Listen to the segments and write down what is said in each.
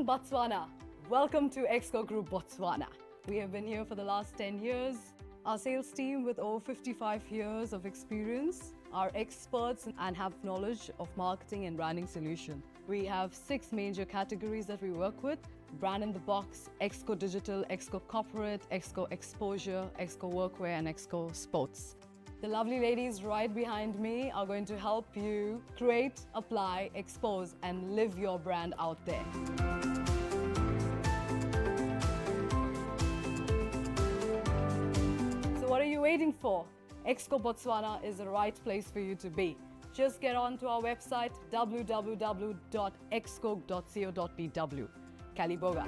Botswana. Welcome to Exco Group Botswana. We have been here for the last 10 years. Our sales team with over 55 years of experience are experts and have knowledge of marketing and branding solution. We have 6 major categories that we work with: Brand in the Box, Exco Digital, Exco Corporate, Exco Exposure, Exco Workwear and Exco Sports. The lovely ladies right behind me are going to help you create, apply, expose and live your brand out there. So what are you waiting for? Exco Botswana is the right place for you to be. Just get on to our website www.exco.co.bw. Kaliboga.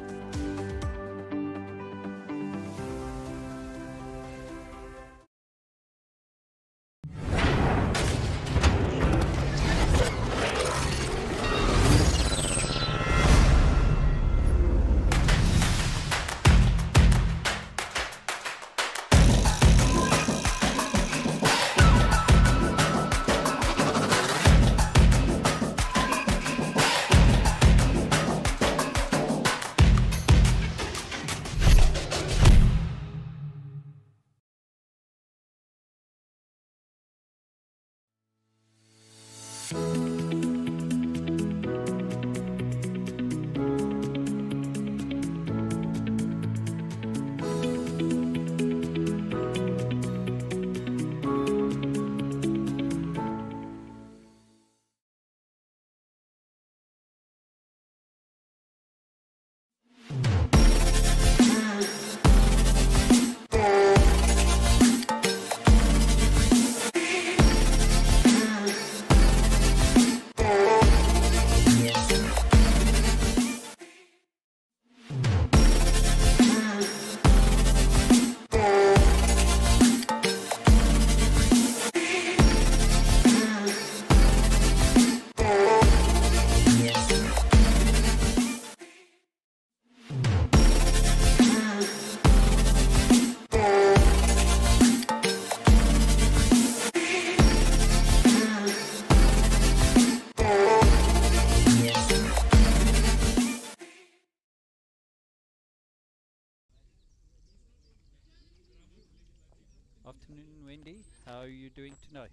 Afternoon, Wendy. How are you doing tonight?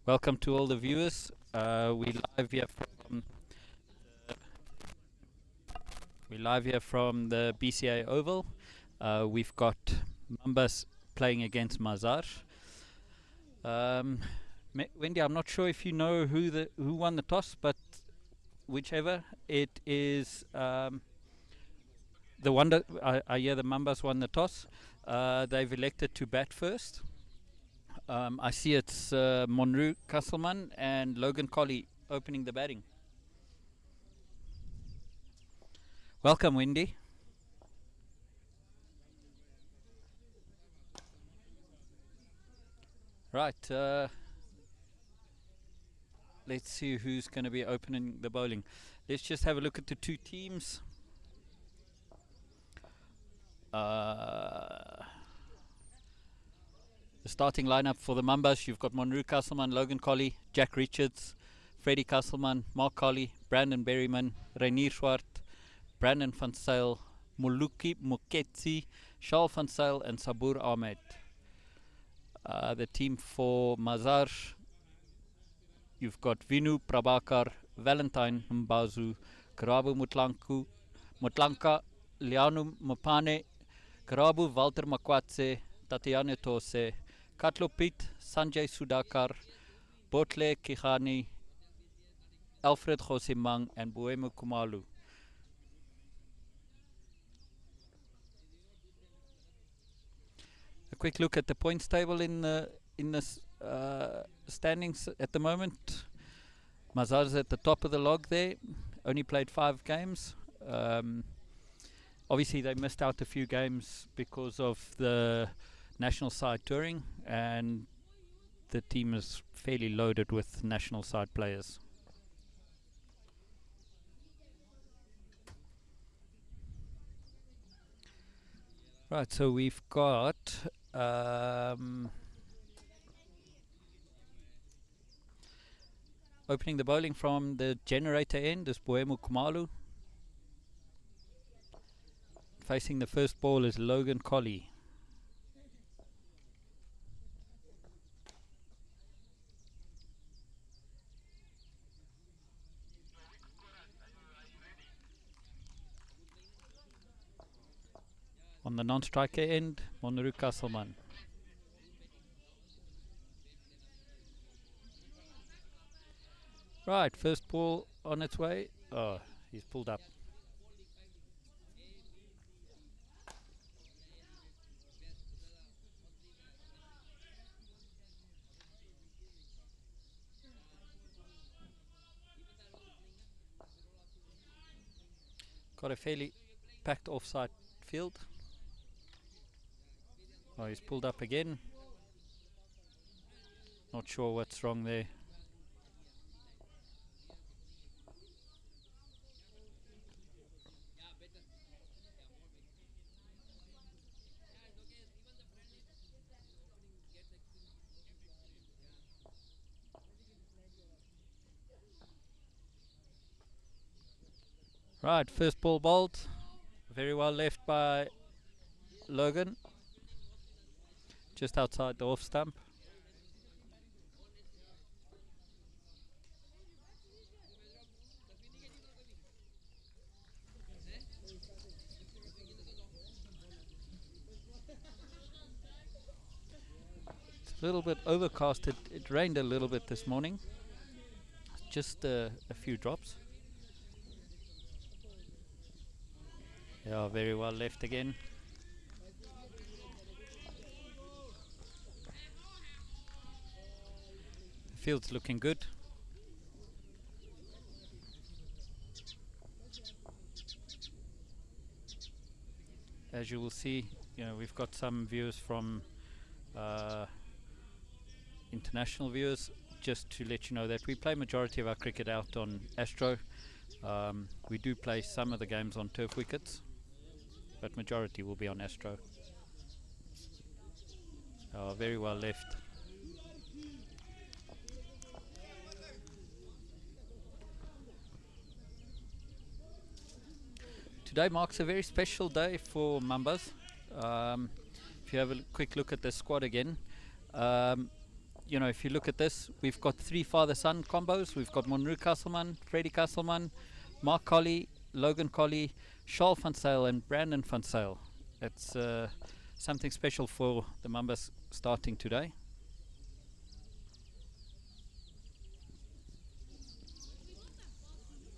Welcome to all the viewers. We live here from the BCA Oval. We've got Mambas playing against Mazars. Wendy, I'm not sure if you know who won the toss, but whichever it is. I hear the Mambas won the toss. They've elected to bat first. I see it's Monroe Castleman and Logan Colley opening the batting. Welcome, Wendy. Right. Let's see who's going to be opening the bowling. Let's just have a look at the two teams. The starting lineup for the Mambas: you've got Monroe Castleman, Logan Colley, Jack Richards, Freddie Castleman, Mark Colley, Brandon Berryman, Rainier Swart, Brandon van Zyl, Moluki Moketsi, Charles van Zyl and Sabur Ahmed. The team for Mazars: you've got Vinu Prabhakar, Valentine Mbazu, Karabu Mutlanka, Lianu Mopane, Karabu Walter Makwatse, Tatiana Tose, Katlo Piet, Sanjay Sudakar, Botle Kihani, Alfred Josimang and Boemo Kumalu. A quick look at the points table in the standings at the moment. Mazars at the top of the log there, only played 5 games. Obviously they missed out a few games because of the national side touring, and the team is fairly loaded with national side players. Right, so we've got Opening the bowling from the generator end is Boemo Kumalu. Facing the first ball is Logan Colley. On the non-striker end, Monru Castleman. Right, first ball on its way. Oh, he's pulled up. Got a fairly packed offside field. Oh, he's pulled up again. Not sure what's wrong there. Right, first ball bowled. Very well left by Logan. Just outside the off stump. It's a little bit overcast. It rained a little bit this morning. Just a few drops. Yeah, very well left again. The field's looking good. As you will see, we've got some viewers from international viewers. Just to let you know that we play majority of our cricket out on Astro. We do play some of the games on turf wickets, but majority will be on Astro. Very well left. Today marks a very special day for Mambas. If you have a quick look at the squad again, if you look at this, we've got 3 father-son combos. We've got Monru Castleman, Freddie Castleman, Mark Colley, Logan Colley, Charles van Zyl and Brandon van Zyl. It's something special for the Mambas starting today.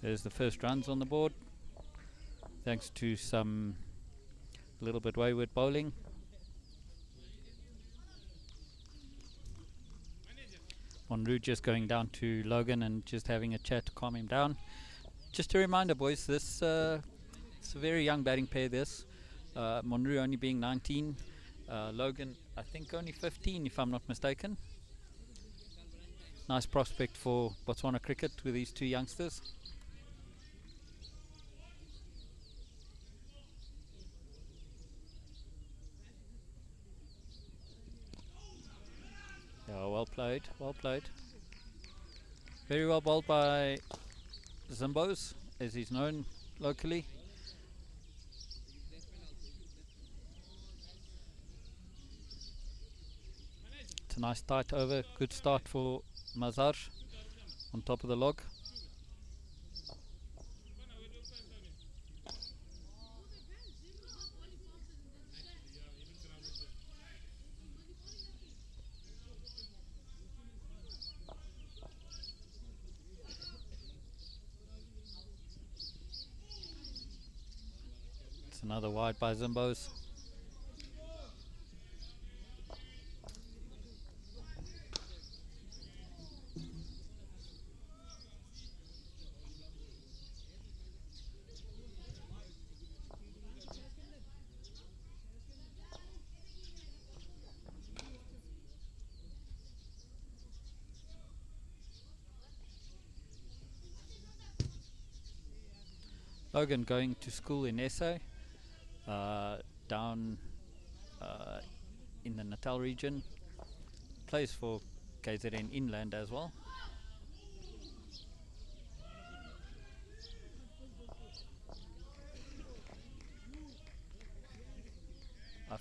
There's the first runs on the board, thanks to some little bit wayward bowling. Monru just going down to Logan and just having a chat to calm him down. Just a reminder, boys, this it's a very young batting pair. This Monru only being 19, Logan I think only 15 if I'm not mistaken. Nice prospect for Botswana cricket with these 2 youngsters. Yeah, well played, well played. Very well bowled by Zimbos, as he's known locally. It's a nice tight over, good start for Mazars on top of the log. Another wide by Zimbos. Logan going to school in SA. Down in the Natal region, plays for KZN Inland as well.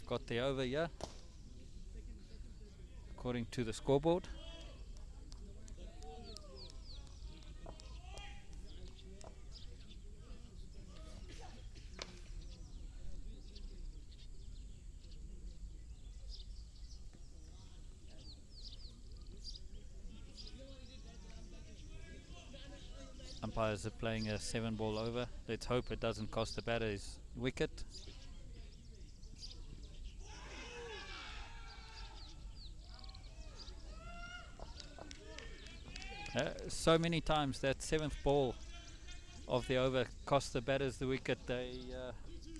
I've got the over here according to the scoreboard. Umpires are playing a 7-ball over. Let's hope it doesn't cost the batter his wicket. So many times that 7th ball of the over cost the batters the wicket. They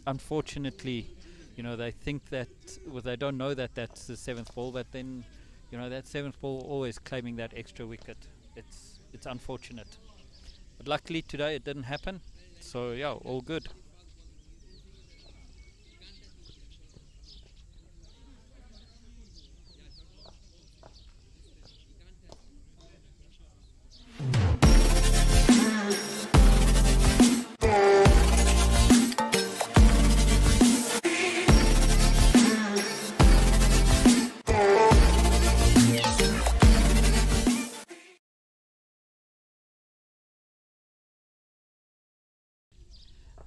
unfortunately, they think that, well, they don't know that that's the 7th ball, but then, that 7th ball always claiming that extra wicket. It's unfortunate. But luckily today it didn't happen, so yeah, all good.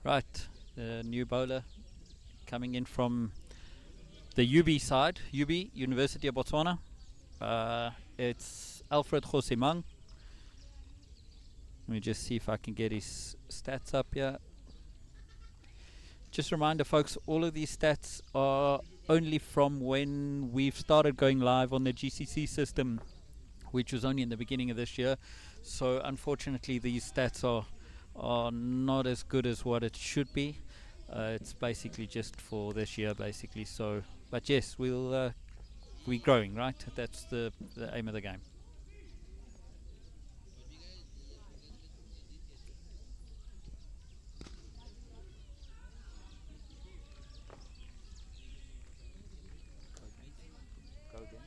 Right, the new bowler coming in from the UB side, UB, University of Botswana. It's Alfred Josemang. Let me just see if I can get his stats up here. Just a reminder, folks, all of these stats are only from when we've started going live on the GCC system, which was only in the beginning of this year. So unfortunately these stats are not as good as what it should be. It's basically just for this year, basically. So, but yes, we're growing, right? That's the aim of the game. Go again.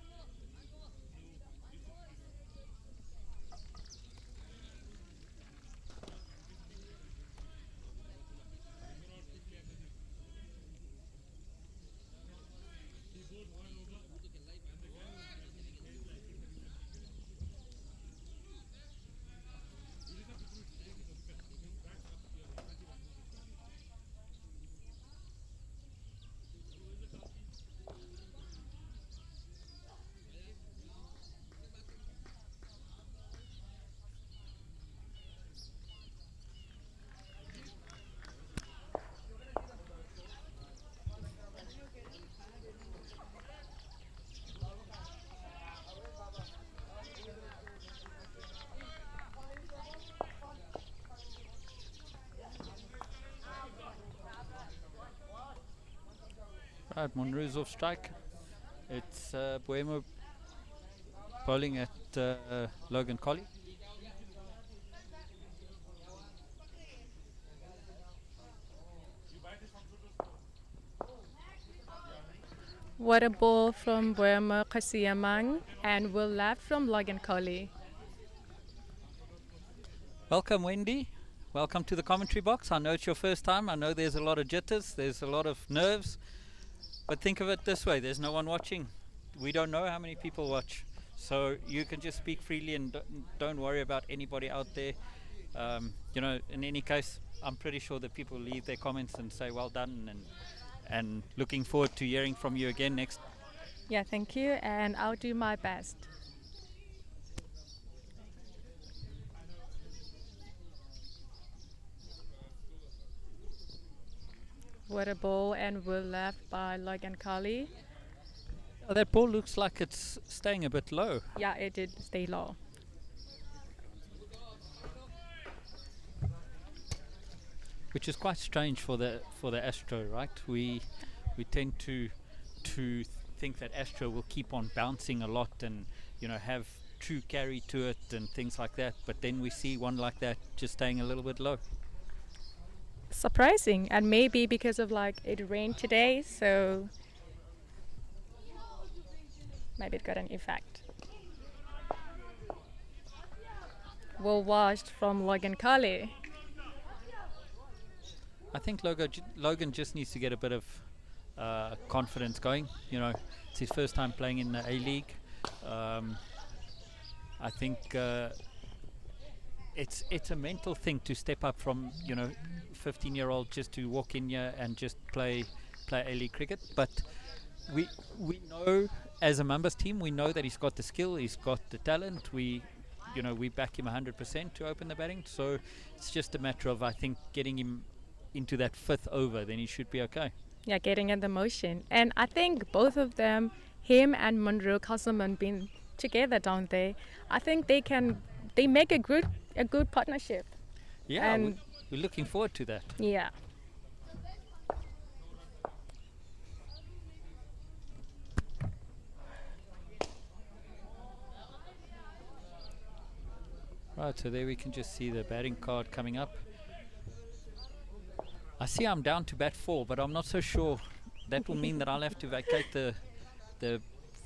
Right, Monroe's off strike. It's Boemo bowling at Logan Colley. What a ball from Boemo Kasiyamang and will left from Logan Colley. Welcome, Wendy. Welcome to the commentary box. I know it's your first time. I know there's a lot of jitters. There's a lot of nerves. But think of it this way. There's no one watching. We don't know how many people watch. So you can just speak freely and don't worry about anybody out there. In any case, I'm pretty sure that people leave their comments and say well done and looking forward to hearing from you again next. Yeah, thank you, and I'll do my best. What a ball and will left by Logan Colley. Oh, that ball looks like it's staying a bit low. Yeah, it did stay low. Which is quite strange for the Astro, right? We tend to think that Astro will keep on bouncing a lot and have true carry to it and things like that. But then we see one like that just staying a little bit low. Surprising, and maybe because of it rained today, so maybe it got an effect. Well washed from Logan Colley. I think Logan just needs to get a bit of confidence going. You know, it's his first time playing in the A-League. I think it's a mental thing to step up from 15-year-old just to walk in here and just play A-League cricket. But we know, as a Mambas team, we know that he's got the skill, he's got the talent. We back him 100% to open the batting. So it's just a matter of, I think, getting him into that 5th over, then he should be okay. Yeah, getting in the motion. And I think both of them, him and Monroe Castleman, been together, don't they? I think they make a good partnership. Yeah, and we're looking forward to that. Yeah. Right, so there we can just see the batting card coming up. I see I'm down to bat 4, but I'm not so sure. That will mean that I'll have to vacate the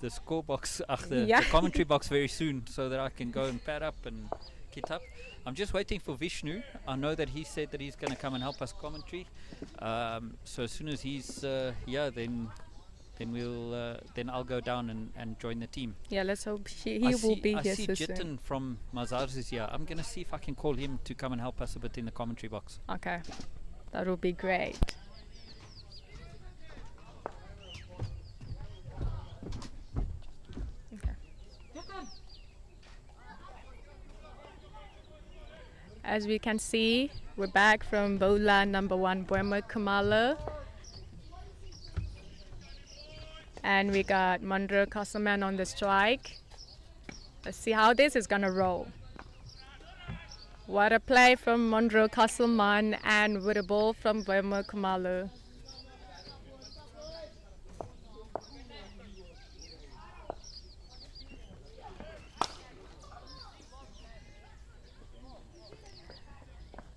score box, the commentary box very soon, so that I can go and pad up and kit up. I'm just waiting for Vishnu. I know that he said that he's going to come and help us commentary. So as soon as he's here, then I'll go down and join the team. Yeah, let's hope he will be here I see so Jitin soon. from Mazars is here. I'm going to see if I can call him to come and help us a bit in the commentary box. Okay, that will be great. Okay. As we can see, we're back from bowler number 1, Boema Kumalo. And we got Monroe Castleman on the strike. Let's see how this is gonna roll. What a play from Monroe Castleman, and with a ball from Boema Kumalo.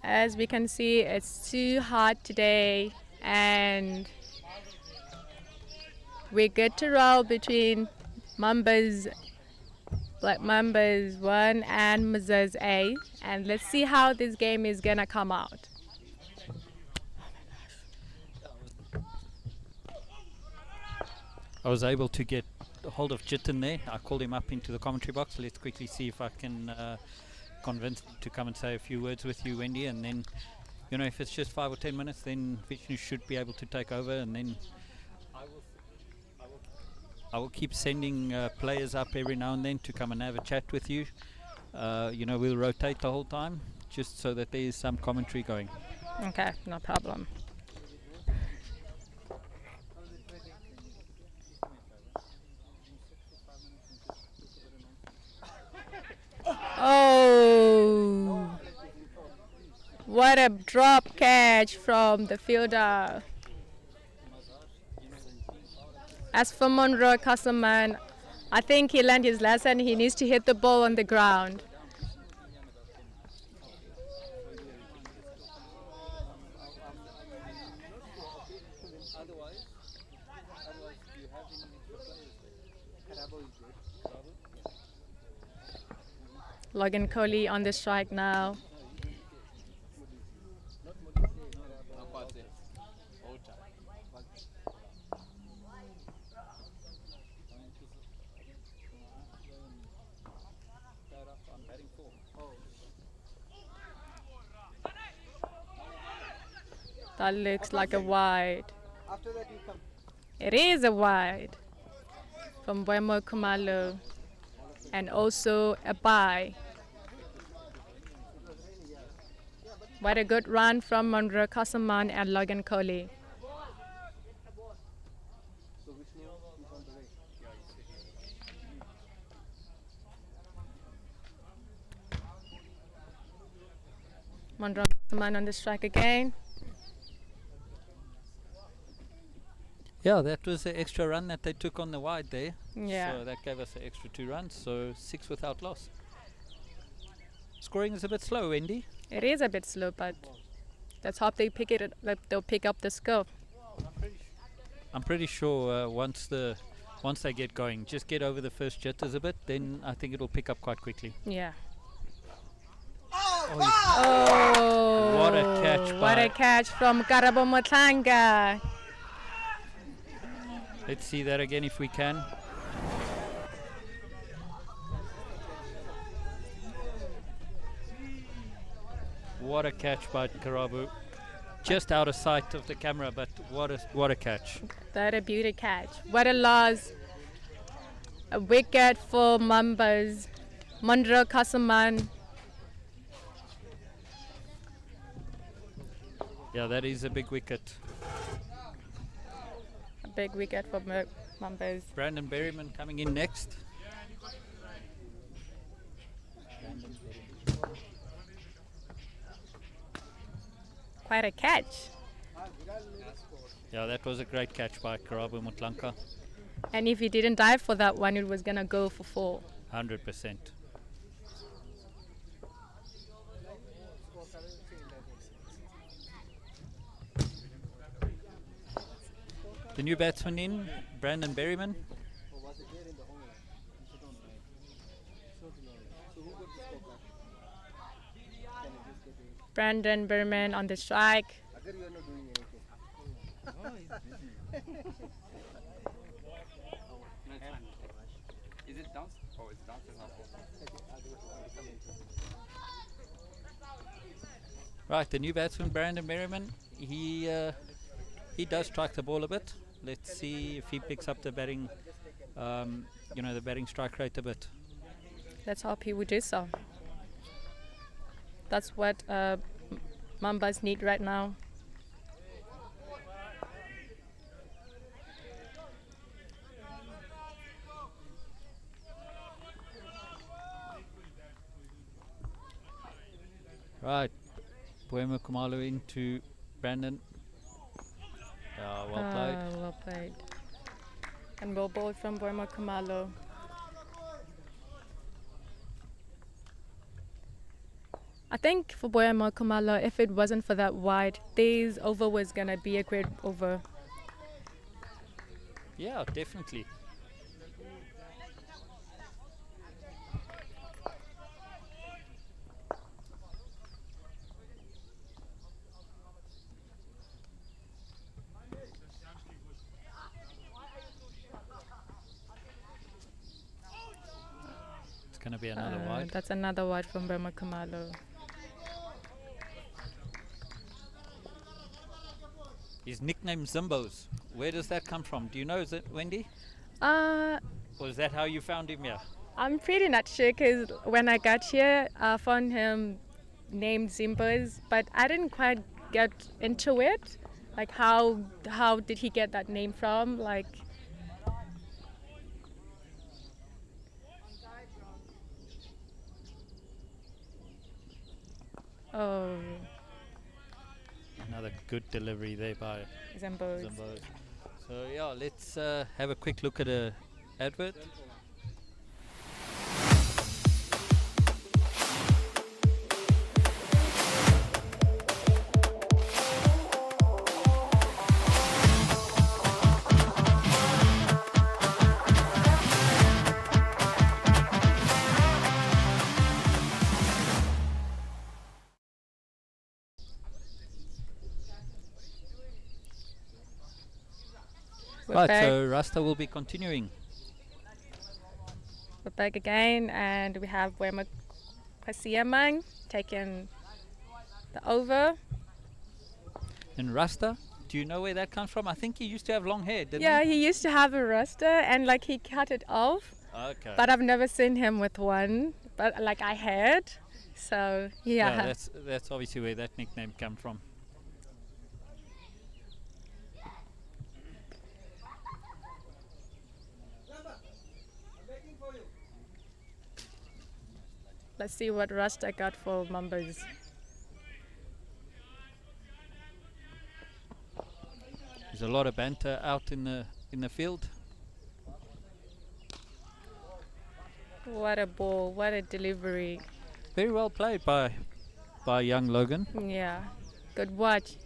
As we can see, it's too hot today, and we're good to roll between Black Mambas 1 and Mazars A. And let's see how this game is gonna come out. I was able to get a hold of Jitin there. I called him up into the commentary box. Let's quickly see if I can convince him to come and say a few words with you, Wendy, and then if it's just 5 or 10 minutes, then Vishnu should be able to take over, and then I will keep sending players up every now and then to come and have a chat with you. We'll rotate the whole time just so that there is some commentary going. Okay, no problem. Oh, what a drop catch from the fielder. As for Monroe Castleman, I think he learned his lesson. He needs to hit the ball on the ground. Logan Kohli on the strike now. That looks like a wide. After that you come. It is a wide from Boema Kumalo, and also a bye. What a good run from Monroe Castleman and Logan Kohli. So Vishnu is on the way. Monroe Castleman on the strike again. Yeah, that was the extra run that they took on the wide there. Yeah. So that gave us an extra 2 runs, so 6 without loss. Scoring is a bit slow, Wendy. It is a bit slow, but let's hope they pick it. They'll pick up the score. I'm pretty sure once they get going, just get over the first jitters a bit, then I think it'll pick up quite quickly. Yeah. Oh, what a catch! What a catch from Karabo Motlanga. Let's see that again if we can. What a catch by Karabu. Just out of sight of the camera, but what a catch. That a beauty catch. What a loss. A wicket for Mambas. Mandra Kasaman. Yeah, that is a big wicket. A big wicket for Mambas. Brandon Berryman coming in next. Quite a catch. Yeah, that was a great catch by Karabu Mutlanka. And if he didn't dive for that one, it was going to go for 4. 100%. The new batsman in, Brandon Berryman. Or was it there in the home? You should don't know. So who got the scorecard? Can you just get it? Brandon Berman on the strike. Agar you are not doing anything. Oh, he's busy. Is it dance? Oh, it's dance now. Right, the new batsman, Brandon Berryman. He does strike the ball a bit. Let's see if he picks up the batting, the batting strike rate a bit. Let's hope he would do so. That's what Mambas need right now. Right, Boemo Kumalo into Brandon. Well played. Well played. And well bowled from Boemo Kumalo. I think for Boemo Kumalo, if it wasn't for that wide, this over was going to be a great over. Yeah, definitely. It's going to be another wide. That's another wide from Boemo Kumalo. His nickname Zimbos. Where does that come from? Do you know, is it Wendy? Uh, Or is that how you found him here? I'm pretty not sure because when I got here, I found him named Zimbas, but I didn't quite get into it. Like how did he get that name from? Like, oh, Another good delivery there by Zimbos. Zimbos. So yeah, let's have a quick look at a advert. Right, back. so Rasta will be continuing. We're back again, and we have Boemo Kwasiamang taking the over. And Rasta, do you know where that comes from? I think he used to have long hair, didn't Yeah, he? he used to have a rasta, and like he cut it off. Okay. But I've never seen him with one. But like I heard, so yeah. that's obviously where that nickname came from. Let's see what Rasta got for Mambas. There's a lot of banter out in the field. What a ball! What a delivery! Very well played by young Logan. Yeah, good watch.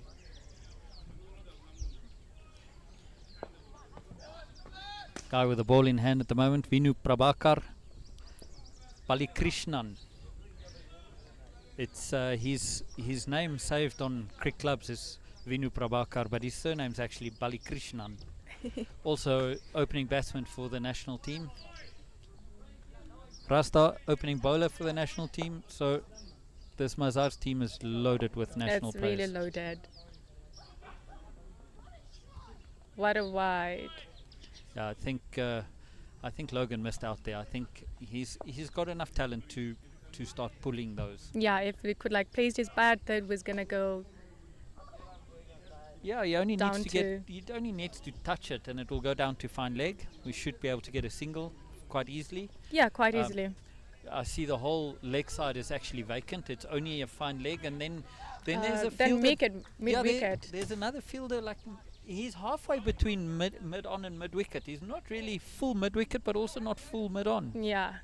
Guy with the ball in hand at the moment, Vinu Prabhakar Balikrishnan. It's his name saved on cricket clubs is Vinu Prabhakar, but his surname's actually Balikrishnan. Also opening batsman for the national team. Rasta opening bowler for the national team. So this Mazars team is loaded with national It's players. really loaded. What a wide. Yeah, I think Logan missed out there. I think he's got enough talent to start pulling those. Yeah, if we could like place his bat, that was gonna go. Yeah, he only Down needs to get. He only needs to touch it, and it will go down to fine leg. We should be able to get a single quite easily. Yeah, quite Um, easily. I see the whole leg side is actually vacant. It's only a fine leg, and then there's a Then fielder. make it mid Yeah, wicket. there's another fielder like he's halfway between mid on and mid wicket. He's not really full mid wicket, but also not full mid on. Yeah.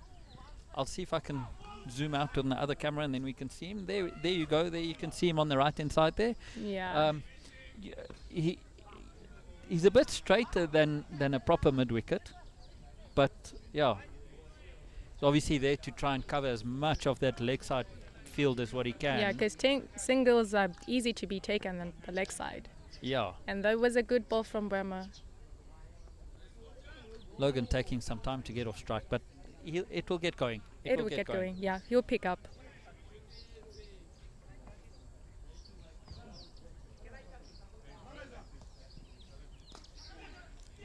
I'll see if I can zoom out on the other camera, and then we can see him. There you go. There you can see him on the right hand side there. Yeah. He's a bit straighter than a proper mid wicket, but yeah, he's obviously there to try and cover as much of that leg side field as what he can. Yeah, because singles are easy to be taken on the leg side. Yeah. And that was a good ball from Burma. Logan taking some time to get off strike, but it will get going. It will get going. Yeah, he'll pick up.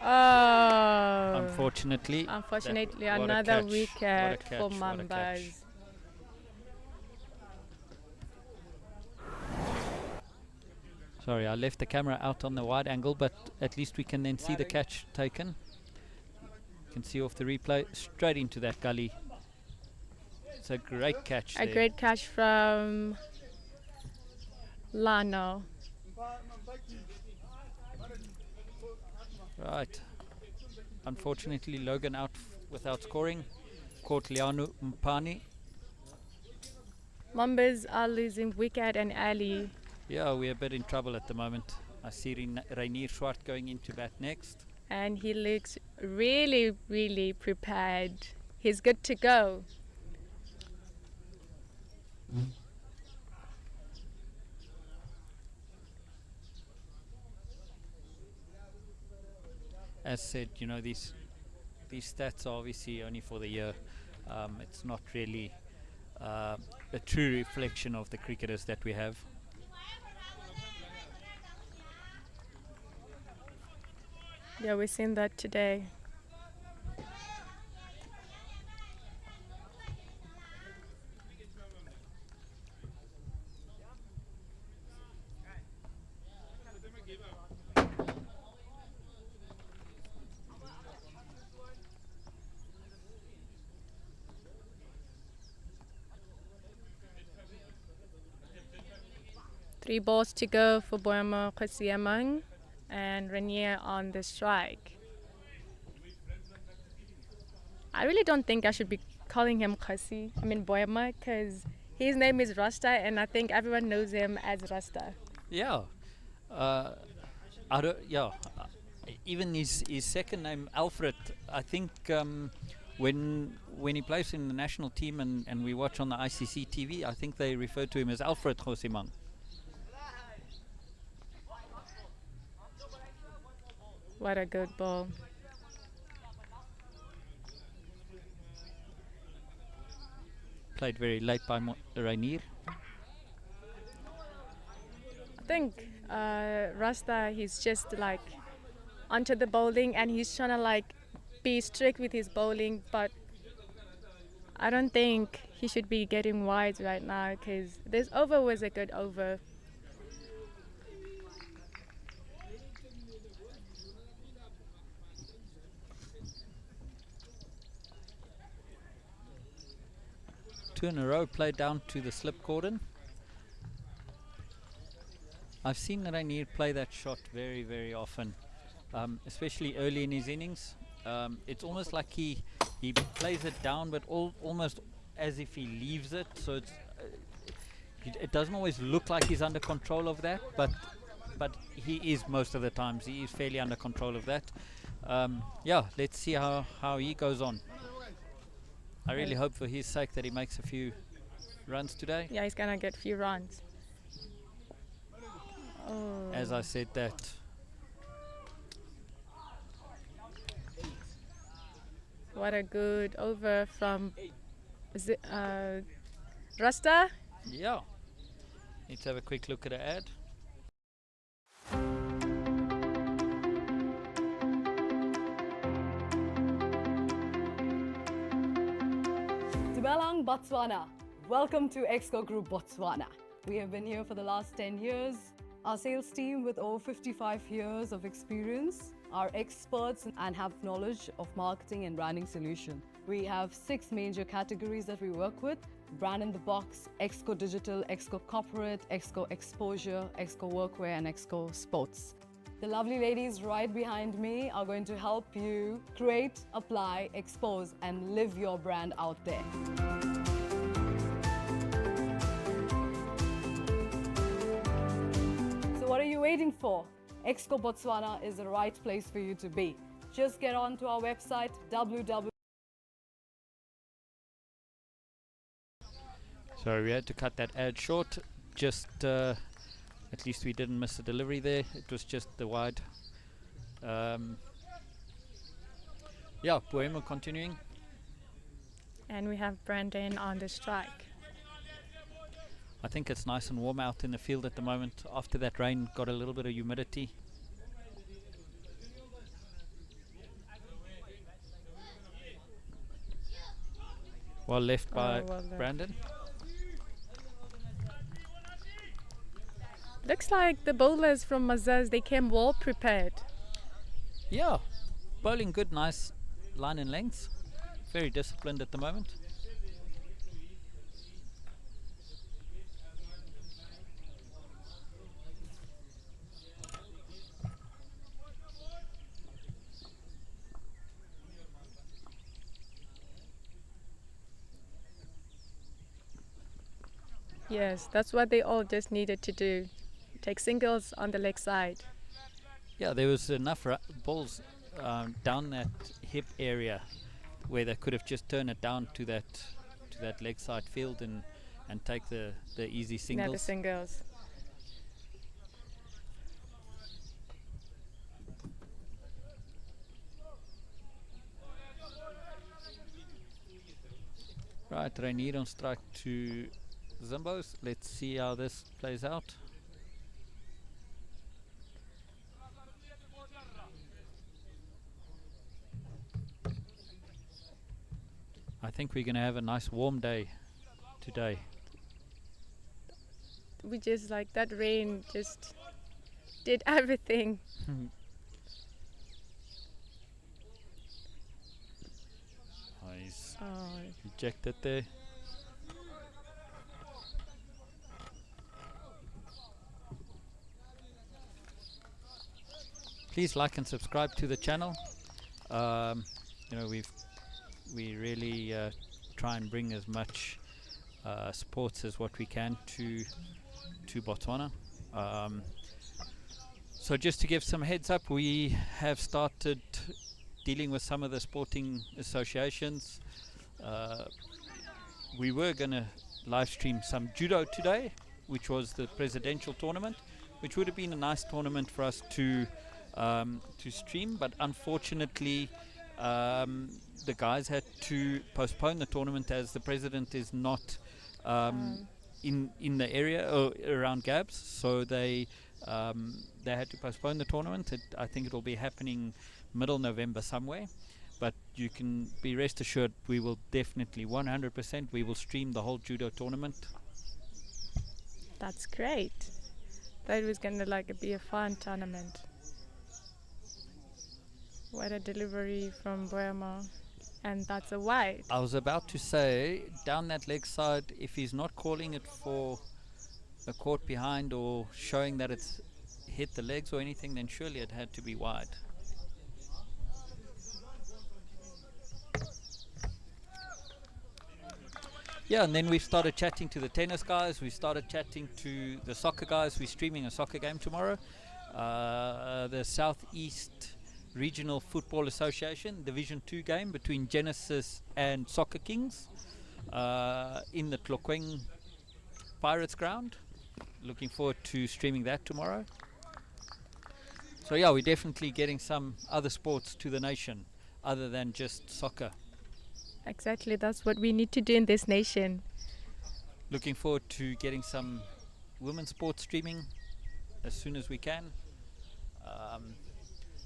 Oh. Unfortunately, Unfortunately, what a another catch, what a wicket catch, for what a catch. Mambas. Sorry, I left the camera out on the wide angle, but at least we can then see the catch taken. You can see off the replay, straight into that gully. It's a great catch A there. great catch from Lano. Right. Unfortunately, Logan out without scoring. Caught Lianu Mpani. Mambas are losing wicket and Ali. Yeah, we're a bit in trouble at the moment. I see Rainier Swart going into bat next. And he looks really, really prepared. He's good to go. As said, you know, these stats are obviously only for the year. It's not really a true reflection of the cricketers that we have. Yeah, we've seen that today. Three balls to go for Boema Kwesiamang and Rainier on the strike. I really don't think I should be calling him Boema, because his name is Rasta and I think everyone knows him as Rasta. Yeah. I don't, yeah. Even his second name, Alfred, I think when he plays in the national team and we watch on the ICC TV, I think they refer to him as Alfred Khosimang. What a good ball. Played very late by Rainier. I think Rasta, he's just like onto the bowling and he's trying to like be strict with his bowling, but I don't think he should be getting wide right now because this over was a good over. Two in a row played down to the slip cordon. I've seen Rainier play that shot very, very often, especially early in his innings. It's almost like he plays it down, but almost as if he leaves it. So it doesn't always look like he's under control of that, but he is most of the times. He is fairly under control of that. Yeah, let's see how he goes on. I really hope for his sake that he makes a few runs today. Yeah, he's gonna get a few runs. Oh. As I said that, What a good over from Rasta. Yeah. Let's have a quick look at the ad. Dumelang, Botswana. Welcome to Exco Group Botswana. We have been here for the last 10 years. Our sales team with over 55 years of experience are experts and have knowledge of marketing and branding solution. We have 6 major categories that we work with: Brand in the Box, Exco Digital, Exco Corporate, Exco Exposure, Exco Workwear and Exco Sports. The lovely ladies right behind me are going to help you create, apply, expose and live your brand out there. So what are you waiting for? Exco Botswana is the right place for you to be. Just get on to our website www. Sorry, we had to cut that ad short. Just at least we didn't miss a delivery there. It was just the wide. Yeah, Bohemo continuing. And we have Brandon on the strike. I think it's nice and warm out in the field at the moment. After that rain, got a little bit of humidity. Well left by well left. Brandon. Looks like the bowlers from Mazars, they came well prepared. Yeah, bowling good, nice line and length. Very disciplined at the moment. Yes, that's what they all just needed to do. Take singles on the leg side. Yeah, there was enough balls down that hip area where they could have just turned it down to that leg side field and take the easy singles. Yeah, the singles. Right, Rainier on strike to Zimbos. Let's see how this plays out. I think we're going to have a nice warm day today. We just like that rain just did everything. Nice. Oh, Rejected there. Please like and subscribe to the channel. You know, we really try and bring as much sports as what we can to Botswana. So just to give some heads up, we have started dealing with some of the sporting associations. We were going to live stream some judo today, which was the presidential tournament, which would have been a nice tournament for us to stream, but unfortunately the guys had to postpone the tournament as the president is not in the area or around Gabs, so they had to postpone the tournament. I think it will be happening middle November somewhere, but you can be rest assured we will definitely 100% we will stream the whole judo tournament. that's great. That was gonna be a fun tournament. What a delivery from Boema. And that's a wide. I was about to say, down that leg side, if he's not calling it for a caught behind or showing that it's hit the legs or anything, then surely it had to be wide. Yeah, and then we started chatting to the tennis guys, we started chatting to the soccer guys. We're streaming a soccer game tomorrow. The Southeast Regional Football Association Division 2 game between Genesis and Soccer Kings in the Tlokweng Pirates ground. Looking forward to streaming that tomorrow. So yeah, we're definitely getting some other sports to the nation other than just soccer. Exactly, that's what we need to do in this nation. Looking forward to getting some women's sports streaming as soon as we can.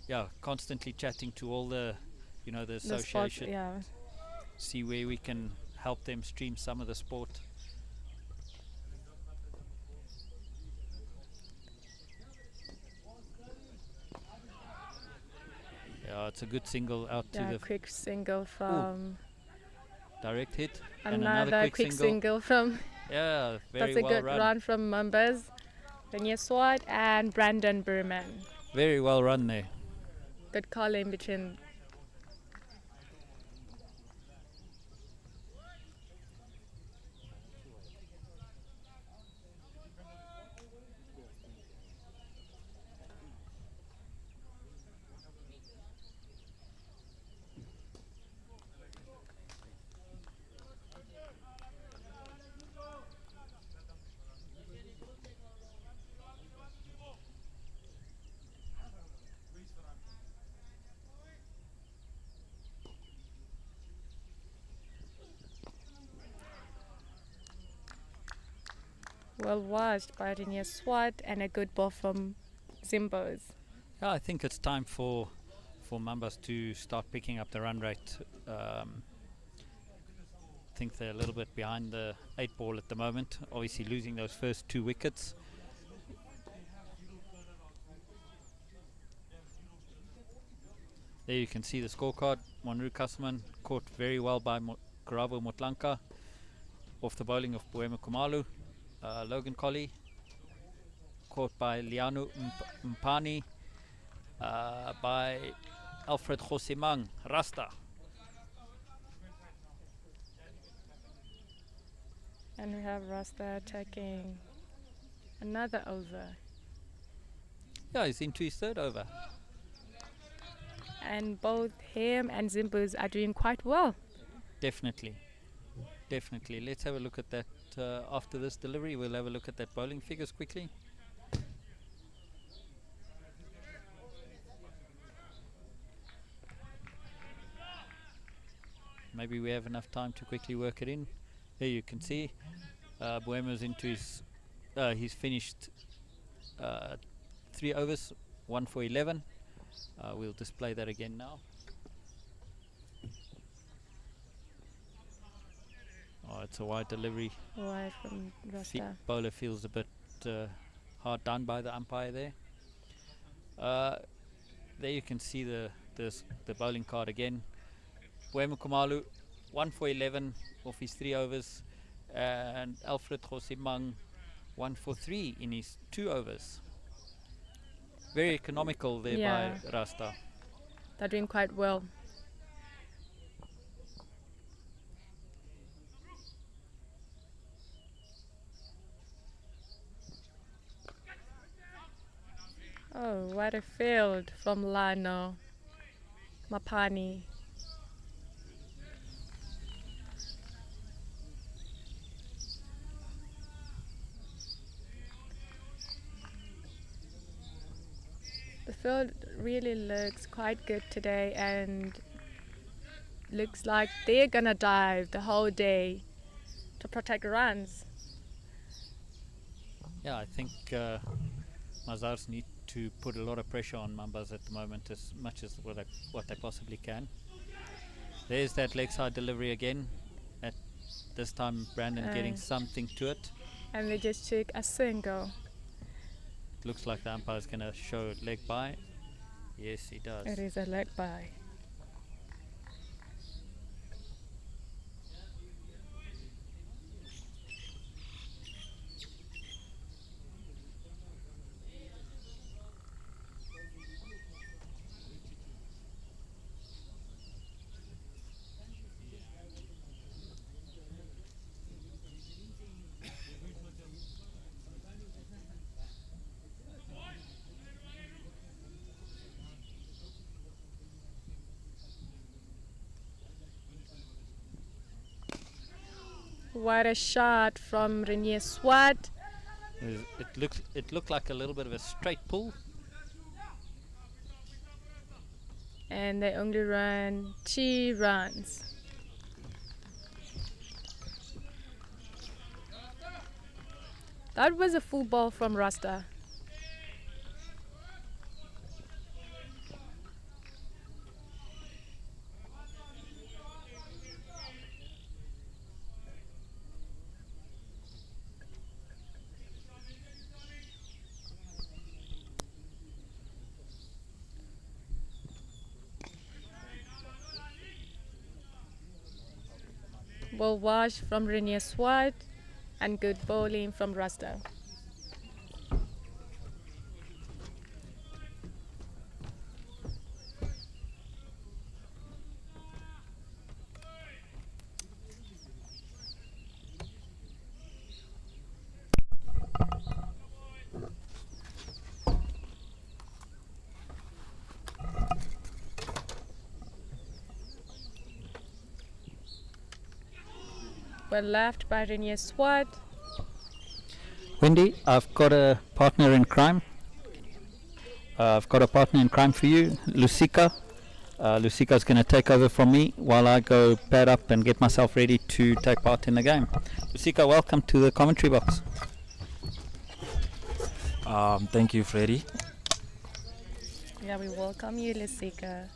Yeah, constantly chatting to all the, the The sports, association, yeah. see where we can help them stream some of the sport. Yeah, it's a good single out to Yeah, the quick single from direct hit. And another quick single from. Yeah, very That's a well good run. run from Mambas, Renier Swart, and Brandon Berman. Very well run there. Good call in between. Well watched by Renier Swart and a good ball from Zimbos. Yeah, I think it's time for Mambas to start picking up the run rate. I think they're a little bit behind the 8 ball at the moment, obviously losing those first 2 wickets. There you can see the scorecard. Monroe Kasman caught very well by Karabo Motlanka off the bowling of Boemo Kumalu. Logan Colley caught by Lianu Mpani, by Alfred Josemang Rasta. And we have Rasta taking another over. Yeah, he's into his 3rd over. And both him and Zimbos are doing quite well. Definitely. Let's have a look at that after this delivery. We'll have a look at that bowling figures quickly. Maybe we have enough time to quickly work it in. There you can see Boemo's into his he's finished 3 overs, 1 for 11. We'll display that again now. Oh, it's a wide delivery. Wide from Rasta. Bowler feels a bit hard done by the umpire there. There you can see the bowling card again. Boemo Kumalu, 1 for 11 off his 3 overs, and Alfred Josemang, 1 for 3 in his 2 overs. Very economical there by Rasta. They're doing quite well. Oh, what a field from Lano Mapani. The field really looks quite good today and looks like they're gonna dive the whole day to protect runs. Yeah, I think Mazars need to put a lot of pressure on Mambas at the moment, as much as what they possibly can. There's that leg side delivery again. At this time, Brandon getting something to it. And they just took a single. Looks like the umpire's going to show leg by. Yes, he does. It is a leg by. What a shot from Renier Swart. It looked like a little bit of a straight pull. And they only ran 2 runs. That was a full ball from Rasta. Ball wash from Rainier Swat and good bowling from Rasta. Well left by Rainier Swat. Wendy, I've got a partner in crime. I've got a partner in crime for you, Lucika. Lucika's going to take over from me while I go pad up and get myself ready to take part in the game. Lucika, welcome to the commentary box. Thank you, Freddie. Yeah, we welcome you, Lisika.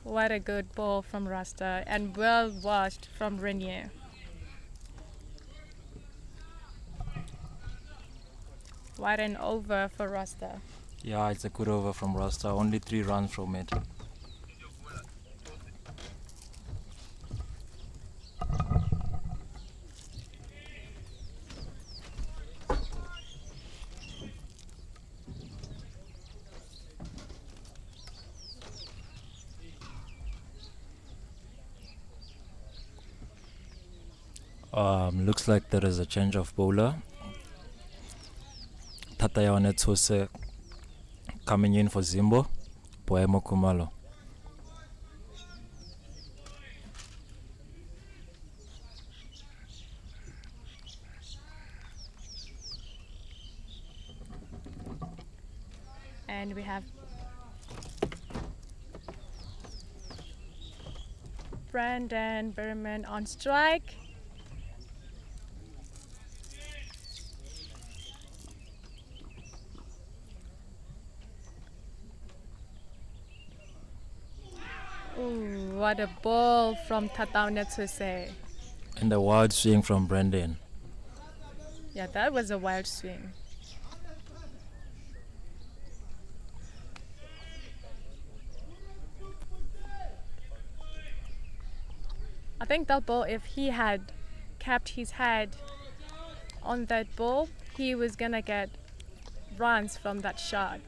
What a good ball from Rasta and well washed from Rainier. What an over for Rasta. Yeah, it's a good over from Rasta. Only 3 runs from it. Looks like there is a change of bowler. Tatayane Tose coming in for Zimbo. Poemo Kumalo. And we have Brandon Berman on strike. Ooh, what a ball from Tatao Netsuse. And a wild swing from Brandon. Yeah, that was a wild swing. I think that ball, if he had kept his head on that ball, he was gonna get runs from that shot.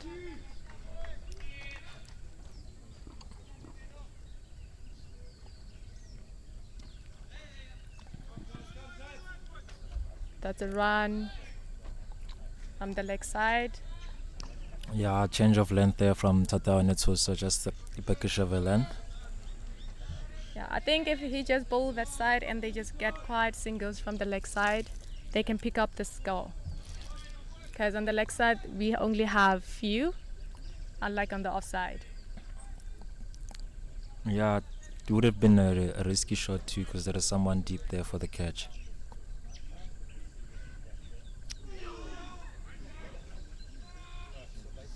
That's a run from the leg side. Yeah, change of length there from Tatao Netsusa, just a peckish of a length. Yeah, I think if he just bowl that side and they just get quiet singles from the leg side, they can pick up the score. Because on the leg side, we only have few, unlike on the offside. Yeah, it would have been a risky shot too, because there is someone deep there for the catch.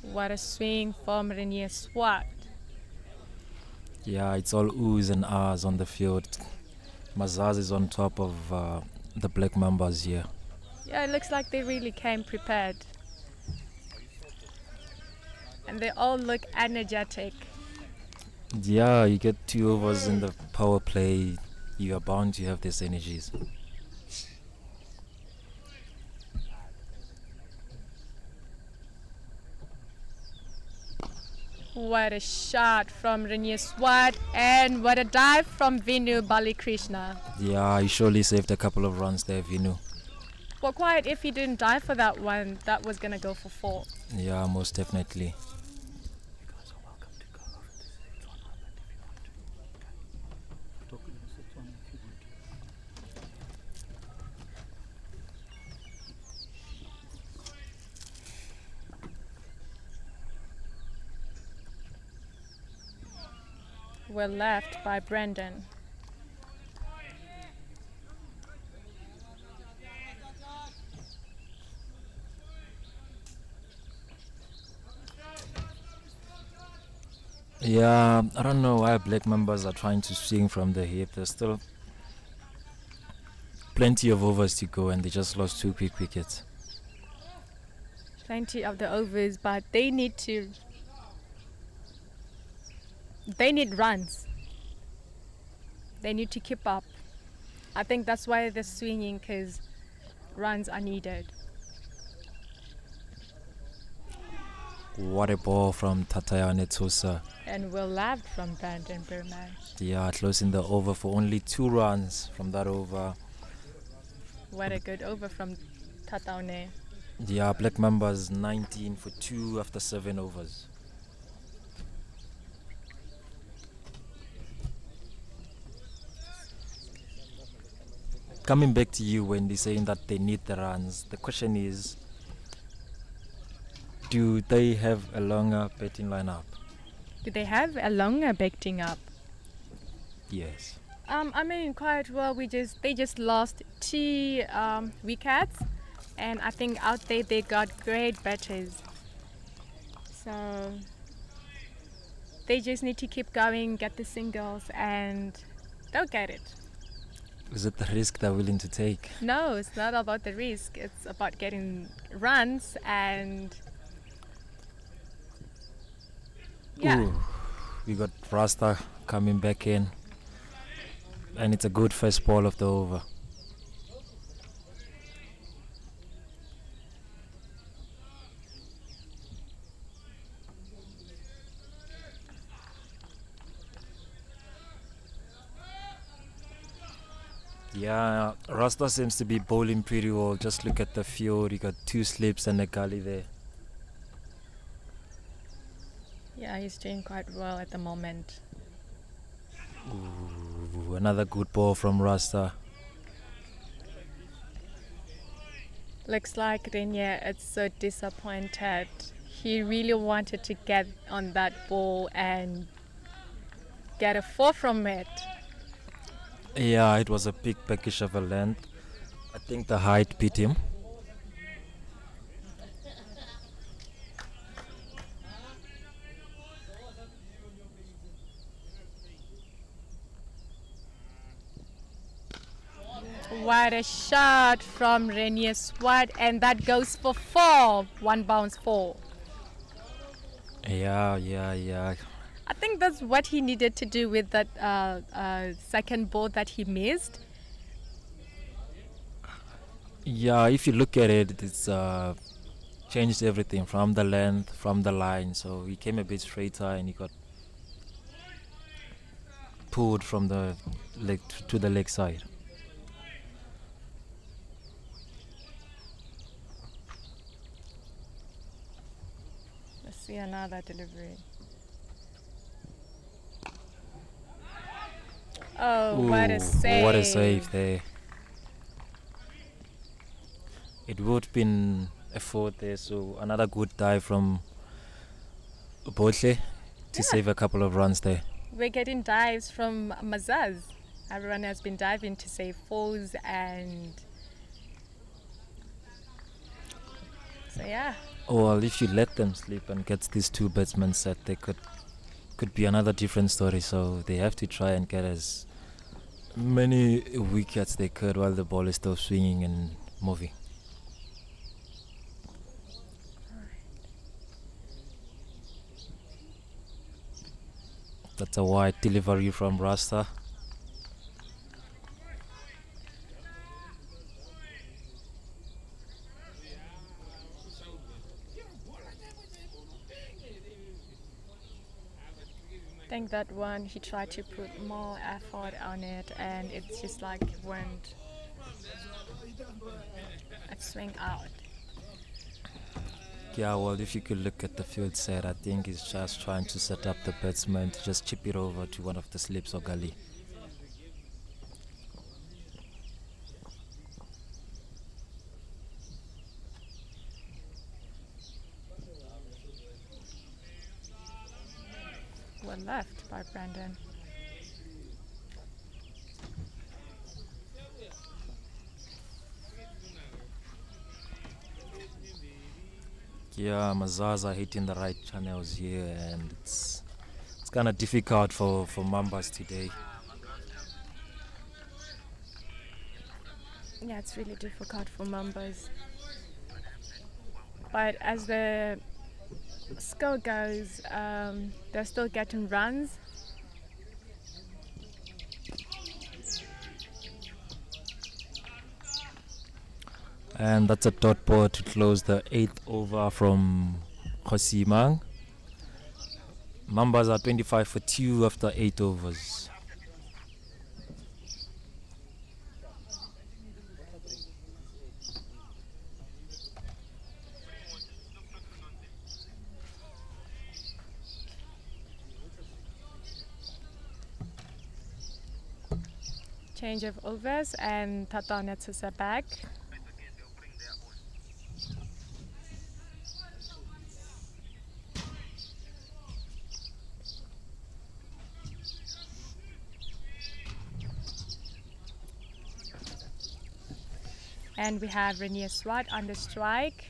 What a swing from Rainier Swat. Yeah, it's all oohs and ahs on the field. Mazars is on top of the Black Mambas here. Yeah, it looks like they really came prepared. And they all look energetic. Yeah, you get 2 overs in the power play, you are bound to have these energies. What a shot from Rainier Swat and what a dive from Vinu Balikrishna. Yeah, he surely saved a couple of runs there, Vinu. Well, quiet, if he didn't dive for that one, that was going to go for 4. Yeah, most definitely. Well left by Brendan. Yeah, I don't know why black members are trying to swing from the hip. There's still plenty of overs to go, and they just lost 2 quick wickets. Plenty of the overs, but they need runs. They need to keep up. I think that's why they're swinging, because runs are needed. What a ball from Tatayane Tusa. And well left from Brandon Berman. Yeah, closing the over for only 2 runs from that over. What a good over from Tataone. Yeah, black members 19 for 2 after 7 overs. Coming back to you when they're saying that they need the runs, the question is, do they have a longer batting lineup? Do they have a longer batting up? Yes. I mean, quite well. They just lost 2 wickets, and I think out there they got great batters. So they just need to keep going, get the singles, and they'll get it. Is it the risk they're willing to take? No, it's not about the risk. It's about getting runs and yeah. Ooh, we got Rasta coming back in, and it's a good first ball of the over. Yeah, Rasta seems to be bowling pretty well. Just look at the field. He got 2 slips and a gully there. Yeah, he's doing quite well at the moment. Ooh, another good ball from Rasta. Looks like Renier is so disappointed. He really wanted to get on that ball and get a 4 from it. Yeah, it was a big package of a length. I think the height beat him. What a shot from Renier Swart, and that goes for 4. 1 bounce 4. Yeah. I think that's what he needed to do with that second ball that he missed. Yeah, if you look at it, it's changed everything from the length, from the line. So he came a bit straighter and he got pulled from the leg to the leg side. Let's see another delivery. Oh, what a Ooh, save. What a save there. It would have been a 4 there, so another good dive from Botle to save a couple of runs there. We're getting dives from Mazars. Everyone has been diving to save 4s, and so yeah. Well, if you let them sleep and get these 2 batsmen set, they could be another different story. So they have to try and get as many wickets they could while the ball is still swinging and moving. That's a wide delivery from Rasta. I think that one he tried to put more effort on it, and it's just like went a swing out. Yeah, well, if you could look at the field set, I think he's just trying to set up the batsman to just chip it over to one of the slips or gully. Well left by Brandon. Yeah, Mazars are hitting the right channels here, and it's kind of difficult for Mambas today. Yeah, it's really difficult for Mambas. But as the score goes, they're still getting runs. And that's a dot ball to close the 8th over from Khosimang. Mambas are 25 for 2 after 8 overs. Change of overs and Tata Netsusa back. And we have Rainier Swart on the strike.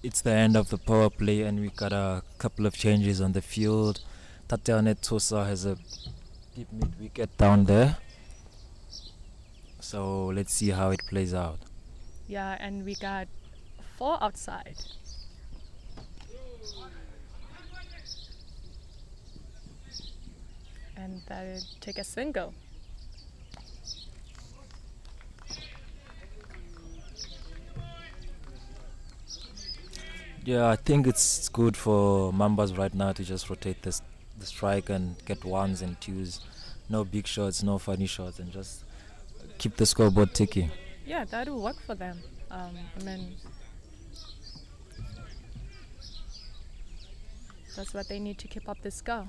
It's the end of the power play, and we got a couple of changes on the field. Tatiana Tosa has a deep mid wicket down there. So let's see how it plays out. Yeah, and we got 4 outside. And they'll take a single. Yeah, I think it's good for Mambas right now to just rotate the strike and get ones and twos. No big shots, no funny shots, and just keep the scoreboard ticking. Yeah, that'll work for them. I mean, that's what they need to keep up the score.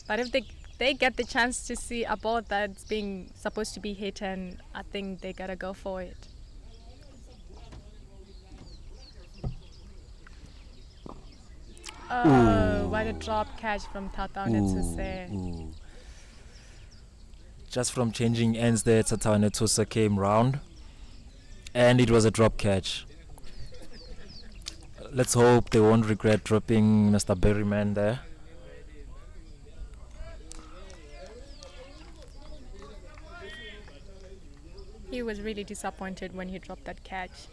But if they get the chance to see a ball that's being supposed to be hit, and I think they gotta go for it. Oh, what a drop catch from Tata Netsuse. Ooh. Just from changing ends there, Tatiana Tosa came round, and it was a drop catch. Let's hope they won't regret dropping Mr. Berryman there. He was really disappointed when he dropped that catch.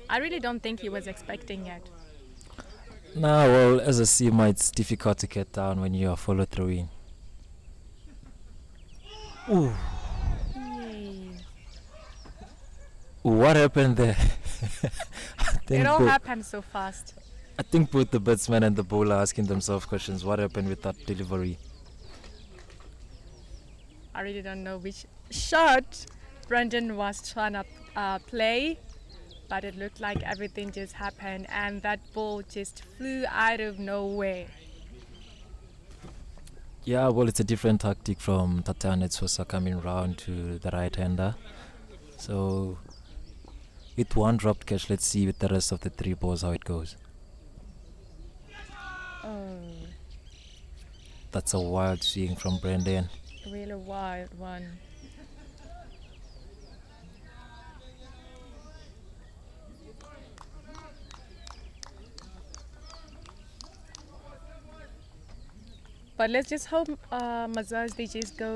I really don't think he was expecting it. Nah, well, as a seamer, it's difficult to get down when you are follow through. Ooh. Yay. What happened there? It all happened so fast. I think both the batsman and the bowler are asking themselves questions. What happened with that delivery? I really don't know which shot Brendan was trying to play, but it looked like everything just happened and that ball just flew out of nowhere. Yeah, well, it's a different tactic from Tatiana Sosa coming round to the right-hander. So, with one dropped catch, let's see with the rest of the 3 balls how it goes. Oh, That's a wild swing from Brendan. really wild one. But let's just hope Mazars, they just go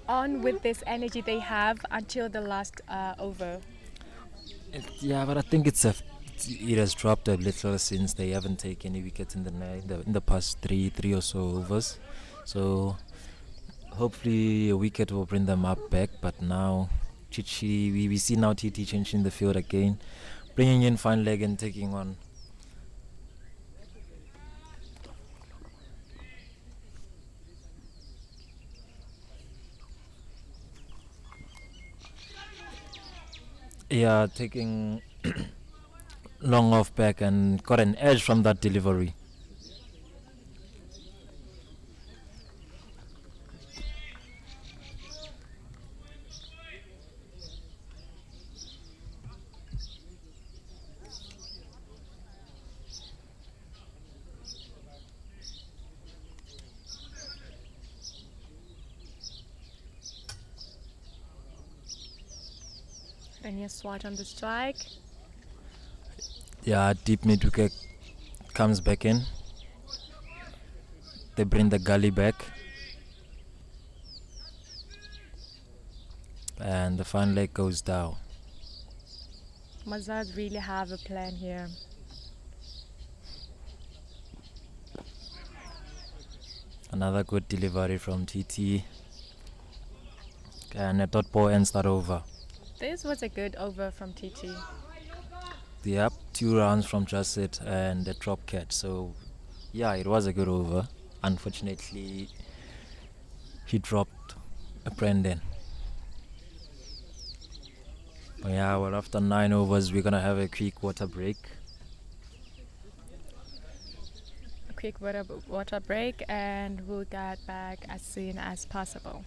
on with this energy they have until the last over. Yeah, but I think it has dropped a little since they haven't taken any wickets in the past three or so overs. So hopefully a wicket will bring them up back. But now we see now TT changing the field again, bringing in fine leg and taking on. Yeah, taking long off back and got an edge from that delivery. Rainier Swart on the strike. Yeah, deep mid-wicket comes back in. They bring the gully back. And the fine leg goes down. Mazars really have a plan here. Another good delivery from TT. And a dot ball ends that over. This was a good over from TT. Yep, 2 rounds from Jussit and a drop catch. So, yeah, it was a good over. Unfortunately, he dropped a Brendan. But yeah, well, after 9 overs, we're going to have a quick water break. A quick water break, and we'll get back as soon as possible.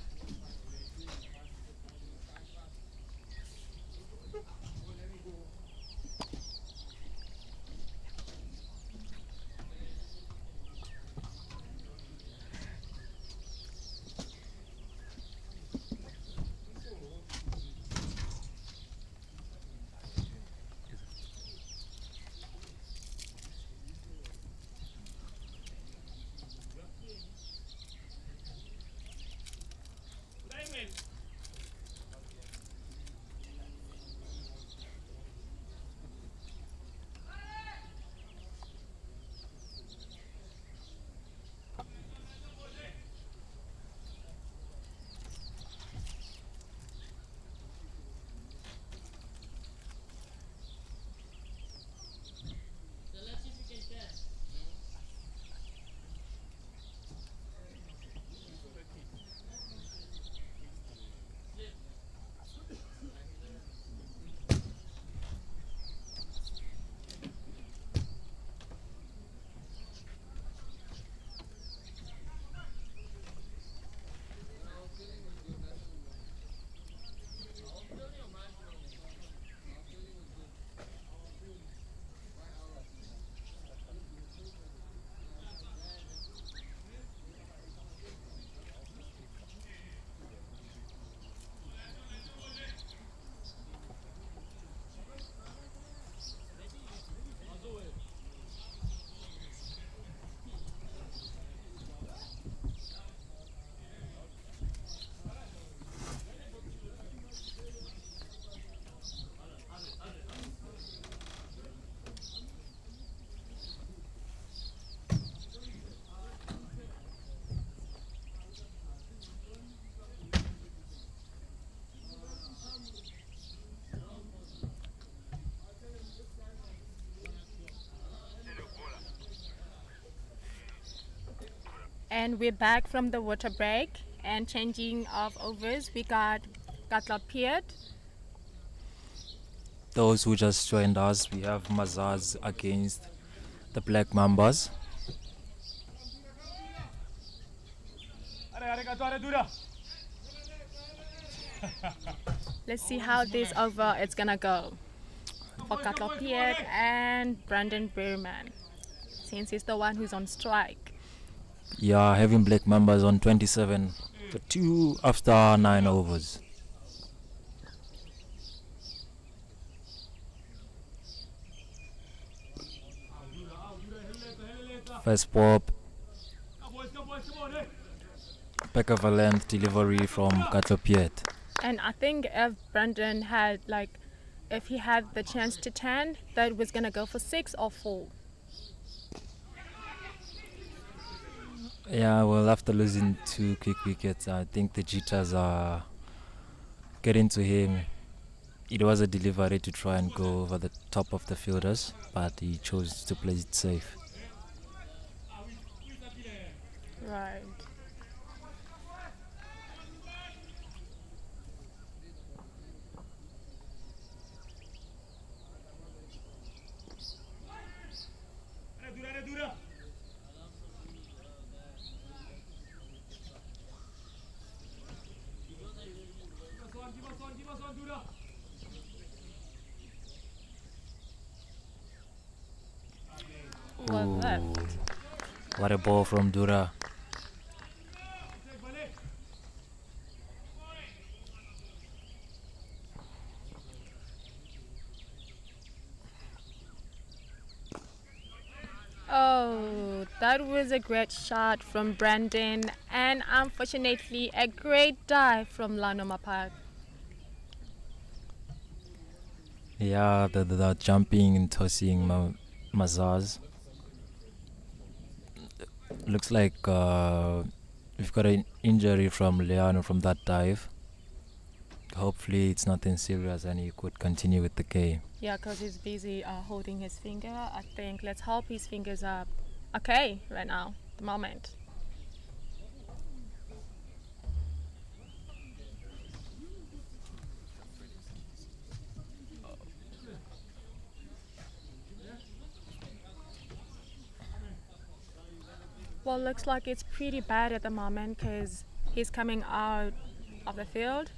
And we're back from the water break and changing of overs. We got Katlapiet. Those who just joined us, we have Mazars against the Black Mambas. Let's see how this over it's gonna go for Katlapiet and Brandon Berryman, since he's the one who's on strike. Yeah, having Black Mambas on 27 for 2 after 9 overs. First pop. Back of a length delivery from Katlapiet. And I think if Brandon had if he had the chance to 10, that was gonna go for 6 or 4. Yeah, well, after losing 2 quick wickets, I think the jitters are getting to him. It was a delivery to try and go over the top of the fielders, but he chose to play it safe. Right. Well left. What a ball from Dura. Oh, that was a great shot from Brandon, and unfortunately, a great dive from Lano Mapat. Yeah, the jumping and tossing Mazars. Looks like we've got an injury from Leano from that dive. Hopefully it's nothing serious and he could continue with the game. Yeah, because he's busy holding his finger. I think let's hope his fingers are okay right now, at the moment. Well, looks like it's pretty bad at the moment because he's coming out of the field.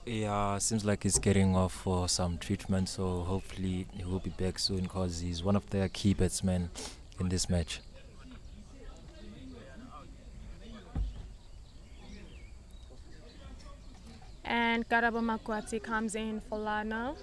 Yeah, seems like he's getting off for some treatment, so hopefully he will be back soon because he's one of their key batsmen in this match. And Karabo Makwati comes in for Lano.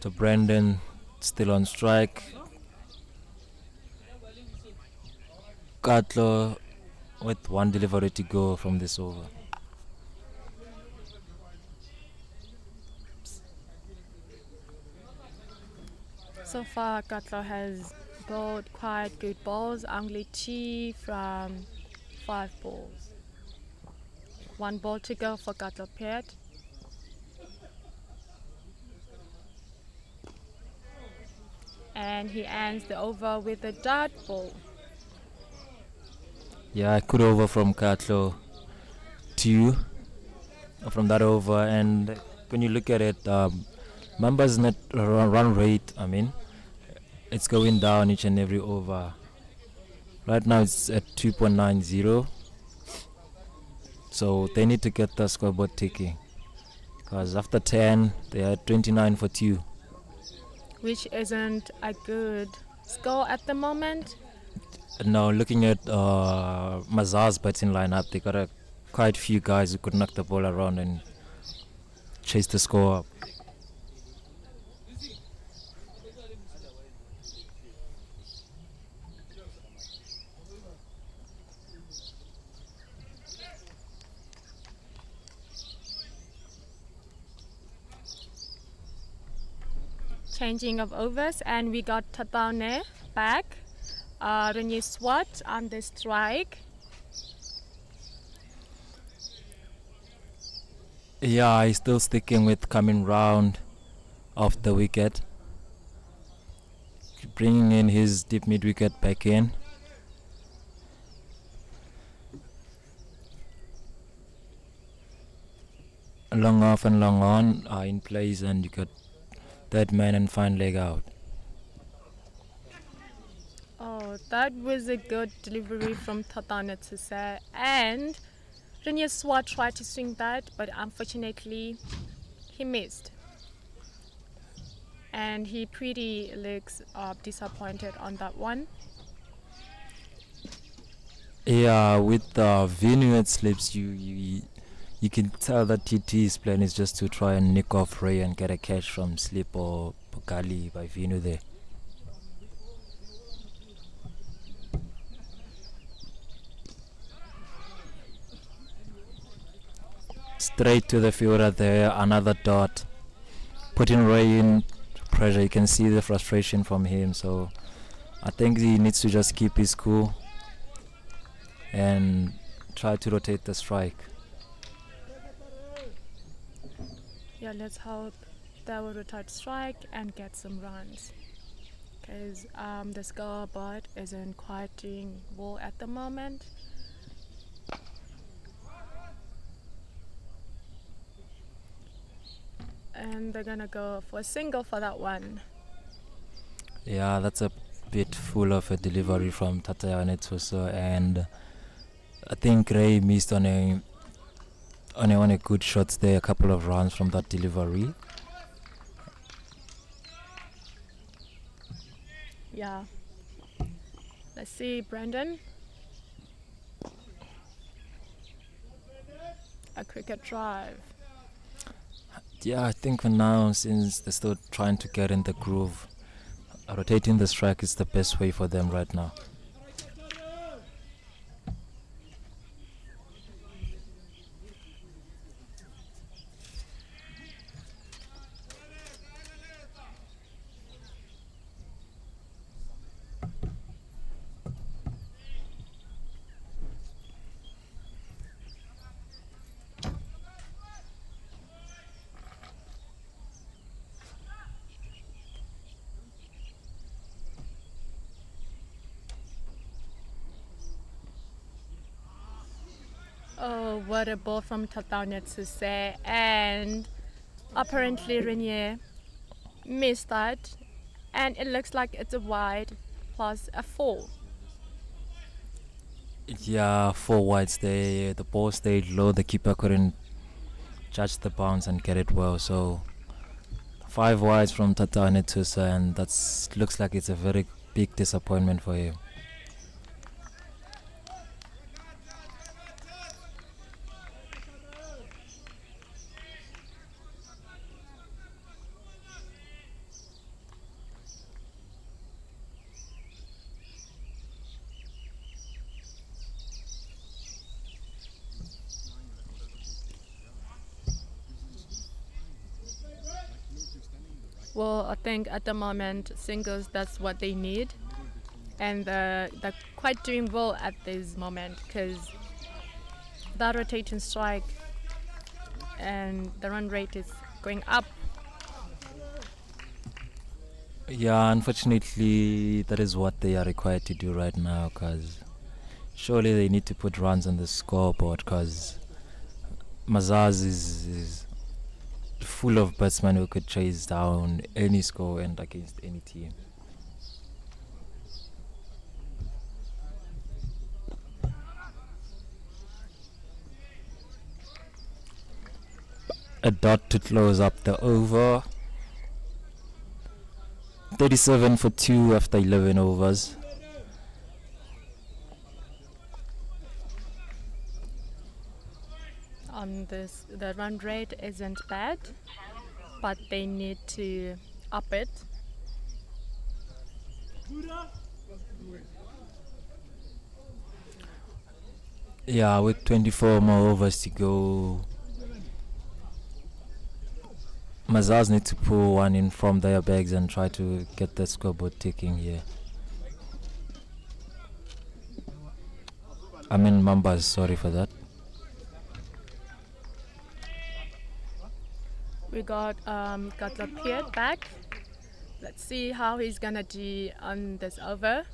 So Brandon still on strike. Katlo with one delivery to go from this over. So far, Katlo has bowled quite good balls, only 2 from 5 balls. 1 ball to go for Katlo Pet. And he ends the over with a dart ball. Yeah, good over from Katlo. 2 from that over, and when you look at it, Mambas net run rate, it's going down each and every over. Right now it's at 2.90, so they need to get the scoreboard ticking, because after 10 they had 29 for 2. Which isn't a good score at the moment. Now looking at Mazars' batting lineup, they got quite few guys who could knock the ball around and chase the score up. Changing of overs, and we got Tatane back. Renee Swat on the strike. Yeah, he's still sticking with coming round off the wicket, bringing in his deep mid wicket back in. Long off and long on are in place, and you got that man and fine leg out. Oh, that was a good delivery from Tatane to say. And Renee Swat tried to swing that, but unfortunately he missed. And he pretty looks disappointed on that one. Yeah, with Vinu at slips, you can tell that TT's plan is just to try and nick off Ray and get a catch from slip or Pokali by Vinu there. Straight to the fielder there, another dot. Putting Ray in pressure, you can see the frustration from him, so I think he needs to just keep his cool and try to rotate the strike. Yeah, let's hope they will rotate strike and get some runs. Because the scoreboard isn't quite doing well at the moment. And they're gonna go for a single for that one. Yeah, that's a bit full of a delivery from Tatayane Tuso, and I think Ray missed on a good shot there, a couple of runs from that delivery. Yeah. Let's see, Brandon. A cricket drive. Yeah, I think for now, since they're still trying to get in the groove, rotating the strike is the best way for them right now. Oh, what a ball from Tatanya to say. And apparently Renier missed that. And it looks like it's a wide plus a 4. Yeah, 4 wides there. The ball stayed low. The keeper couldn't judge the bounce and get it well. So 5 wides from Tata Netusa, and that's looks like it's a very big disappointment for him. Well, I think at the moment, singles, that's what they need. And they're quite doing well at this moment because that rotating strike and the run rate is going up. Yeah, unfortunately, that is what they are required to do right now, because surely they need to put runs on the scoreboard, because Mazars is full of batsmen who could chase down any score and against any team. A dot to close up the over. 37 for 2 after 11 overs. The run rate isn't bad, but they need to up it. Yeah, with 24 more overs to go, Mazars need to pull one in from their bags and try to get the scoreboard ticking here. I mean Mambas, sorry for that. We got Pierre back. Let's see how he's gonna do on this over.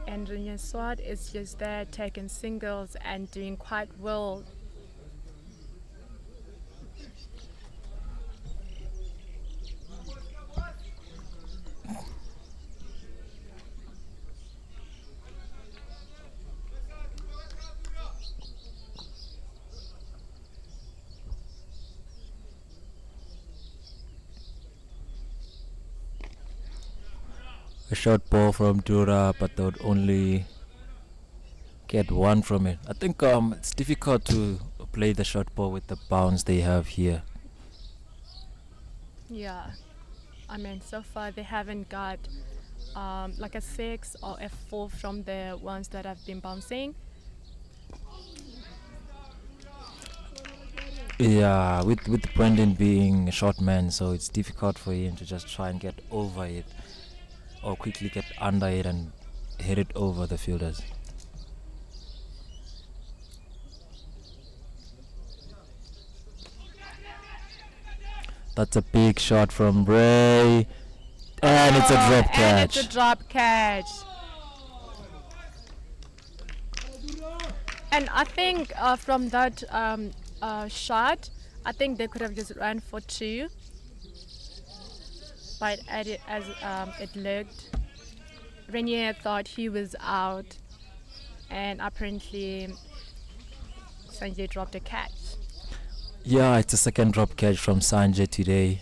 And Renier Swart is just there taking singles and doing quite well. A short ball from Dura, but they would only get one from it. I think it's difficult to play the short ball with the bounce they have here. Yeah, I mean, so far they haven't got like a 6 or a 4 from the ones that have been bouncing. Yeah, with Brendan being a short man, so it's difficult for him to just try and get over it or quickly get under it and hit it over the fielders. That's a big shot from Ray, and it's a drop catch. And it's a drop catch. And I think from that shot, I think they could have just run for 2 despite as it looked, Renier thought he was out, and apparently Sanjay dropped a catch. Yeah, it's a second drop catch from Sanjay today.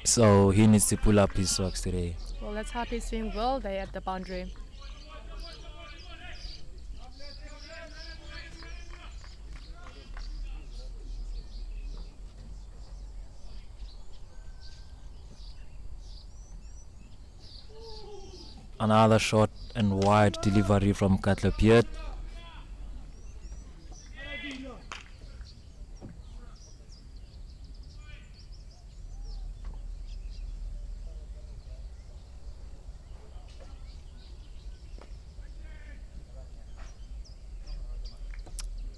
So he needs to pull up his socks today. Well, let's hope he's doing well there at the boundary. Another short and wide delivery from Katlopiet.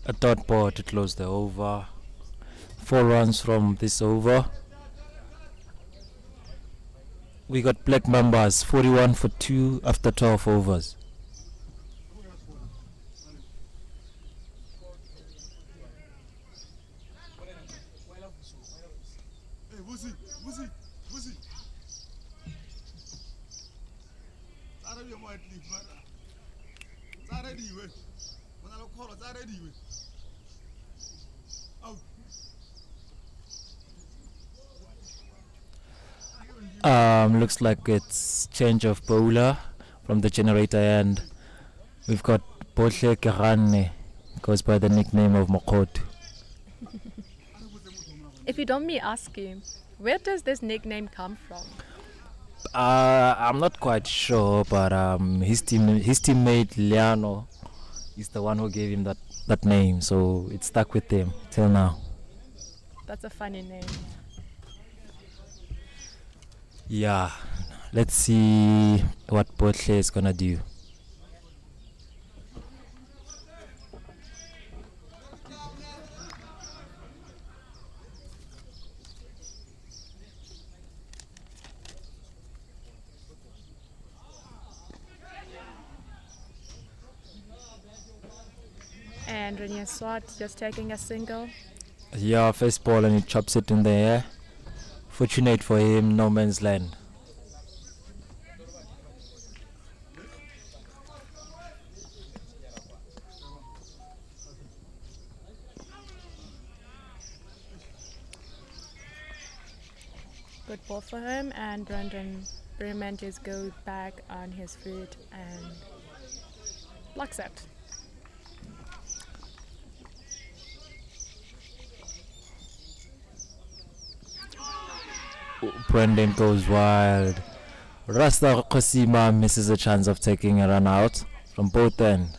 A dot ball to close the over. 4 runs from this over. We got Black Mambas 41 for 2 after 12 overs. Looks like it's change of bowler from the generator end. We've got Bohle Kerane, goes by the nickname of Mokotu. If you don't me asking, where does this nickname come from? I'm not quite sure, but his teammate Liano is the one who gave him that name, so it stuck with him till now. That's a funny name. Yeah, let's see what Botle is gonna do. And Renier Swart just taking a single. Yeah, first ball and he chops it in the air. Fortunate for him, no man's land. Good ball for him, and Brandon Berryman just goes back on his feet and blocks it. Brendan goes wild. Rasta Kosima misses a chance of taking a run out from both ends.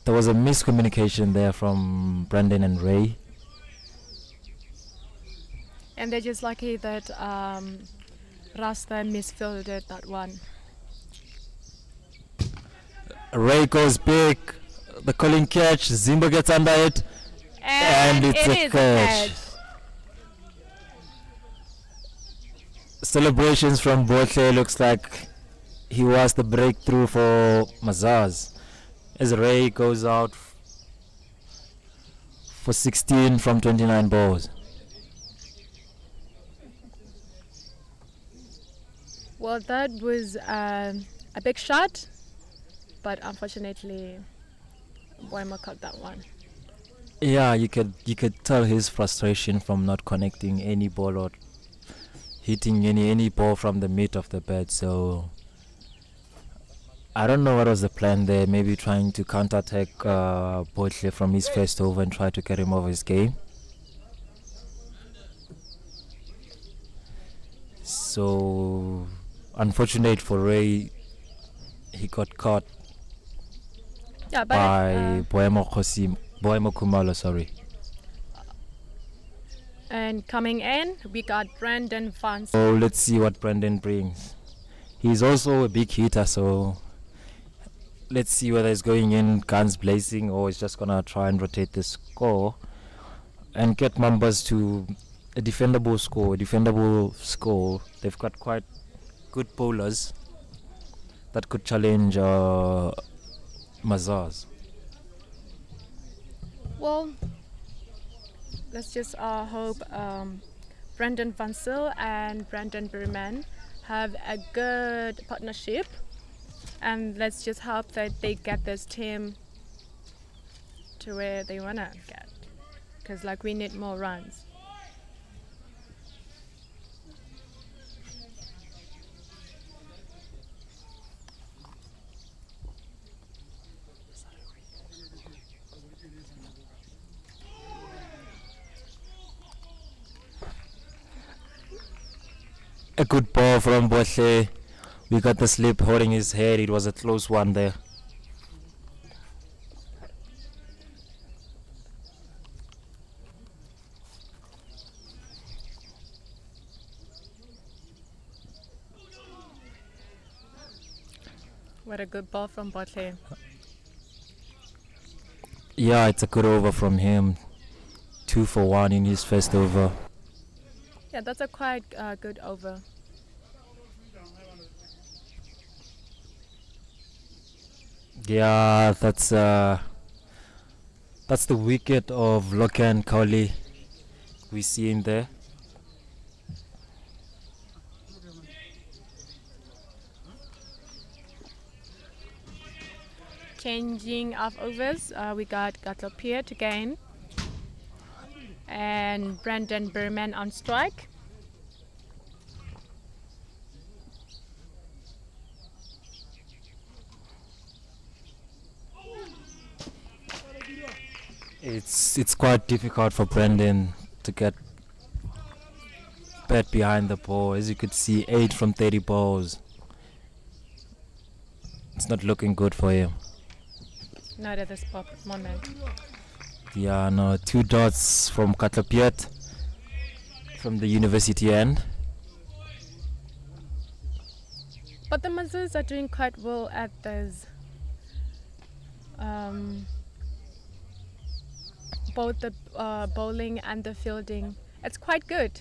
There was a miscommunication there from Brendan and Ray. And they're just lucky that Rasta misfielded that one. Ray goes big. The calling catch. Zimbo gets under it. And it's a catch. Celebrations from Botle. Looks like he was the breakthrough for Mazars as Ray goes out for 16 from 29 balls. Well, that was a big shot, but unfortunately Boima caught that one. Yeah, you could tell his frustration from not connecting any ball or hitting any ball from the mid of the bat. So I don't know what was the plan there. Maybe trying to counterattack Botle from his first over and try to get him off his game. So unfortunate for Ray, he got caught by Boemo Kumalo, sorry. And coming in, we got Brandon Van. So let's see what Brandon brings. He's also a big hitter, so let's see whether he's going in guns blazing or he's just gonna try and rotate the score and get Mambas to a defendable score. They've got quite good bowlers that could challenge Mazars. Well, let's just hope Brandon Van Zyl and Brandon Berman have a good partnership, and let's just hope that they get this team to where they wanna get, because like we need more runs. A good ball from Botle. We got the slip holding his head. It was a close one there. What a good ball from Botle. Yeah, it's a good over from him. 2 for 1 in his first over. Yeah, that's a quite good over. Yeah, that's the wicket of Lokan Kauli. We see him there. Changing of overs, we got Gatlopier again and Brandon Berman on strike. It's quite difficult for Brendan to get bat behind the ball. As you could see, 8 from 30 balls. It's not looking good for him. Not at this moment. Yeah, no, 2 dots from Katlapiet from the university end. But the Mazars are doing quite well at this. Both the bowling and the fielding. It's quite good.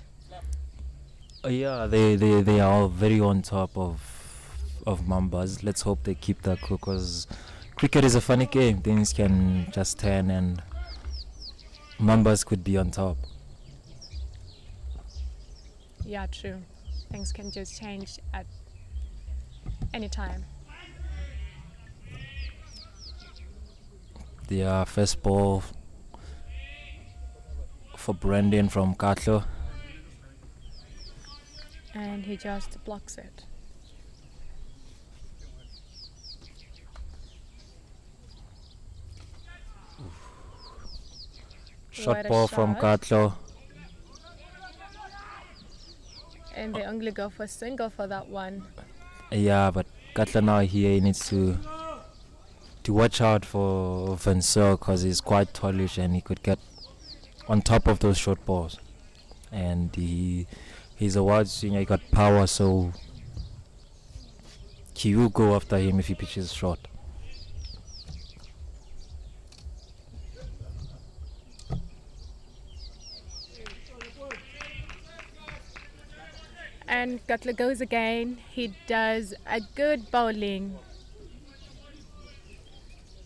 Yeah, they are very on top of Mambas. Let's hope they keep that cool, because cricket is a funny game. Things can just turn and Mambas could be on top. Yeah, true. Things can just change at any time. The first ball for Brendan from Katlo. And he just blocks it. Short What a ball from shot. Katlo. And they only go for single for that one. Yeah, but Katlo now here needs to watch out for Van Zyl, because he's quite tallish and he could get on top of those short balls. And he's a wide swinger, he got power, so he will go after him if he pitches short. And Gutler goes again. He does a good bowling.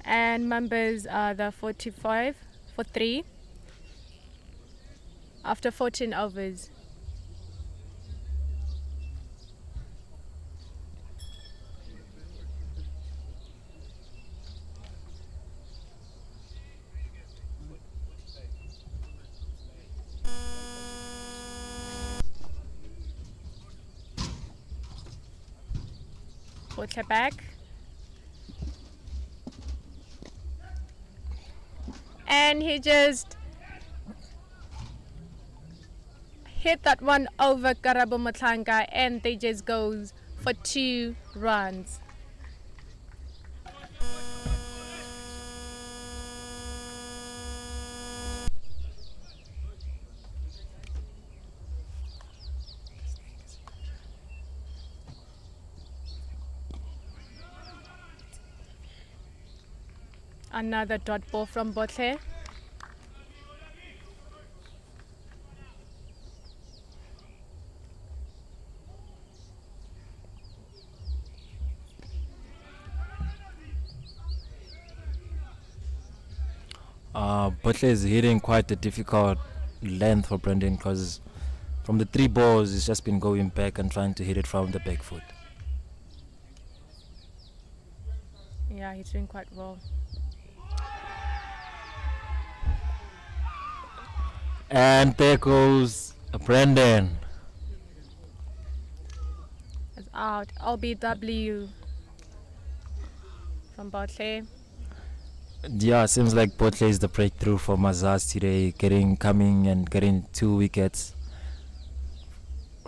And Mambas are the 45 for 3 after 14 overs. Butler back. And he just hit that one over Karabo Matlanga, and they just goes for 2 runs. Another dot ball from Botle. Butler is hitting quite a difficult length for Brendan, because from the 3 balls, he's just been going back and trying to hit it from the back foot. Yeah, he's doing quite well. And there goes Brandon. It's out. LBW from Botley. Yeah, seems like Botley is the breakthrough for Mazars today, coming and getting 2 wickets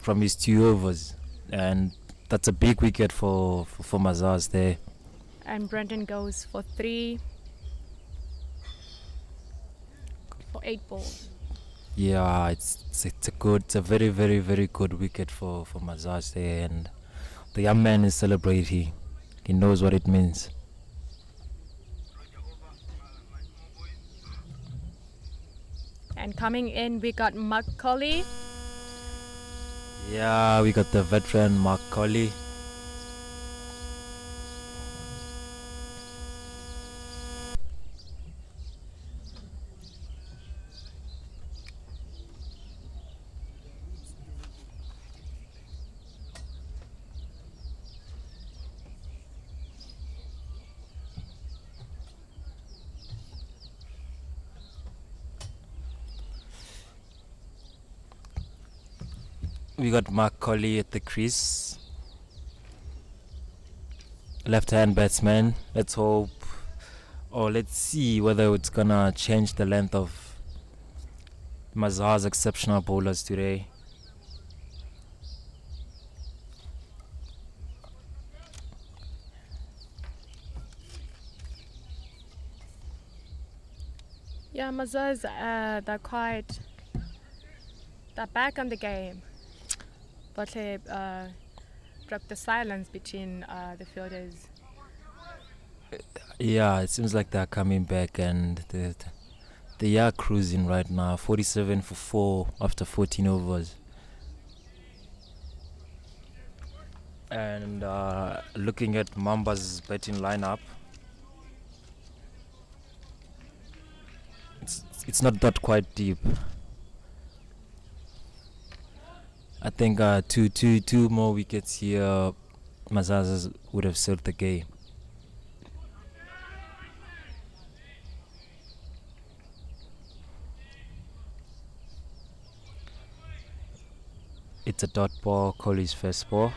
from his 2 overs, and that's a big wicket for Mazars there. And Brendan goes for 3 for 8 balls. Yeah, it's a very, very, very good wicket for Mazars there, and the young man is celebrating. He knows what it means. And coming in, we got Macaulay. Yeah, we got the veteran Mark Colley. We got Mark Colley at the crease. Left-hand batsman. Let's hope, or let's see whether it's gonna change the length of Mazars' exceptional bowlers today. Yeah, Mazars, they're back on the game. But they broke the silence between the fielders. Yeah, it seems like they're coming back, and they are cruising right now. 47 for 4 after 14 overs. And looking at Mambas' batting lineup, it's not that quite deep. I think two more wickets here, Mazars would have served the game. It's a dot ball, Colley's first ball.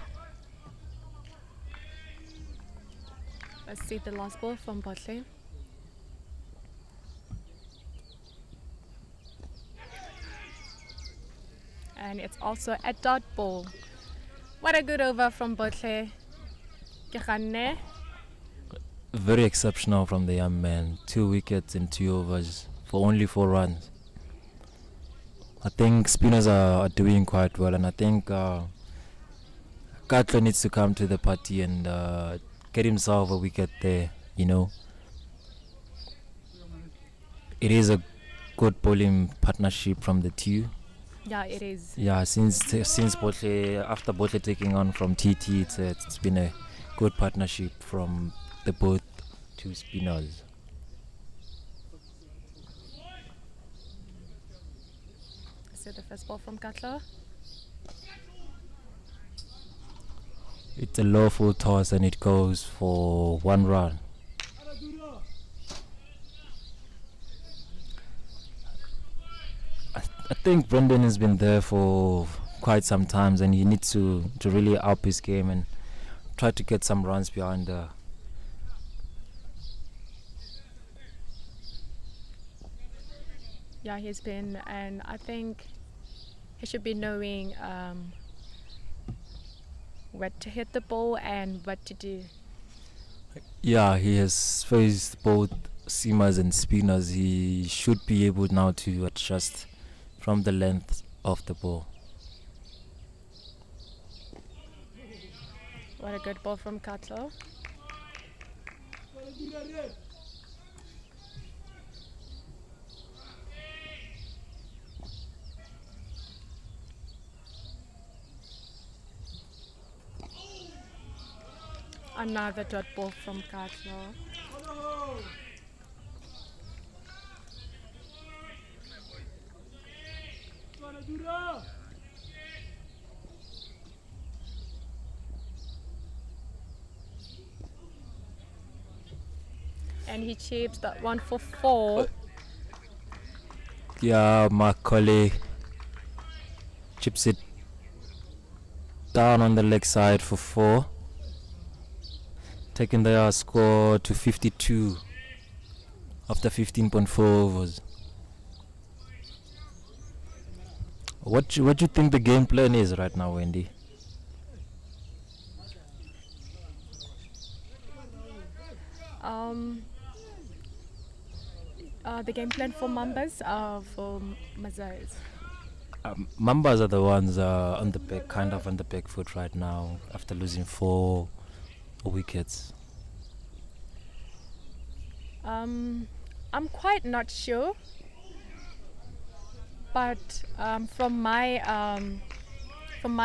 Let's see the last ball from Botley. And it's also a dot ball. What a good over from Botley. Keganne. Very exceptional from the young man. 2 wickets in 2 overs for only 4 runs. I think spinners are doing quite well, and I think Cutler needs to come to the party and get himself a wicket there, you know. It is a good bowling partnership from the 2. Yeah, it is. Yeah, since Botley, after Botley taking on from TT, it's been a good partnership from the both 2 spinners. So the first ball from Cutler. It's a low full toss and it goes for 1 run. I think Brendan has been there for quite some times, and he needs to really up his game and try to get some runs behind the. Yeah, he's been, and I think he should be knowing where to hit the ball and what to do. Yeah, he has faced both seamers and spinners. He should be able now to adjust from the length of the ball. What a good ball from Cutler. Another dot ball from Cutler. And he chips that one for 4. Yeah, Macaulay chips it down on the leg side for 4, taking their score to 52 after 15.4 overs. What do you think the game plan is right now, Wendy? The game plan for Mambas, for Mazars. Mambas are the ones on the back, kind of on the back foot right now after losing 4 wickets. I'm quite not sure, but from my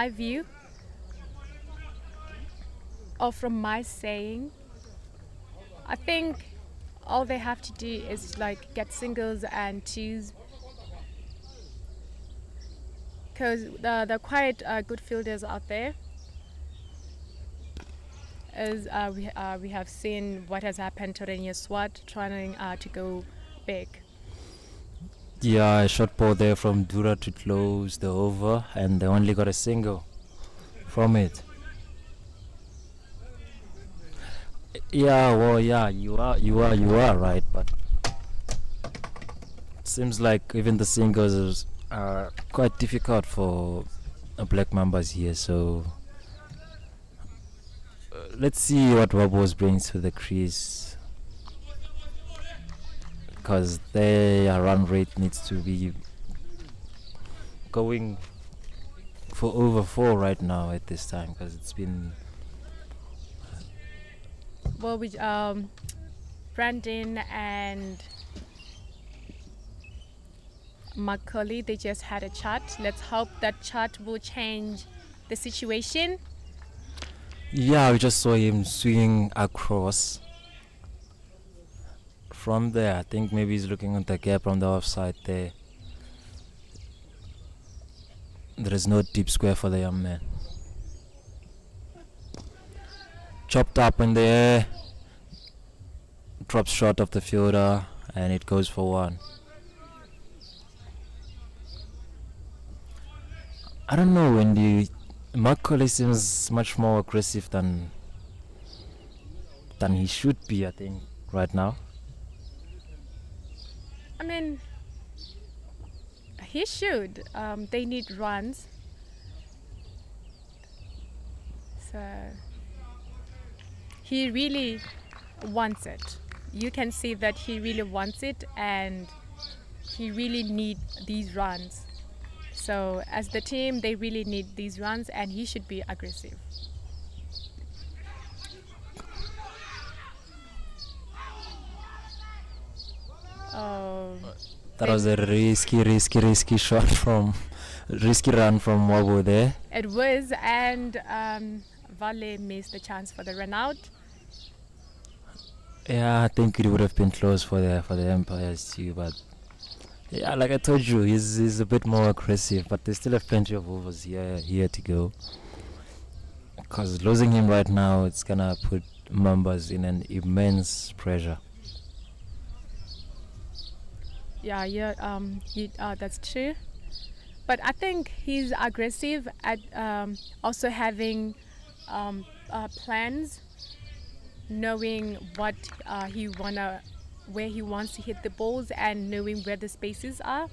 view, or from my saying, I think all they have to do is like get singles and twos, because they're quite good fielders out there. As we have seen what has happened to Renier Swart trying to go big. Yeah, a short ball there from Dura to close the over, and they only got a single from it. Yeah, well, yeah, you are right, but it seems like even the singles are quite difficult for Black Mambas here. So let's see what Wabos brings to the crease, because their run rate needs to be going for over 4 right now at this time, because it's been Well, with Brandon and Macaulay, they just had a chat. Let's hope that chat will change the situation. Yeah, we just saw him swinging across. From there, I think maybe he's looking at the gap on the offside there. There is no deep square for the young man. Chopped up in the air, drops short of the fielder, and it goes for 1. I don't know, Wendy. Macaulay seems much more aggressive than he should be, I think, right now. I mean, he should. They need runs. So he really wants it. You can see that he really wants it, and he really needs these runs. So as the team, they really need these runs, and he should be aggressive. Oh, That was a risky shot from risky run from Wabo there. it was, and Vale missed the chance for the run out. Yeah, I think it would have been close for the Empires too, but yeah, like I told you, he's a bit more aggressive, but they still have plenty of overs here to go. Because losing him right now, it's gonna put Mambas in an immense pressure. Yeah, that's true. But I think he's aggressive at also having plans, knowing what where he wants to hit the balls, and knowing where the spaces are.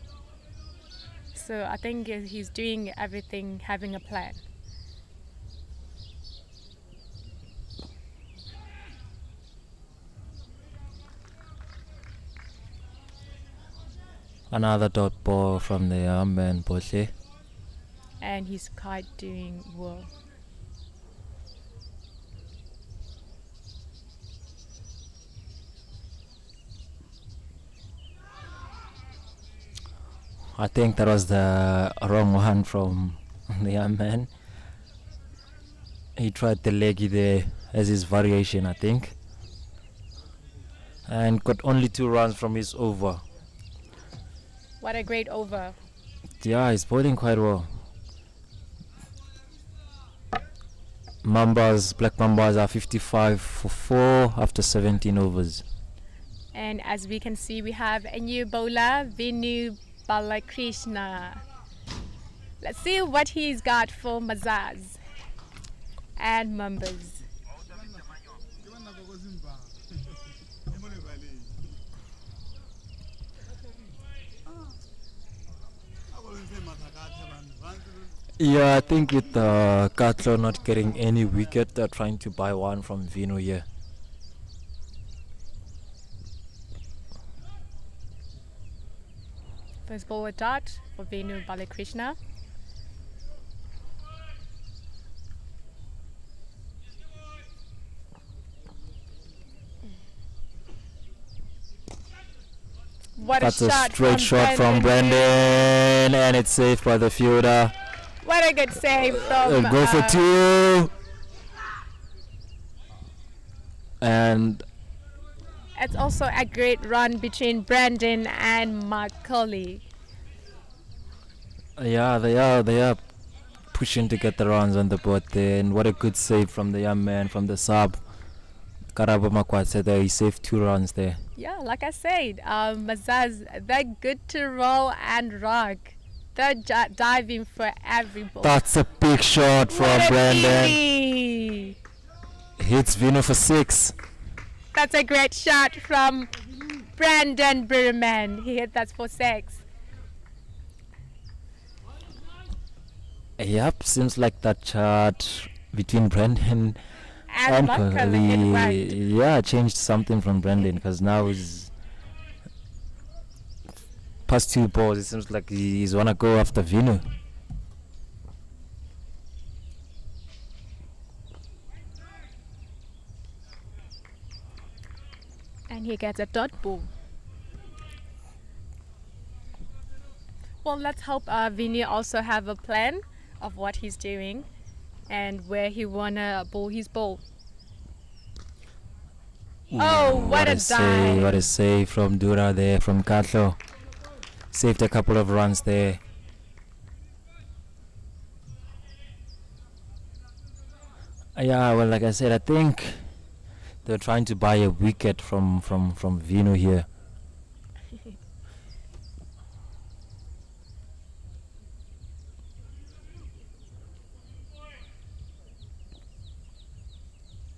So I think he's doing everything, having a plan. Another dot ball from the young man, Botle. And he's quite doing well. I think that was the wrong one from the young man. He tried the leggy there as his variation, I think, and got only 2 runs from his over. What a great over. Yeah, he's bowling quite well. Black Mambas are 55 for 4 after 17 overs. And as we can see, we have a new bowler, Vinu Balakrishna. Let's see what he's got for Mazars and Mambas. Yeah, I think with Katlo not getting any wicket, they're trying to buy one from Vino here. First ball a dot for Vinu Balakrishna. What That's a straight shot from Brendan, and it's safe by the fielder. What a good save from Go for two. And it's also a great run between Brandon and Macaulay. yeah, they are pushing to get the runs on the board there. And what a good save from the young man from the sub. Karabo Makwat said that he saved 2 runs there. Yeah, like I said, Mazars, they're good to roll and rock. They're diving for every ball. That's a big shot from What a Brandon. beauty. Hits Vino for 6. That's a great shot from Brandon Berman. He hit that for 6. Yep, seems like that chart between Brandon And luckily it worked. yeah, changed something from Brandon, because now he's past 2 balls. It seems like he's wanna go after Vino. And he gets a dot ball. Well, let's hope Vinny also have a plan of what he's doing and where he wanna ball his ball. Oh, what a save! dive. What a save from Dura there, from Katlo. Saved a couple of runs there. Yeah, well, like I said, I think they're trying to buy a wicket from Vino here.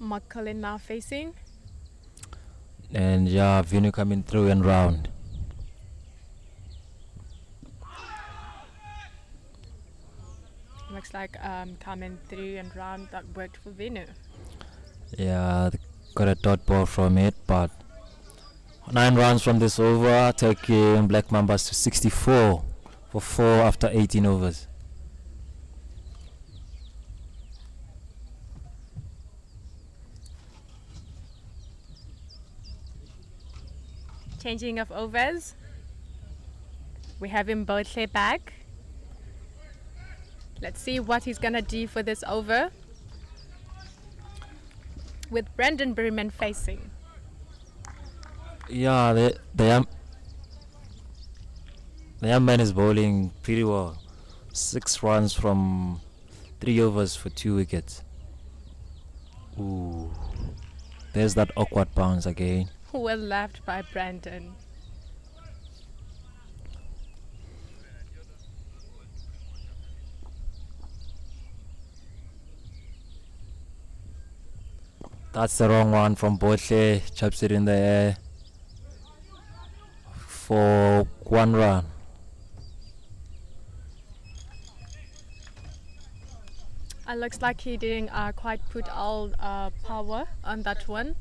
Macaulay now facing. And yeah, Vino coming through and round. Looks like coming through and round that worked for Vinu. Yeah, they got a dot ball from it, but 9 runs from this over, taking Black Mambas to 64 for 4 after 18 overs. Changing of overs. We have him both back. Let's see what he's gonna do for this over. With Brendan Berman facing. Yeah, the young man is bowling pretty well. 6 runs from 3 overs for 2 wickets. Ooh, there's that awkward bounce again. Well left by Brandon. That's the wrong one from Botle. Chops it in the air for 1 run. It looks like he didn't quite put all power on that one.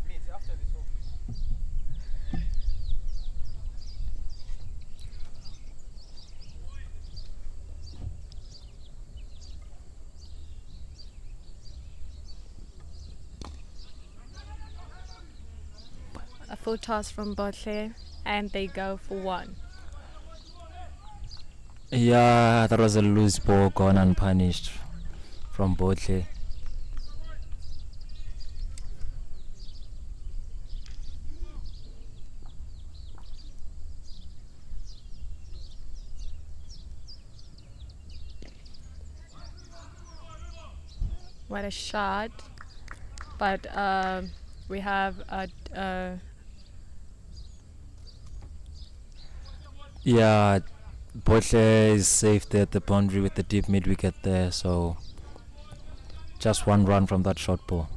A full toss from Botle, and they go for 1. Yeah, that was a loose ball gone unpunished from Botle. What a shot. But we have Yeah, Botle is safe there at the boundary with the deep mid wicket there, so just one run from that short ball.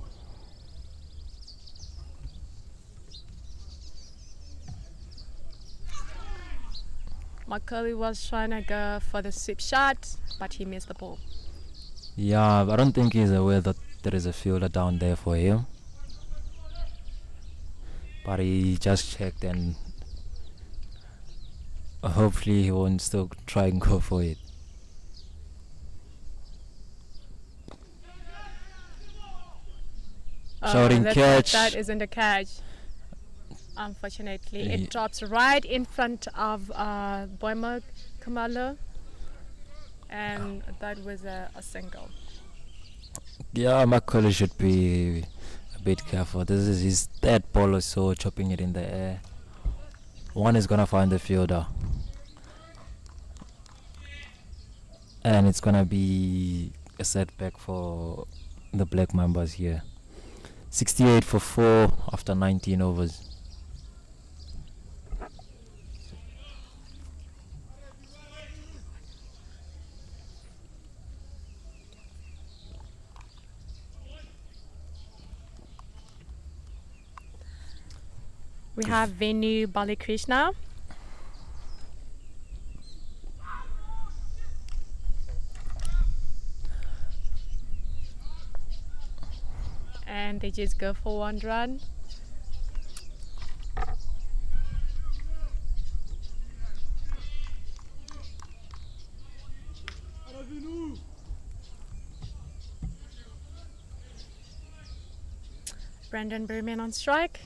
Macaulay was trying to go for the sweep shot, but he missed the ball. Yeah, I don't think he's aware that there is a fielder down there for him. But he just checked, and hopefully he won't still try and go for it. Shouting catch. That isn't a catch. Unfortunately, Ye- it drops right in front of Boima Kamala, and that was a single. Yeah, Macaulay should be a bit careful. This is his third ball or so, chopping it in the air. One is gonna find the fielder, and it's gonna be a setback for the Black Mambas here. 68 for 4 after 19 overs. We have Venu Balakrishna. And they just go for one run. Brandon Berryman on strike.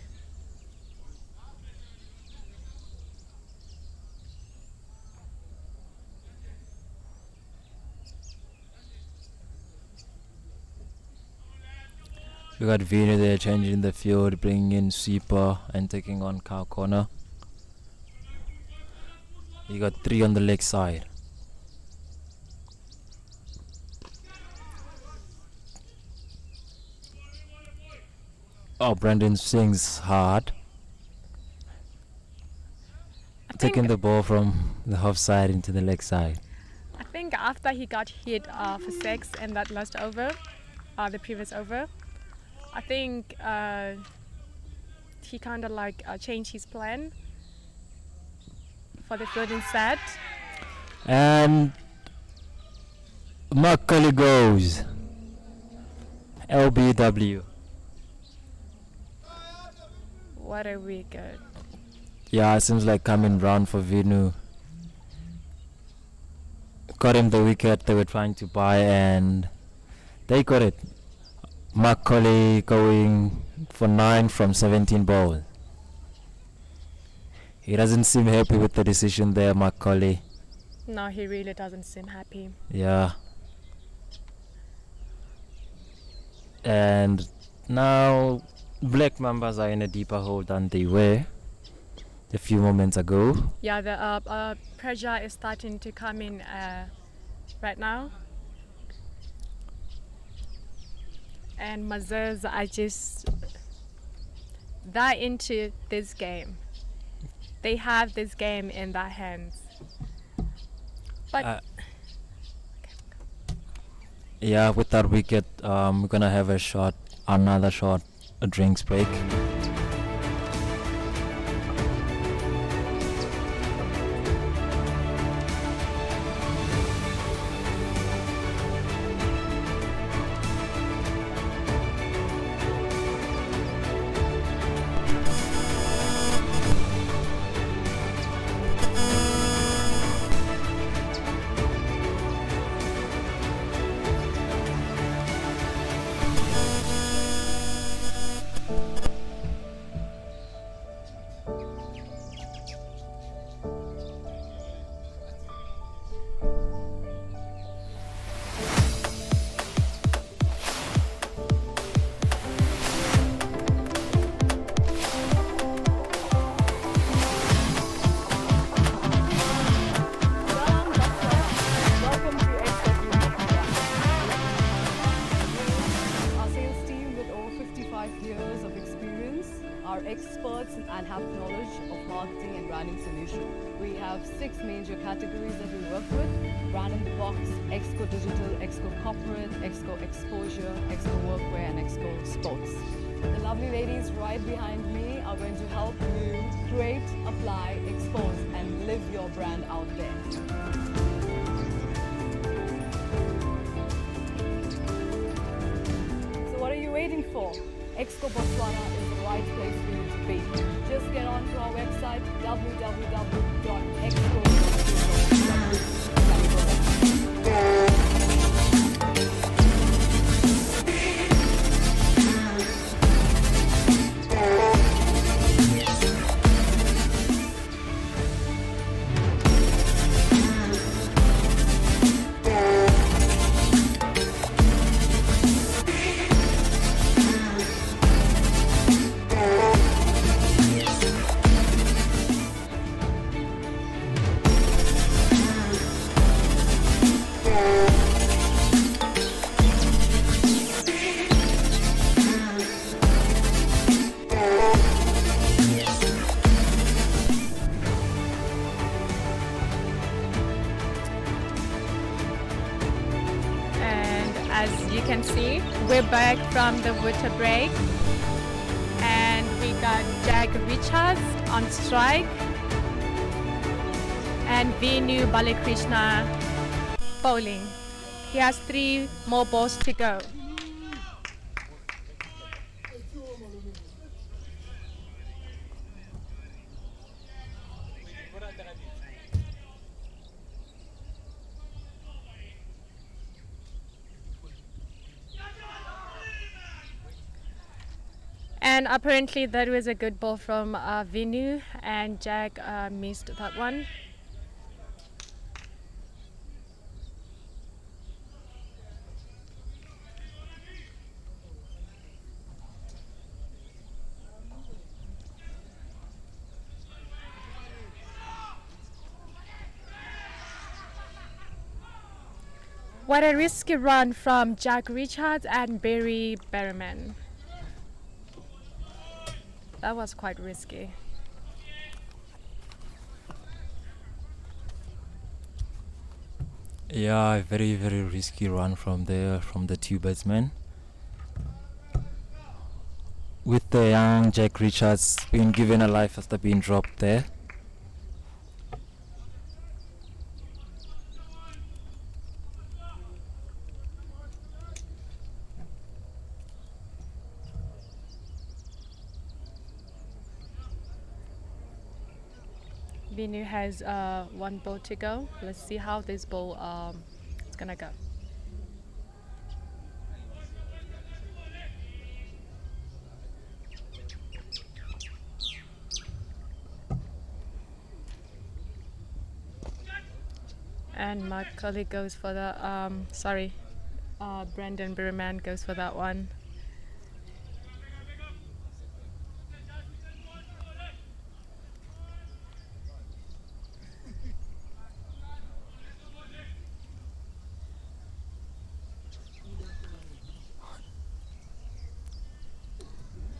We got Vino there changing the field, bringing in Sweeper and taking on Cow Corner. You got 3 on the leg side. Oh, Brandon swings hard. Taking the ball from the half side into the leg side. I think after he got hit for 6 in that last over, the previous over, I think he kind of like changed his plan for the fielding set. And Macaulay goes. LBW. What a wicket. Yeah, it seems like coming round for Vinu. Got him the wicket they were trying to buy, and they got it. Macaulay going for 9 from 17 balls. He doesn't seem happy with the decision there, Macaulay. No, he really doesn't seem happy. Yeah. And now Black Mambas are in a deeper hole than they were a few moments ago. Yeah, the pressure is starting to come in right now. And Mazars are just that into this game. They have this game in their hands. But Yeah, with that wicket, we're gonna have another short, a drinks break. Welcome to Expert Group. Our sales team with over 55 years of experience are experts and have knowledge of marketing and branding solutions. usual. We have 6 major categories that we work with: brand in the box, Exco Digital, Exco Corporate, Exco Exposure, Exco Workwear, and Exco Sports. The lovely ladies right behind me are going to help you create, apply, expose, and live your brand out there. So what are you waiting for? Exco Botswana is the right place for you to be. Just get on to our website www.exco.co.za. As you can see, we're back from the winter break and we got Jack Richards on strike and Venu Balakrishna bowling. He has 3 more balls to go. And apparently that was a good ball from Venu, and Jack missed that one. What a risky run from Jack Richards and Barry Berryman. That was quite risky. Yeah, a very risky run from the 2 batsmen. With the young Jack Richards being given a life after being dropped there. Venu has 1 ball to go. Let's see how this ball is gonna go. And Macaulay goes for the Brandon Berryman goes for that one.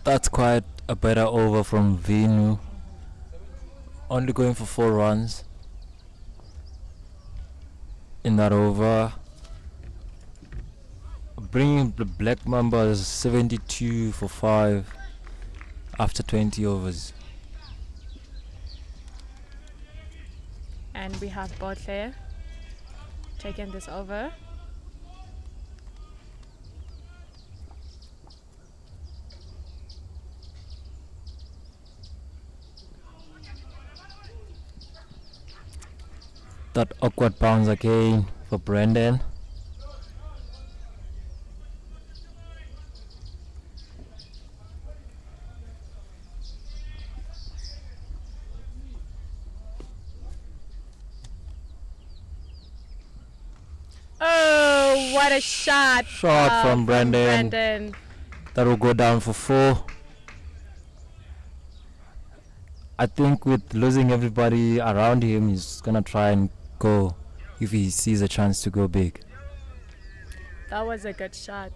That's quite a better over from Venu. Only going for 4 runs in that over. Bringing the Black Mambas 72 for 5 after 20 overs. And we have Botley taking this over. That awkward bounce again for Brandon. Oh, what a shot! From Brandon. That will go down for 4. I think with losing everybody around him, he's gonna try and go if he sees a chance to go big. That was a good shot.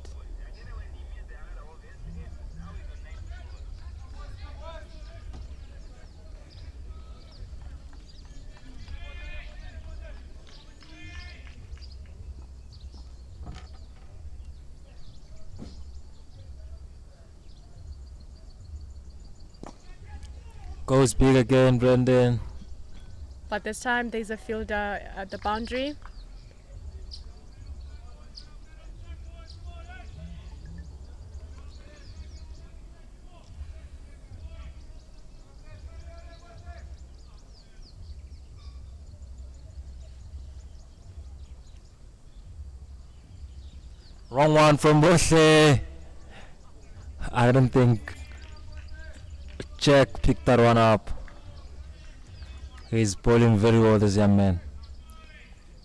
Goes big again, Brendan. But this time there's a fielder at the boundary. Wrong one from Bose. I don't think Jack picked that one up. He's bowling very well, this young man.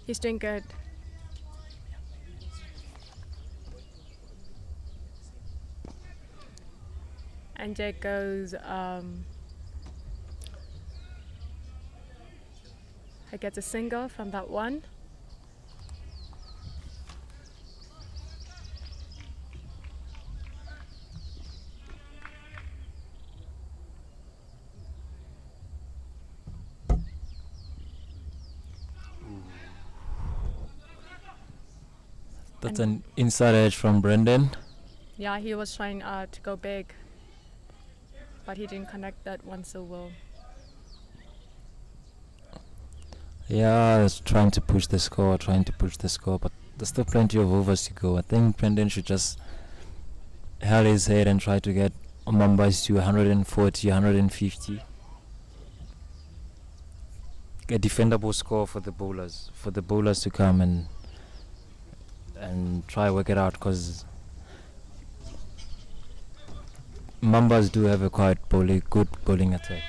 He's doing good. And Jack goes, I gets a single from that one. That's an inside edge from Brendan. Yeah, he was trying to go big, but he didn't connect that one so well. Yeah, he's trying to push the score, but there's still plenty of overs to go. I think Brendan should just hold his head and try to get Mambas to 140, 150. A defendable score for the bowlers to come and try work it out, because Mambas do have a quite good bowling attack.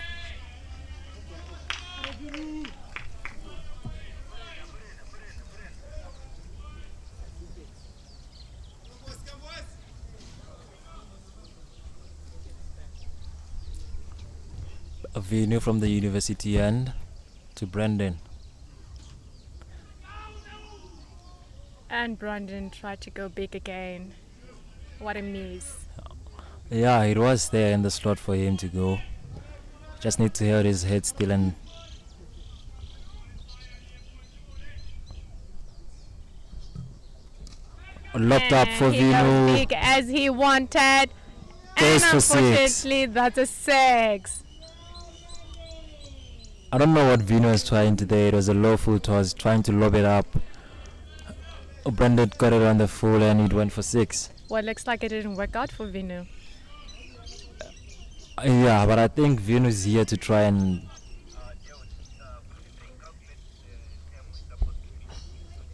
A venue from the university end to Brendan. And Brandon tried to go big again. What a miss. Yeah, it was there in the slot for him to go. Just need to hold his head still and locked up for he got Vinu. big as he wanted. Goes And for six. unfortunately, that's a 6. I don't know what Vino was trying today. It was a low full toss, trying to lob it up. Brendan got it on the full and it went for 6. Well, looks like it didn't work out for Vinu. Yeah, but I think Vino's here to try and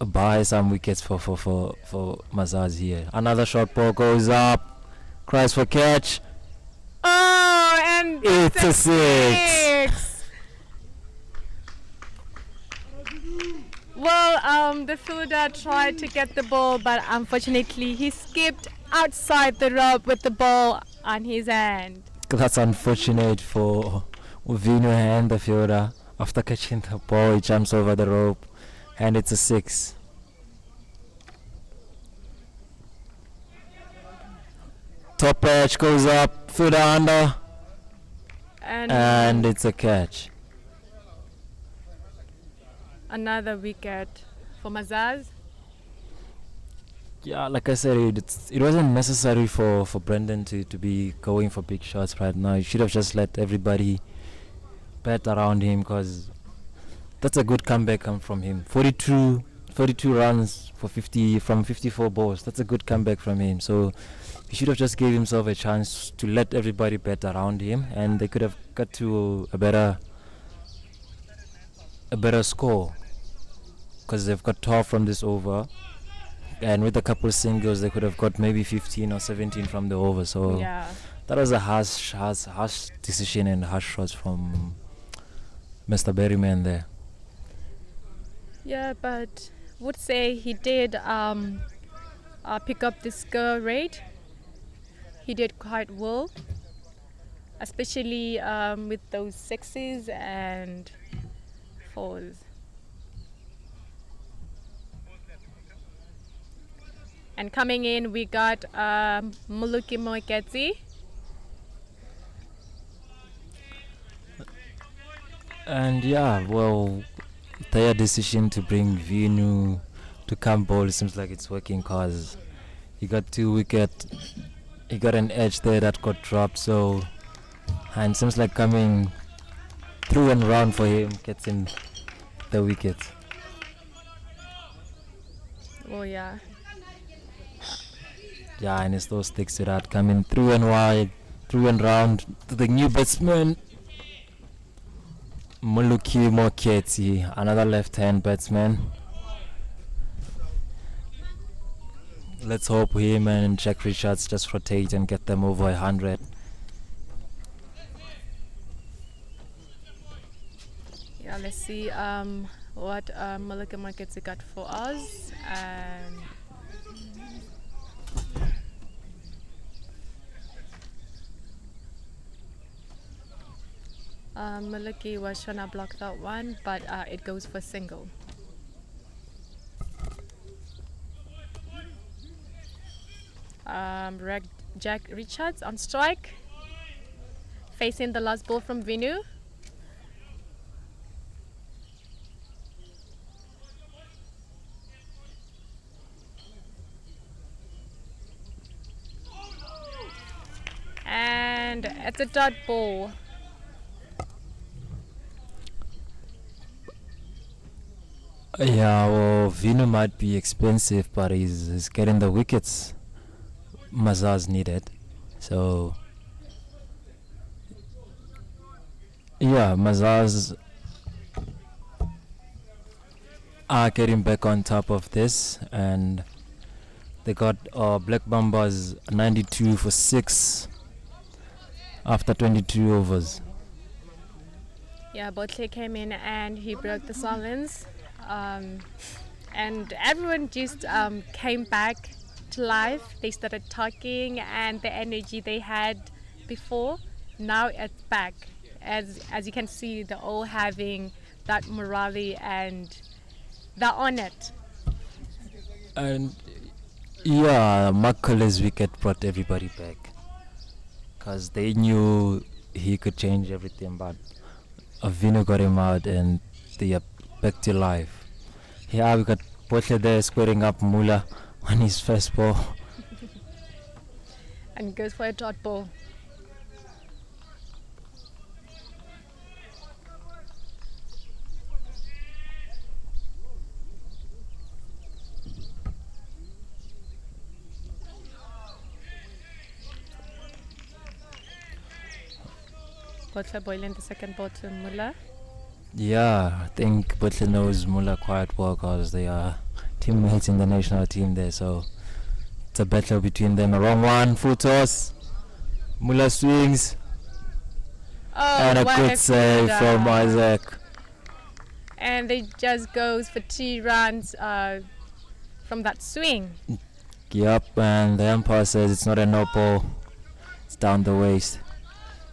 buy some wickets for Mazars here. Another short ball goes up, cries for catch. Oh, and It's a 6. Well, the fielder tried to get the ball, but unfortunately he skipped outside the rope with the ball on his hand. That's unfortunate for Vino and the fielder. After catching the ball, he jumps over the rope and it's a 6. Top edge goes up, fielder under, and it's a catch. Another wicket for Mazars. Yeah, like I said, it wasn't necessary for Brendan to be going for big shots right now. He should have just let everybody bat around him, because that's a good comeback from him. 42 runs for 50 from 54 balls. That's a good comeback from him. So he should have just gave himself a chance to let everybody bat around him, and they could have got to a better score, because they've got 12 from this over. And with a couple of singles, they could have got maybe 15 or 17 from the over. So Yeah. that was a harsh decision and harsh shots from Mr. Berryman there. Yeah, but would say he did pick up the score rate. He did quite well, especially with those 6s and 4s. And coming in, we got Muluki Moiketsi. And yeah, well, their decision to bring Vinu to come bowl seems like it's working, because he got 2 wickets. He got an edge there that got dropped, so and seems like coming through and round for him, gets in the wicket. Oh, yeah. Yeah, and he still sticks to that, coming through and wide, through and round to the new batsman, Muluki Moketi, another left-hand batsman. Let's hope him and Jack Richards just rotate and get them over 100. Yeah, let's see what Malika Markets got for us. Maliki was trying to block that one, but it goes for single. Jack Richards on strike, facing the last ball from Vinu. And it's a dot ball. Yeah, well, Vino might be expensive, but he's getting the wickets Mazars needed. So, yeah, Mazars are getting back on top of this, and they got Black Mambas 92 for 6 after 22 overs. Yeah, Botley came in and he broke the silence. And everyone just came back to life. They started talking, and the energy they had before, now it's back. As you can see, they're all having that morale and they're on it. And yeah, Makale's wicket brought everybody back, because they knew he could change everything, but Avino got him out and they are back to life. Yeah, we got Potle there squaring up Mula on his first ball. And goes for a dot ball. Potle boiling the second ball to Mula. Yeah, I think Butler knows Mula quite well, because they are teammates in the national team there, so it's a battle between them. A wrong one, full toss. Mula swings, and a good save from Isaac. And they just goes for 2 runs from that swing. Yep, and the umpire says it's not a no ball, it's down the waist.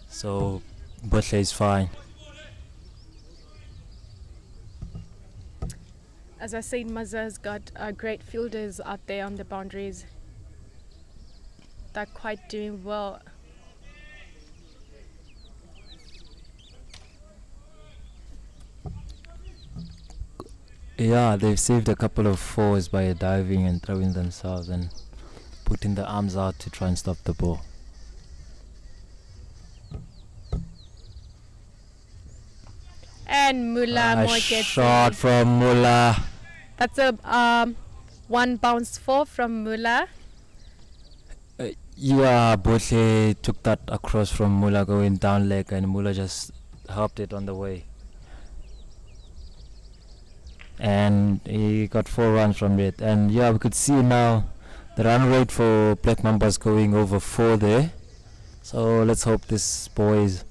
So Butler is fine. As I said, Mazars got great fielders out there on the boundaries. They're quite doing well. Yeah, they've saved a couple of fours by diving and throwing themselves and putting the arms out to try and stop the ball. And Mula A gets shot from Mula. That's a 1 bounce 4 from Mula. Yeah, Botle took that across from Mula going down leg, and Mula just helped it on the way. And he got 4 runs from it. And yeah, we could see now the run rate for Black Mambas going over 4 there. So let's hope this boys.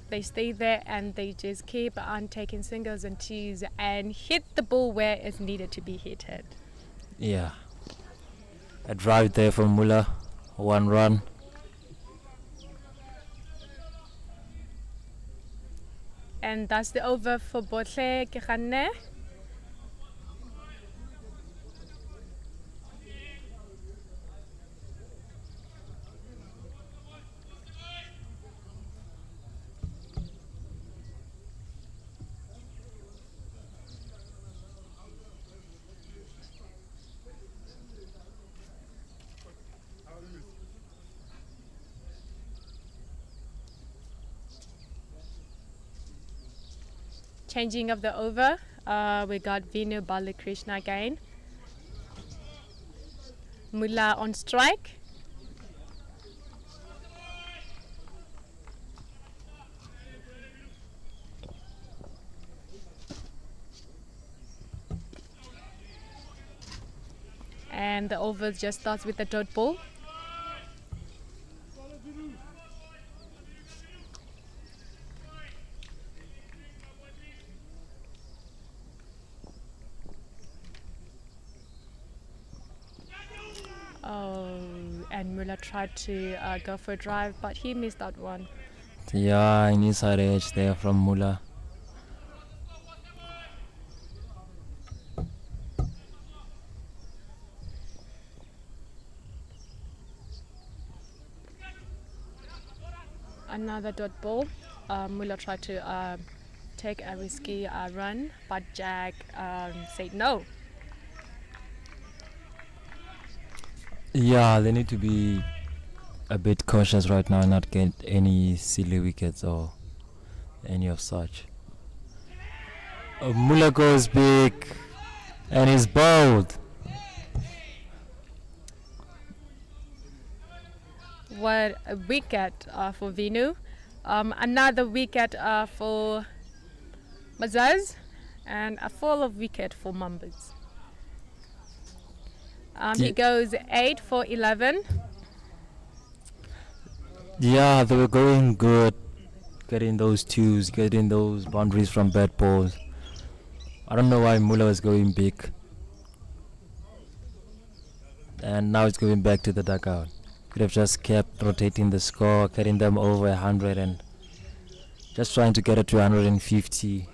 They stay there and they just keep on taking singles and twos and hit the ball where it's needed to be hit. Yeah. A drive there from Mula. 1 run. And that's the over for Botle Kekhanne. changing of the over. We got Vinu Balakrishna again. Mula on strike. And the over just starts with the dot ball. Oh, and Muller tried to go for a drive, but he missed that one. Yeah, inside edge there from Mula. Another dot ball. Muller tried to take a risky run, but Jack said no. Yeah, they need to be a bit cautious right now and not get any silly wickets or any of such. Mula goes big and is bowled. What a wicket for Vinu. Another wicket for Mazars, and a fall of wicket for Mambas. He goes 8 for 11. Yeah, they were going good, getting those twos, getting those boundaries from bad balls. I don't know why Mula was going big. And now it's going back to the dugout. Could have just kept rotating the score, getting them over 100 and just trying to get it to 150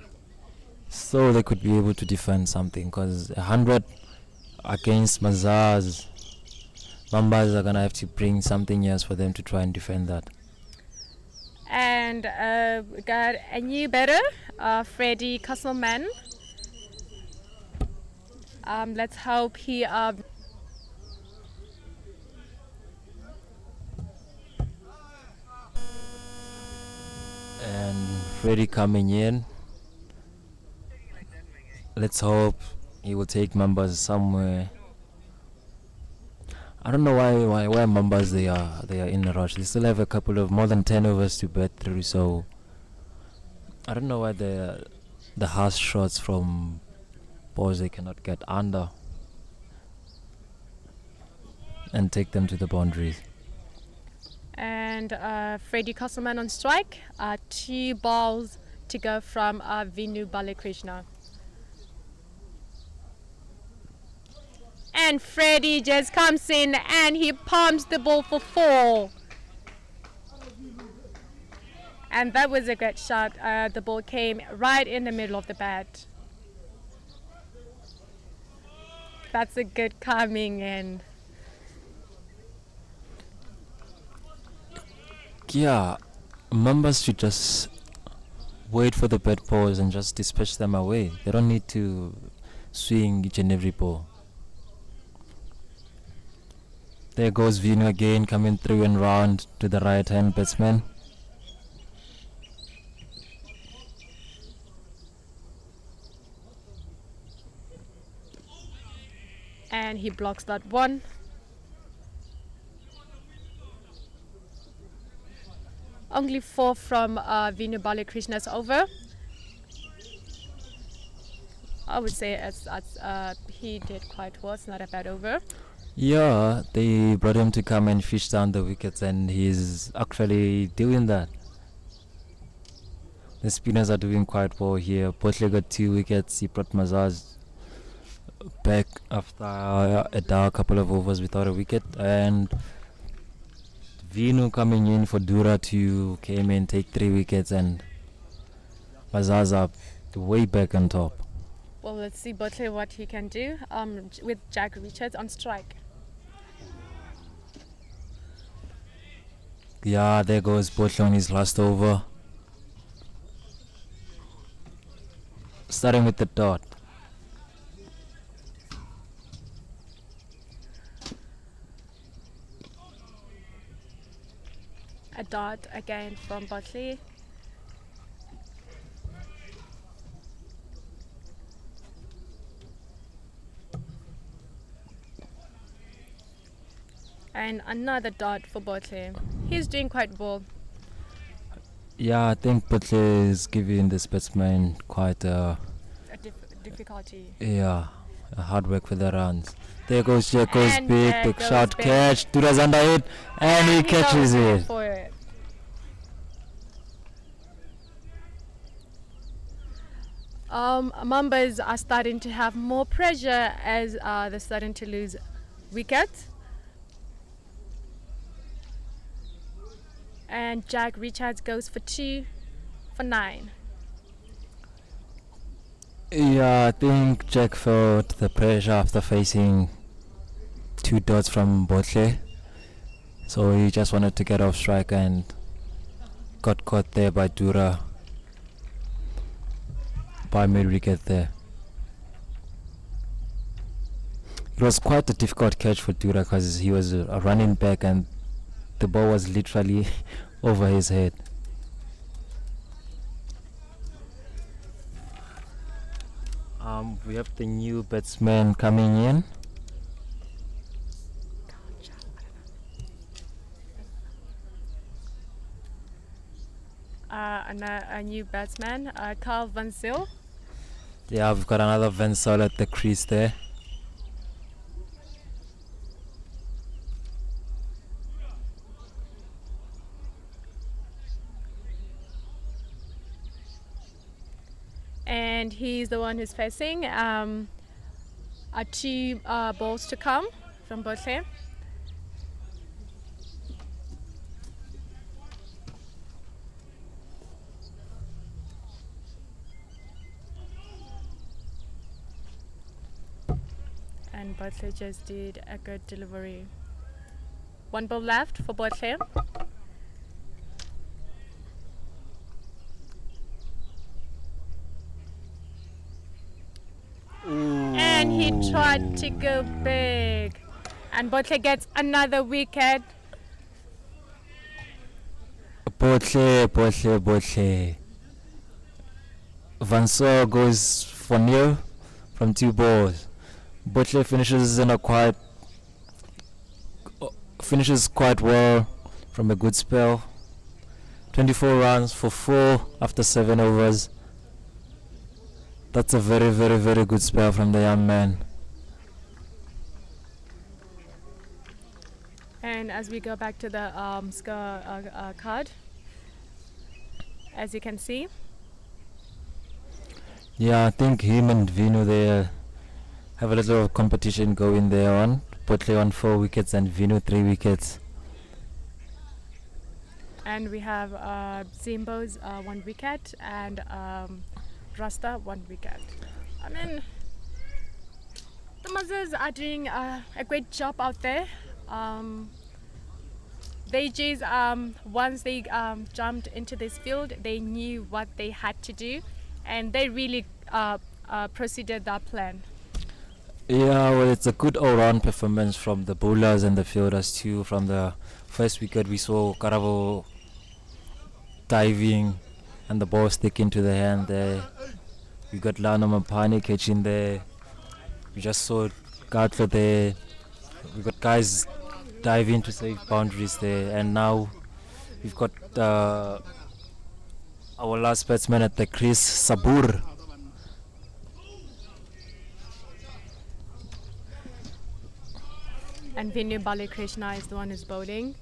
so they could be able to defend something, because 100 against Mazars, Mambas are going to have to bring something else for them to try and defend that. And we got a new batter, Freddie Castleman. Let's hope he and Freddie coming in. Let's hope he will take Mambas somewhere. I don't know why Mambas they are in a rush. They still have a couple of more than 10 overs to bat through, so I don't know why the harsh shots from balls they cannot get under and take them to the boundaries. and Freddie Castleman on strike. 2 balls to go from Vinu Balakrishna. And Freddie just comes in and he pumps the ball for 4. And that was a great shot. The ball came right in the middle of the bat. That's a good coming in. Yeah, Mambas should just wait for the bad balls and just dispatch them away. They don't need to swing each and every ball. There goes Vinu again, coming through and round to the right hand batsman. And he blocks that one. Only 4 from Vinu Balakrishna's over. I would say he did quite well. It's not a bad over. Yeah, they brought him to come and fish down the wickets, and he's actually doing that. The spinners are doing quite well here. Potley got 2 wickets. He brought Mazars back after a dark couple of overs without a wicket, and Vinu coming in for Dura to came in, take 3 wickets, and Mazars up way back on top. Well, let's see Botley what he can do with Jack Richards on strike. Yeah, there goes Botley on his last over. Starting with the dot. A dot again from Botley. And another dot for Botle. He's doing quite well. Yeah, I think Botle is giving this batsman quite Difficulty. a hard work for the runs. There goes Jack, goes And big, there big goes shot, big. catch. Dura's under it, and he catches goes it. for it. Mambas are starting to have more pressure as they're starting to lose wickets. And Jack Richards goes for 2 for 9. Yeah, I think Jack felt the pressure after facing 2 dots from Botle. So he just wanted to get off strike and got caught there by Dura. By mid-wicket there. It was quite a difficult catch for Dura because he was running back and the ball was literally over his head. We have the new batsman coming in. A new batsman, Carl Van Zyl. Yeah, we've got another Van Zyl at the crease there. And he's the one who's facing 2 balls to come from Botle. And Botle just did a good delivery. 1 ball left for Botle. And he tried to go big. And Botle gets another wicket. Botle. Van Zyl goes for nil from 2 balls. Botle finishes quite well from a good spell. 24 runs for 4 after 7 overs. That's a very, very, very good spell from the young man. And as we go back to the score card, as you can see. Yeah, I think him and Vinu there have a little competition going there on. Botle on 4 wickets and Vinu 3 wickets. And we have Zimbo's 1 wicket and Rasta 1 wicket. I mean, the Mazars are doing a great job out there. They just once they jumped into this field, they knew what they had to do, and they really proceeded that plan. Yeah, well, it's a good all-round performance from the bowlers and the fielders too. From the first wicket, we saw Karabo diving and the ball sticking to the hand there. We got Lano Mapani catching there. We just saw Gartler there. We got guys diving to save boundaries there. And now we've got our last batsman at the crease, Sabur. And Vinu Balakrishna is the one who's bowling.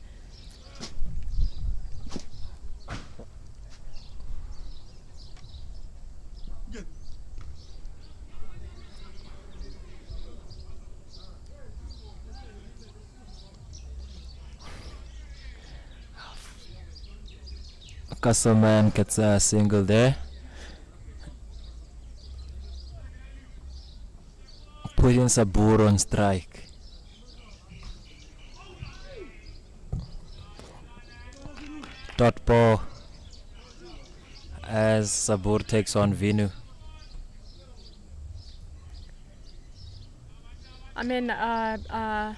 Castleman gets a single there. Putting Sabur on strike. Dot ball as Sabur takes on Vinu. I mean,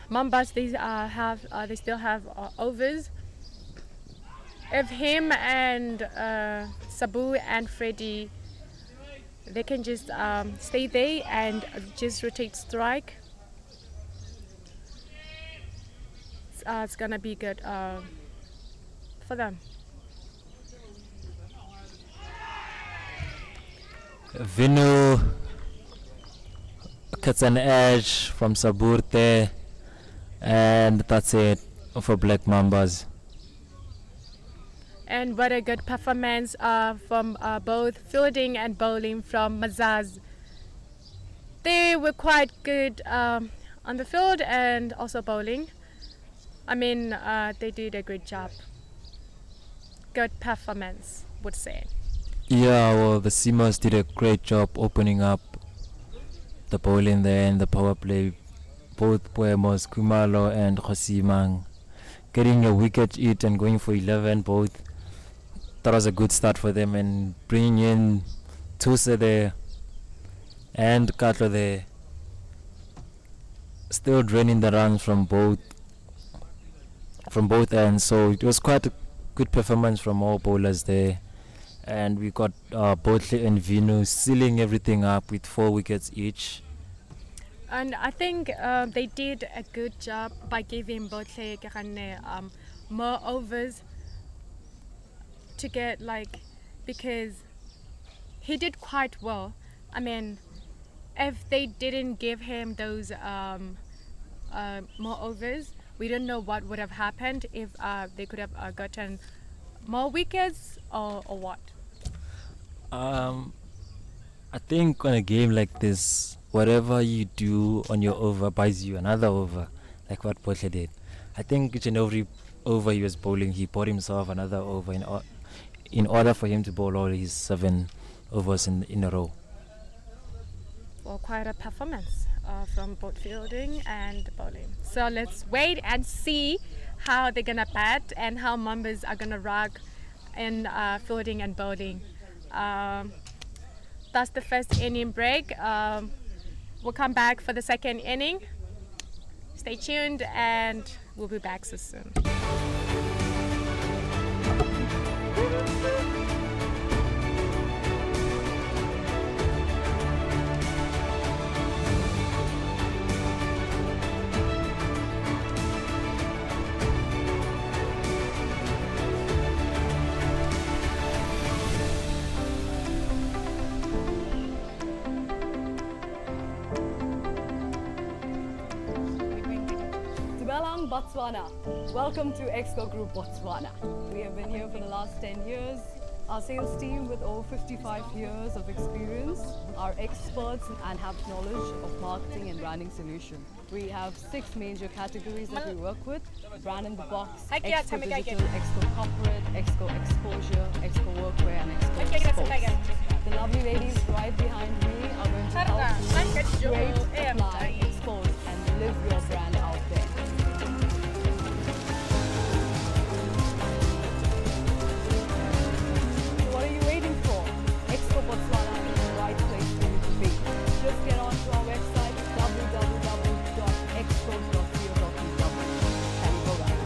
Mambas, they still have overs. If him and Sabu and Freddy, they can just stay there and just rotate strike. it's gonna be good for them. Vinu gets an edge from Saburte, and that's it for Black Mambas. And what a good performance from both fielding and bowling from Mazars. They were quite good on the field and also bowling. I mean, they did a great job. Good performance, would say. Yeah, well, the Seamers did a great job opening up the bowling there and the power play. Both Poemos, Kumalo and Khosimang getting a wicket each and going for 11 both. That was a good start for them, and bringing in Tuse there and Katlo there, still draining the runs from both ends. So it was quite a good performance from all bowlers there, and we got Botle and Vinu sealing everything up with 4 wickets each. And I think they did a good job by giving Botle more overs to get because he did quite well. I mean, if they didn't give him those more overs, we don't know what would have happened, if they could have gotten more wickets or what. I think on a game like this, whatever you do on your over buys you another over, like what Botle did. I think each and every over he was bowling, he bought himself another over in order for him to bowl all his 7 overs in a row. Well, quite a performance from both fielding and bowling. So let's wait and see how they're gonna bat and how Mambas are gonna rock in fielding and bowling. That's the first inning break. We'll come back for the second inning. Stay tuned and we'll be back so soon. Botswana. Welcome to Exco Group Botswana. We have been here for the last 10 years. Our sales team with over 55 years of experience are experts and have knowledge of marketing and branding solutions. We have 6 major categories that we work with: Brand in the Box, Exco Digital, Exco Corporate, Exco Exposure, Exco Workwear and Exco Sports. The lovely ladies right behind me are going to help you create, apply, expose and live your brand out there. What are you waiting for? Exco Botswana is the right place for you to be. Just get onto our website www.exco.co.uk and go back.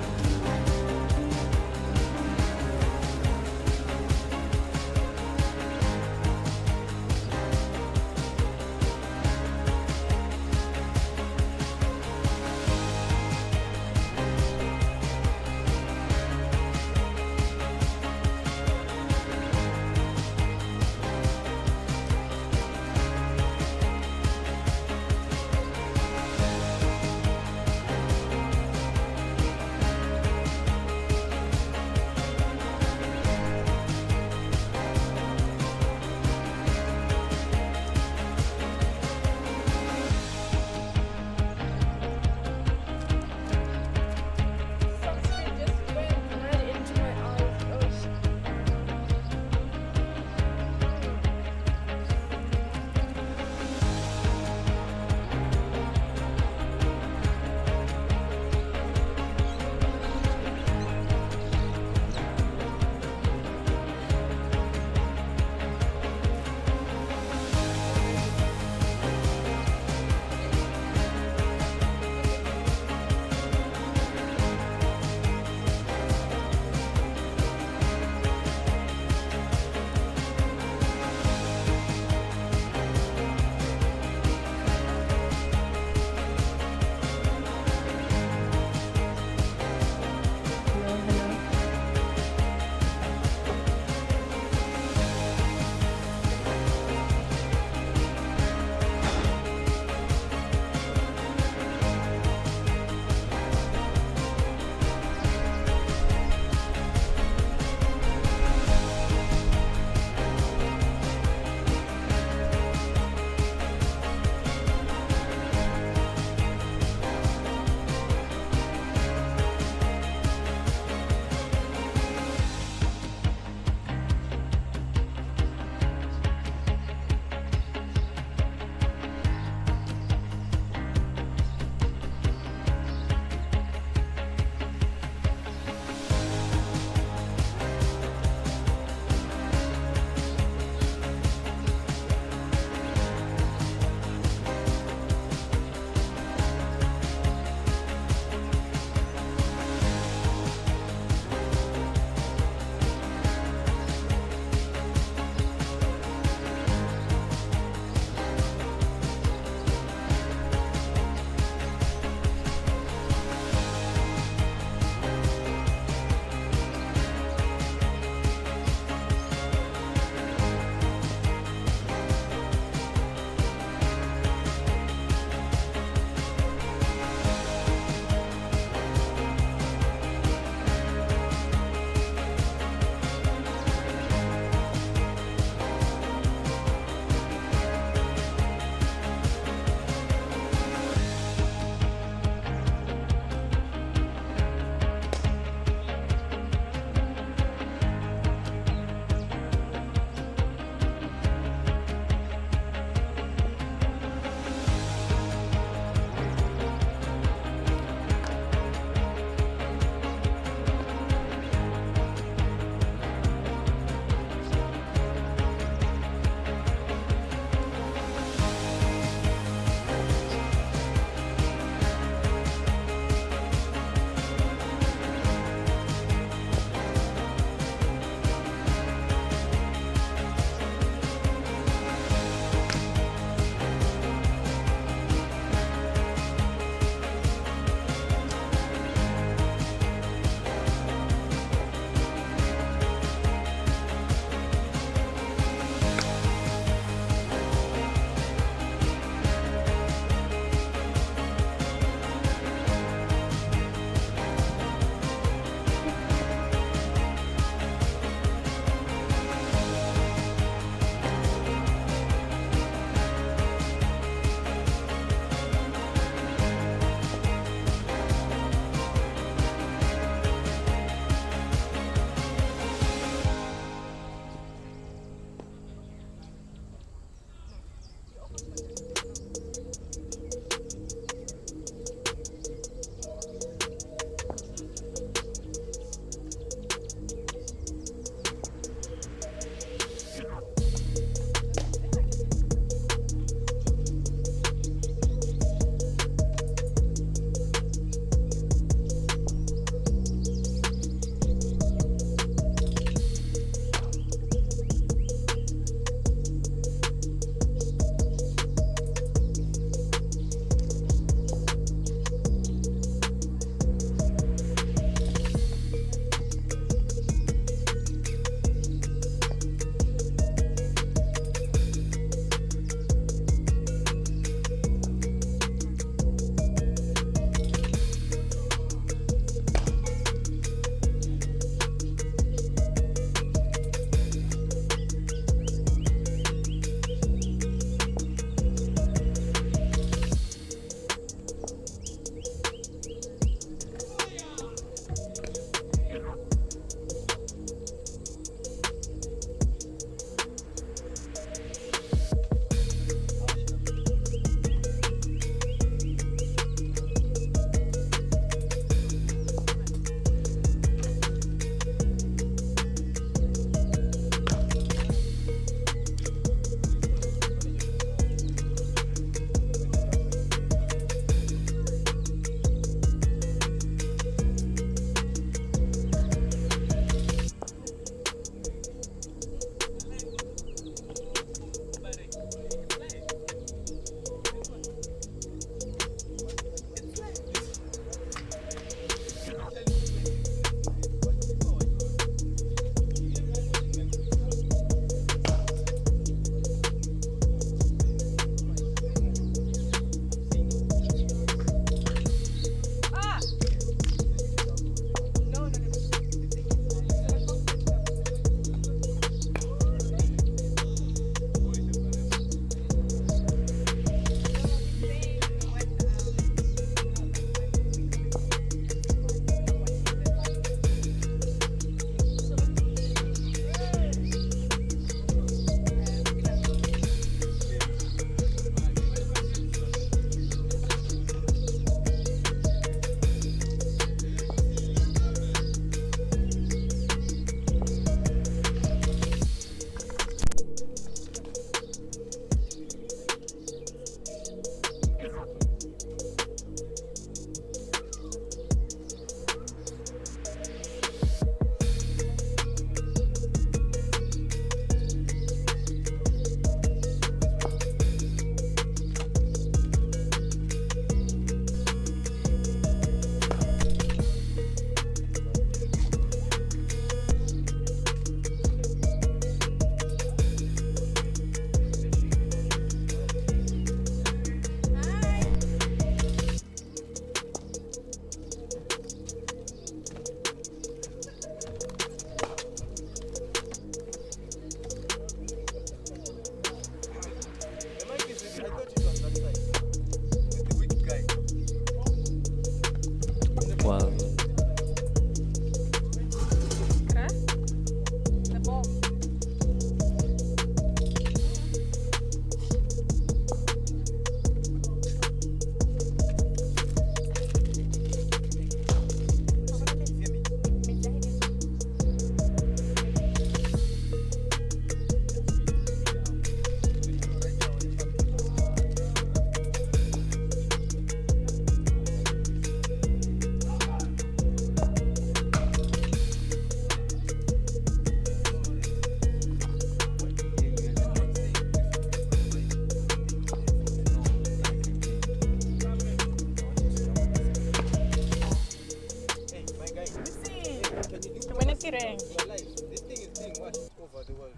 kidding. Your life. This thing is being watched over the world.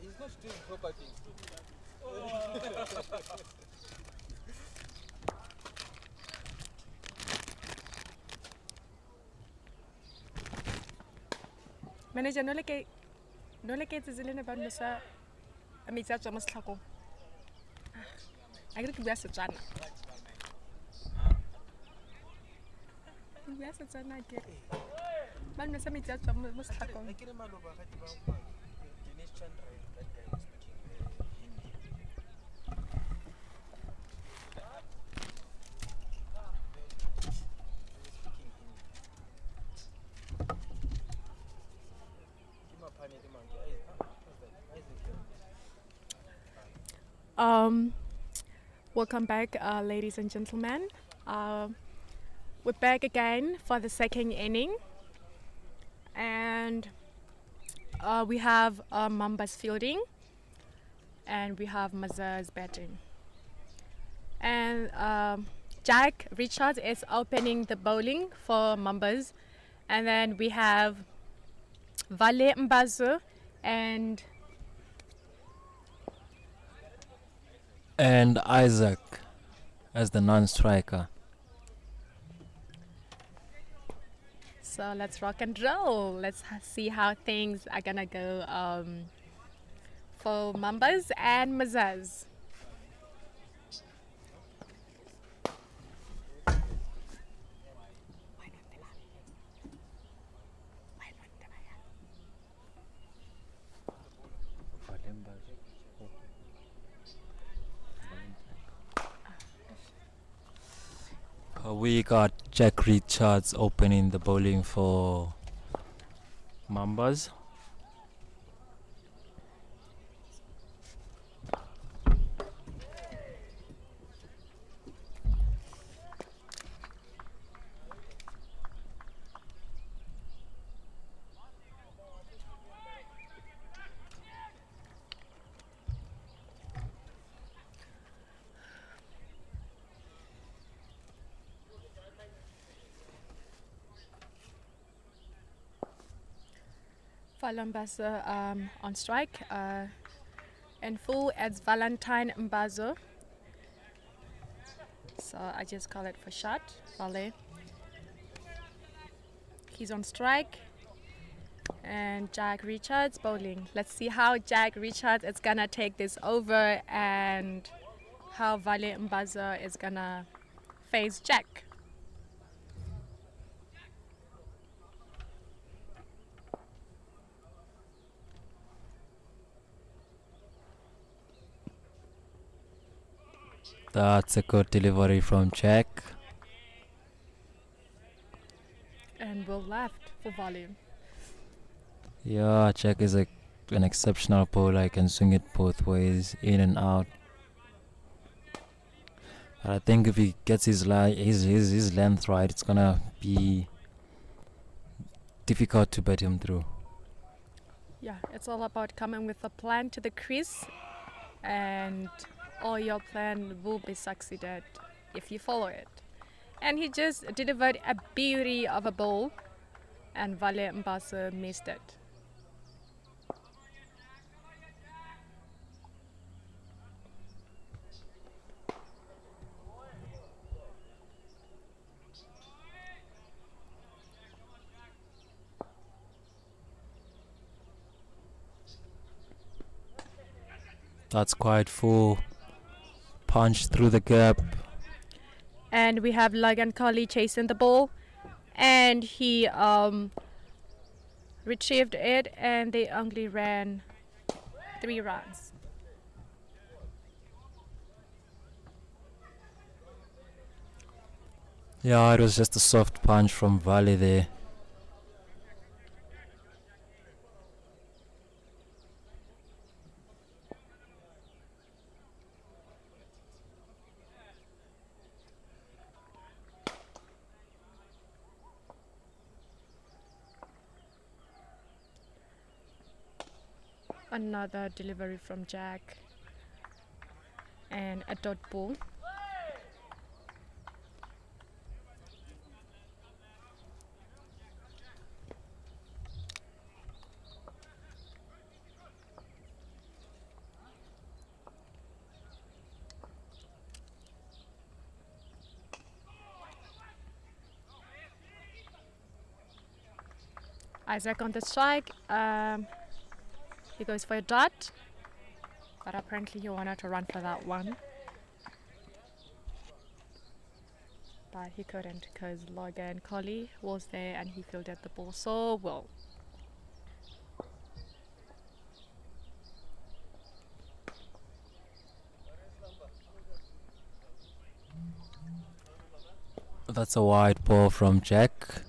He's not doing proper things. Manager, no le ke tsele ne ba nno sa a metsi a tswa mo setlhakong. A ke bua Setswana. Bua Setswana ke. Ba nno sa metsi a tswa mo setlhakong. I can't remember Dennis Chandra, that guy was speaking Hindi. Um, Welcome back, ladies and gentlemen. We're back again for the second inning, and we have Mambas fielding, and we have Mazars batting. And Jack Richards is opening the bowling for Mambas, and then we have Vale Mbazu and Isaac as the non-striker. so let's rock and roll. Let's see how things are gonna go for Mambas and Mazars. We got Jack Richards opening the bowling for Mambas. Mbazo on strike. In full, it's Valentine Mbazo. So I just call it for shot. Vale. He's on strike. And Jack Richards bowling. Let's see how Jack Richards is gonna take this over and how Vale Mbazo is gonna face Jack. That's a good delivery from Jack. And we're left for volume. Yeah, Jack is an exceptional bowler. He can swing it both ways, in and out. But I think if he gets his length right, it's gonna be difficult to bat him through. Yeah, it's all about coming with a plan to the crease, and all your plan will be succeeded if you follow it. And he just delivered a beauty of a ball, and Vale Mbazo missed it. That's quite full. Punch through the gap. And we have Logan Colley chasing the ball, and he retrieved it, and they only ran 3 runs. Yeah, it was just a soft punch from Valley there. Another delivery from Jack, and a dot ball. Isaac on the strike. He goes for a dot, but apparently he wanted to run for that one. But he couldn't because Logan Colley was there and he fielded the ball so well. That's a wide ball from Jack.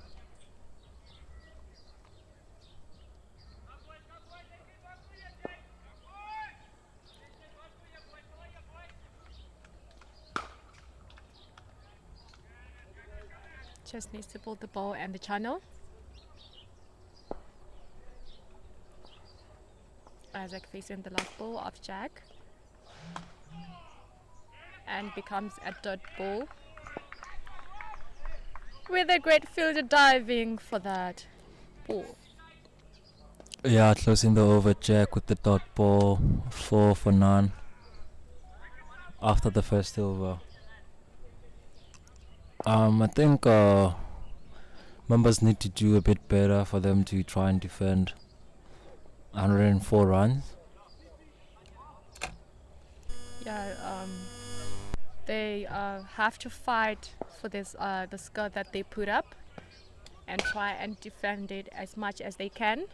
Just needs to pull the ball and the channel. Isaac facing the last ball of Jack. And becomes a dot ball. With a great fielder diving for that ball. Yeah, closing the over Jack with the dot ball, 4 for none. After the first over. I think Mambas need to do a bit better for them to try and defend 104 runs. Yeah, they have to fight for this the score that they put up and try and defend it as much as they can.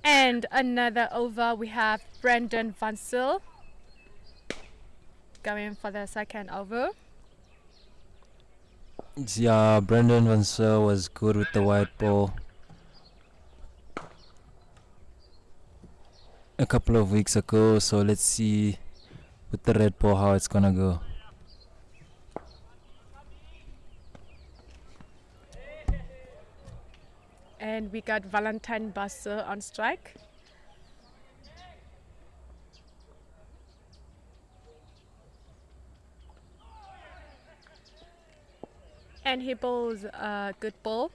And another over, we have Brendan Van Zyl going for the second over. Yeah, Brendan Van Zyl was good with the white ball a couple of weeks ago, so let's see with the red ball how it's gonna go. And we got Valentine Basser on strike. And he bowls a good ball.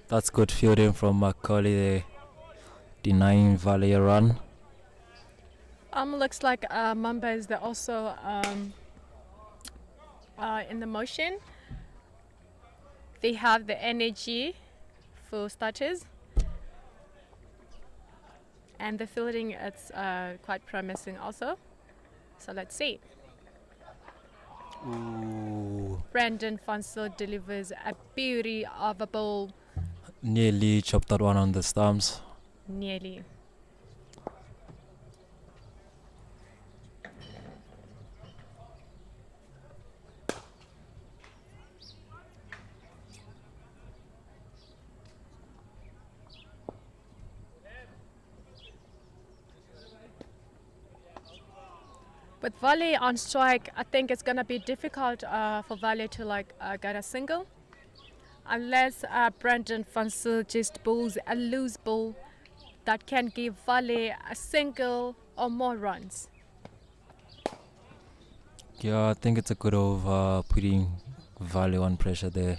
That's good fielding from Macaulay there, denying Valley a run. Looks like Mambas, they're also in the motion. They have the energy for starters. And the fielding, it's quite promising also. So let's see. Ooh, Brendan Van Zyl delivers a beauty of a ball. nearly chopped that one on the stumps. Nearly. With Valley on strike, I think it's going to be difficult for Valley to get a single. Unless Brendan Van Zyl just bowls a loose ball that can give Valley a single or more runs. Yeah, I think it's a good over, putting Valley on pressure there.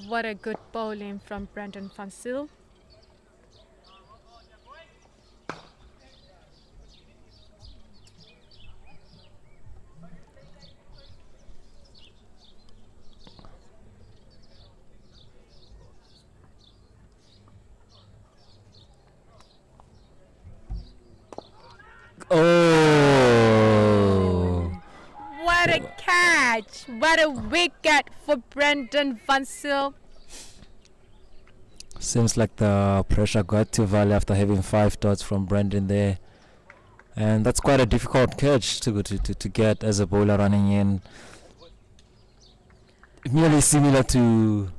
What a good bowling from Brendan Van Zyl. Oh! What a catch! What a wicket for Brendan Van Zyl. Seems like the pressure got to Valley after having 5 dots from Brendan there. And that's quite a difficult catch to get as a bowler running in. Nearly similar to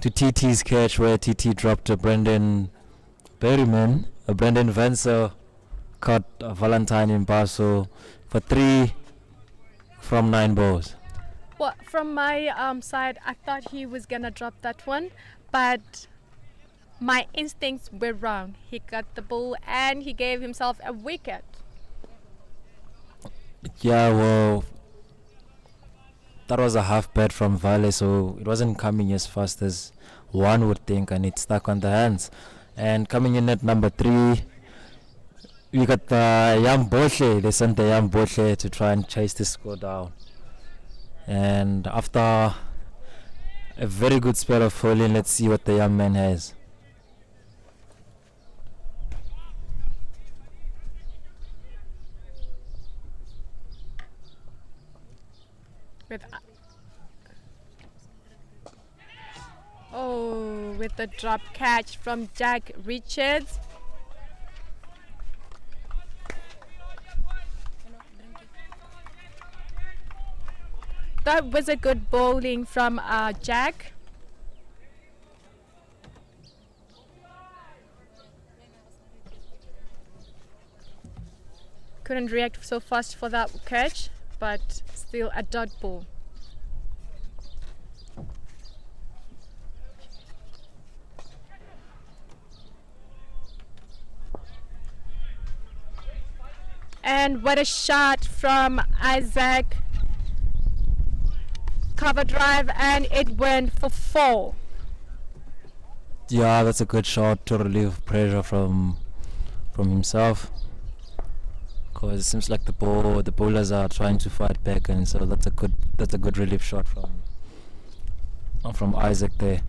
TT's catch where TT dropped a Brendan Berryman, a Brendan Van Zyl caught Valentine in Basso for 3 from 9 balls. Well, from my side, I thought he was gonna drop that one, but my instincts were wrong. He got the ball and he gave himself a wicket. Yeah, well, that was a half bat from Vale, so it wasn't coming as fast as one would think, and it stuck on the hands. And coming in at number 3, we got the Yam Boshe. They sent the Yam Boshe to try and chase the score down. And after a very good spell of bowling, let's see what the young man has. With Oh, with the drop catch from Jack Richards. That was a good bowling from Jack. Couldn't react so fast for that catch, but still a dot ball. And what a shot from Isaac. Cover drive, and it went for 4. Yeah, that's a good shot to relieve pressure from himself. Because it seems like the bowlers are trying to fight back, and so that's a good relief shot from Isaac there.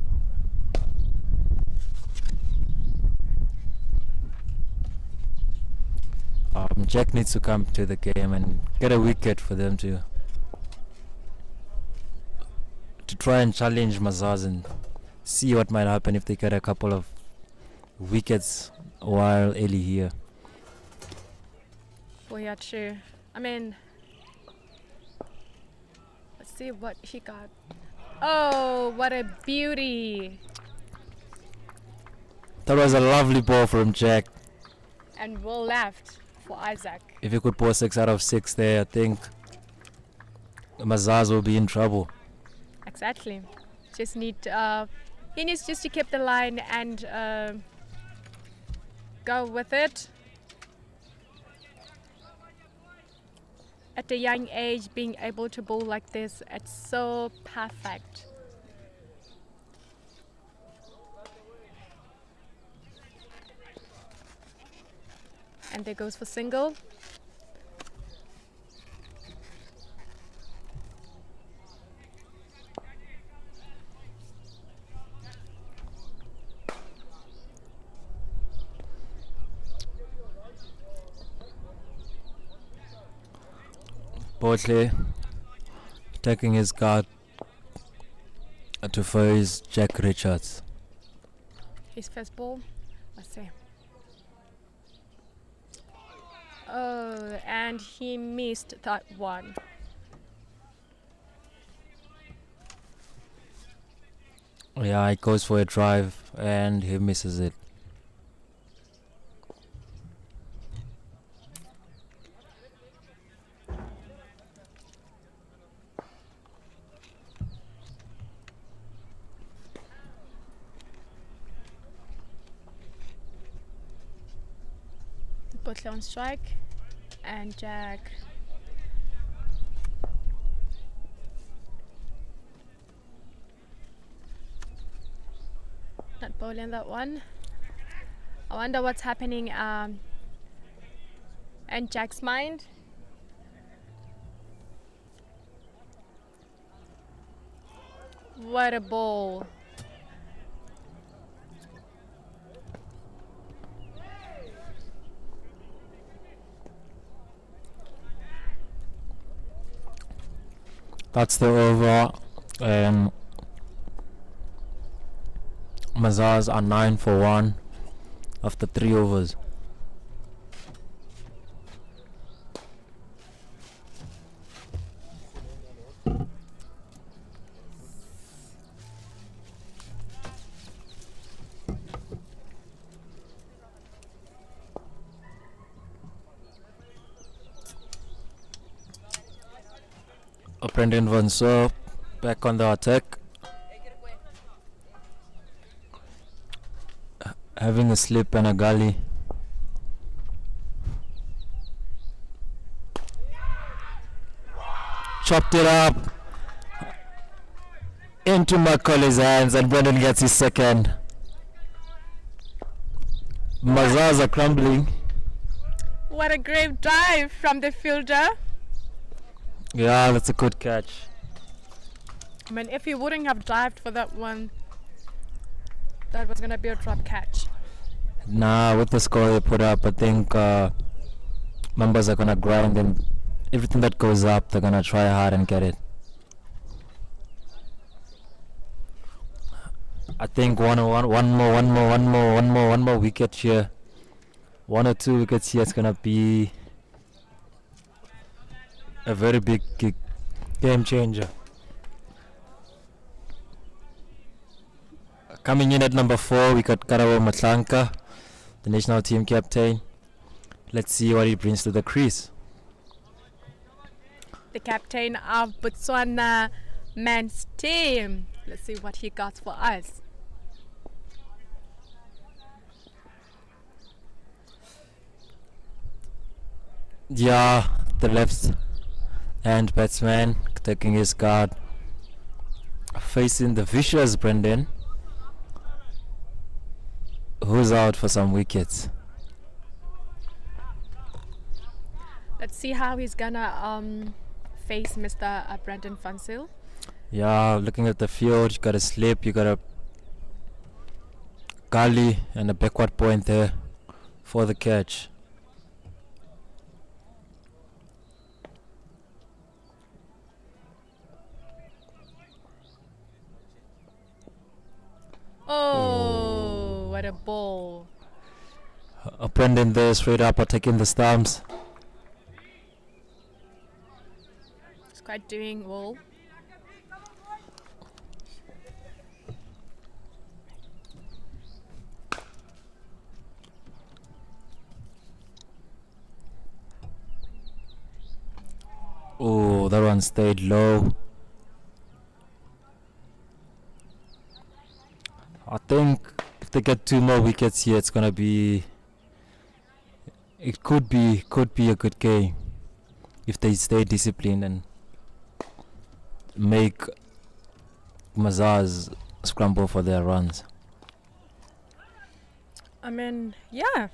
Jack needs to come to the game and get a wicket for them to try and challenge Mazars and see what might happen if they get a couple of wickets while early here. Well, yeah, true. I mean, let's see what he got. Oh, what a beauty. That was a lovely ball from Jack. And well left for Isaac. If he could pull 6 out of 6 there, I think Mazars will be in trouble. Exactly. Just need he needs just to keep the line and go with it. At a young age, being able to bowl like this, it's so perfect. And there goes for single. Bortley taking his guard to face Jack Richards. His first ball. Let's see. Oh, and he missed that one. Yeah, he goes for a drive and he misses it. Botley on strike, and Jack. Not bowling that one. I wonder what's happening in Jack's mind. What a ball. That's the over, and Mazars are 9 for 1 after 3 overs. Brendan Van Soo back on the attack, having a slip and a gully. Chopped it up into Macaulay's hands, and Brendan gets his second. Mazars are crumbling. What a great dive from the fielder. Yeah, that's a good catch. I mean, if he wouldn't have dived for that one, that was going to be a drop catch. Nah, with the score they put up, I think Mambas are going to grind, and everything that goes up, they're going to try hard and get it. I think one more wicket here. 1 or 2 wickets here. It's gonna be a very big game changer. Coming in at number 4, we got Karabo Matlanka, the national team captain. Let's see what he brings to the crease. The captain of Botswana men's team. Let's see what he got for us. Yeah, the left hand batsman taking his guard, facing the vicious Brendan, who's out for some wickets. Let's see how he's gonna face Mr. Brandon Funsil. Yeah, looking at the field, you got a slip, you got a gully and a backward point there for the catch. Oh, what a ball. Brendan there straight up attacking the stumps. It's quite doing well. Oh, that one stayed low. I think if they get 2 more wickets here, it's gonna be. It could be a good game if they stay disciplined and make Mazars scramble for their runs. I mean, yeah.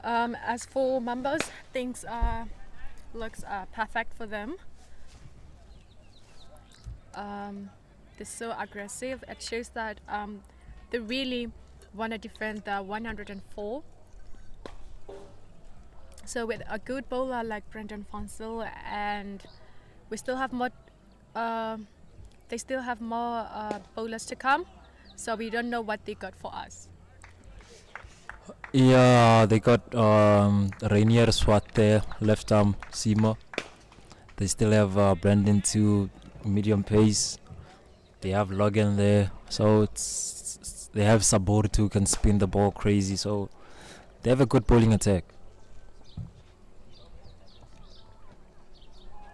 As for Mambas, things looks perfect for them. They're so aggressive. It shows that they really want to defend the 104. So with a good bowler like Brendan Funsil, and we still have more. They still have more bowlers to come. So we don't know what they got for us. Yeah, they got Rainier Swat there, left arm seamer. They still have Brendan to medium pace. They have Logan there, so they have Sabor who can spin the ball crazy. So they have a good bowling attack.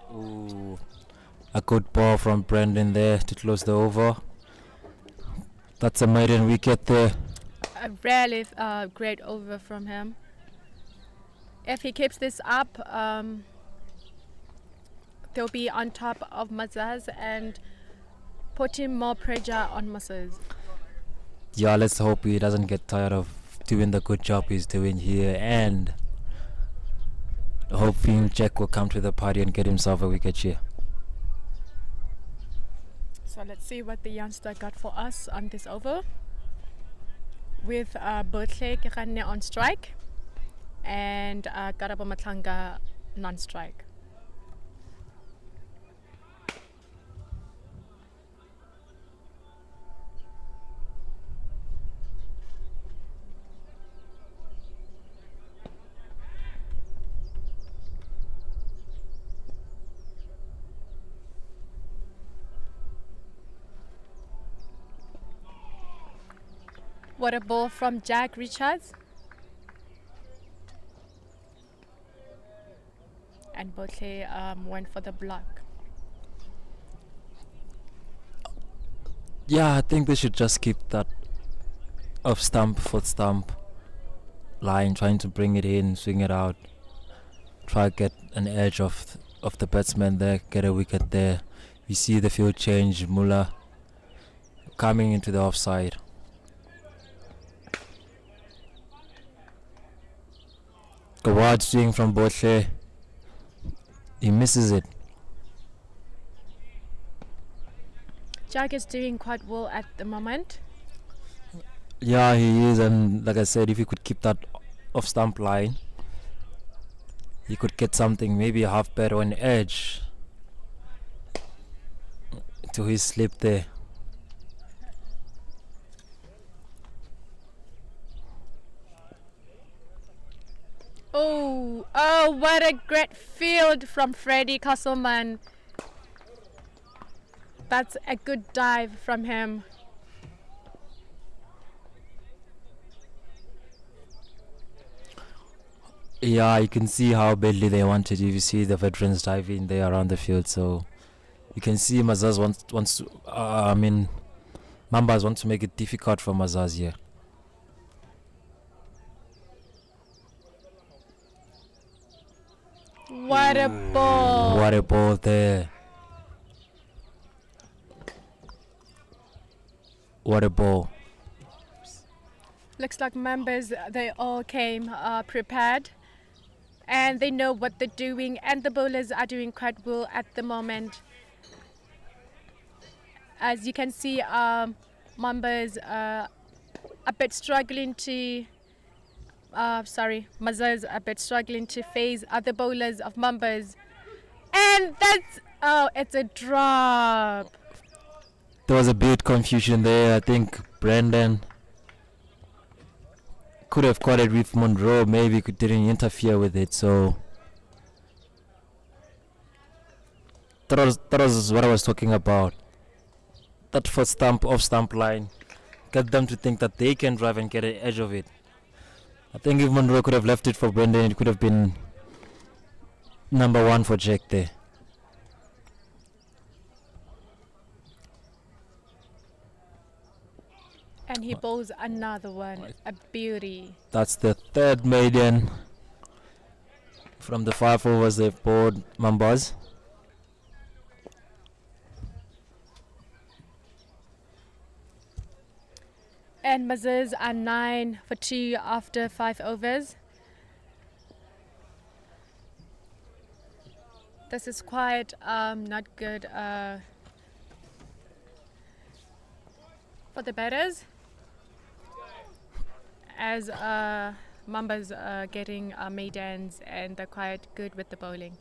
Ooh, a good ball from Brendan there to close the over. That's a maiden wicket there. A really great over from him. If he keeps this up, they'll be on top of Mazars and putting more pressure on Mazars. Yeah, let's hope he doesn't get tired of doing the good job he's doing here, and hoping Jack will come to the party and get himself a wicket here. So let's see what the youngster got for us on this over. With Botle Kirane on strike and Karabo Matlanga non-strike. What a ball from Jack Richards. And Botle went for the block. Yeah, I think they should just keep that off stump, foot stump line, trying to bring it in, swing it out, try to get an edge of the batsman there, get a wicket there. You see the field change, Muller coming into the offside. The wide swing from Botle, he misses it. Jack is doing quite well at the moment. Yeah, he is, and like I said, if he could keep that off stump line, he could get something, maybe a half bat or an edge to his slip there. Oh, what a great field from Freddie Castleman. That's a good dive from him. Yeah, you can see how badly they wanted. You see the veterans diving there around the field, so you can see Mazars wants to. Mambas want to make it difficult for Mazars here. What a ball. What a ball there! What a ball! Looks like members, they all came prepared and they know what they're doing, and the bowlers are doing quite well at the moment. As you can see, Mambas a bit struggling to Mazars a bit struggling to phase other bowlers of Mambas. And it's a drop. There was a bit confusion there. I think Brandon could have caught it with Monroe, maybe didn't interfere with it, so that was what I was talking about. That first stump off stump line get them to think that they can drive and get an edge of it. I think if Monroe could have left it for Brendan, it could have been number one for Jack there. And he bowls another one, a beauty. That's the third maiden from the 5 overs they've bowled Mambas. And Mazars are 9 for 2 after 5 overs. This is quite not good for the batters, as Mambas are getting maidens and they're quite good with the bowling.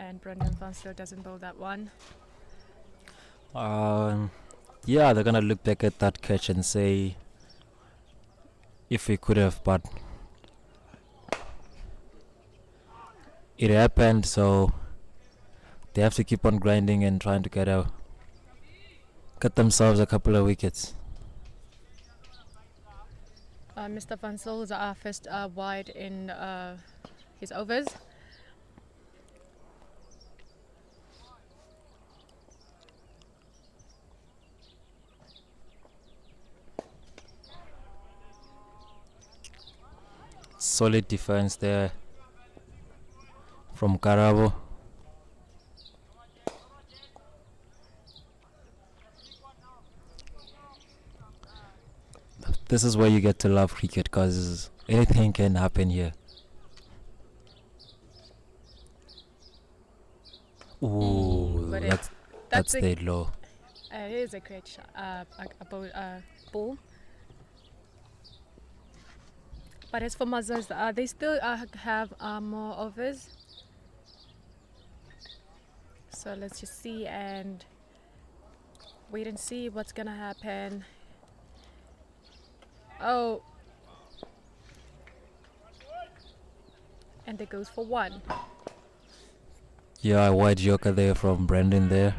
And Brendan Fonster doesn't bowl that one. Yeah, they're gonna look back at that catch and say if we could have, but it happened, so they have to keep on grinding and trying to get themselves a couple of wickets. Mr. Van Sol's first wide in his overs. Solid defense there from Karabo. This is where you get to love cricket, because anything can happen here. Ooh, But that's a- dead low. It is a great shot, ball. But as for Mazars, they still have more overs. So let's just see and wait and see what's gonna happen. Oh. And it goes for 1. Yeah, a wide joker there from Brandon there.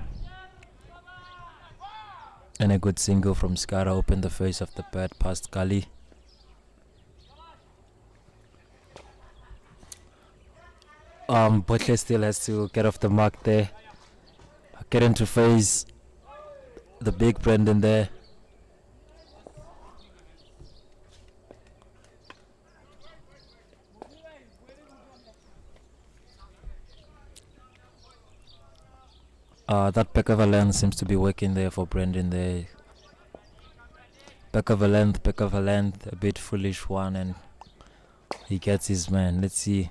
And a good single from Skara opened the face of the bat past Kali. Butler still has to get off the mark there. Get into phase the big Brandon there. That back of a length seems to be working there for Brendan there. Back of a length, a bit foolish one, and he gets his man. Let's see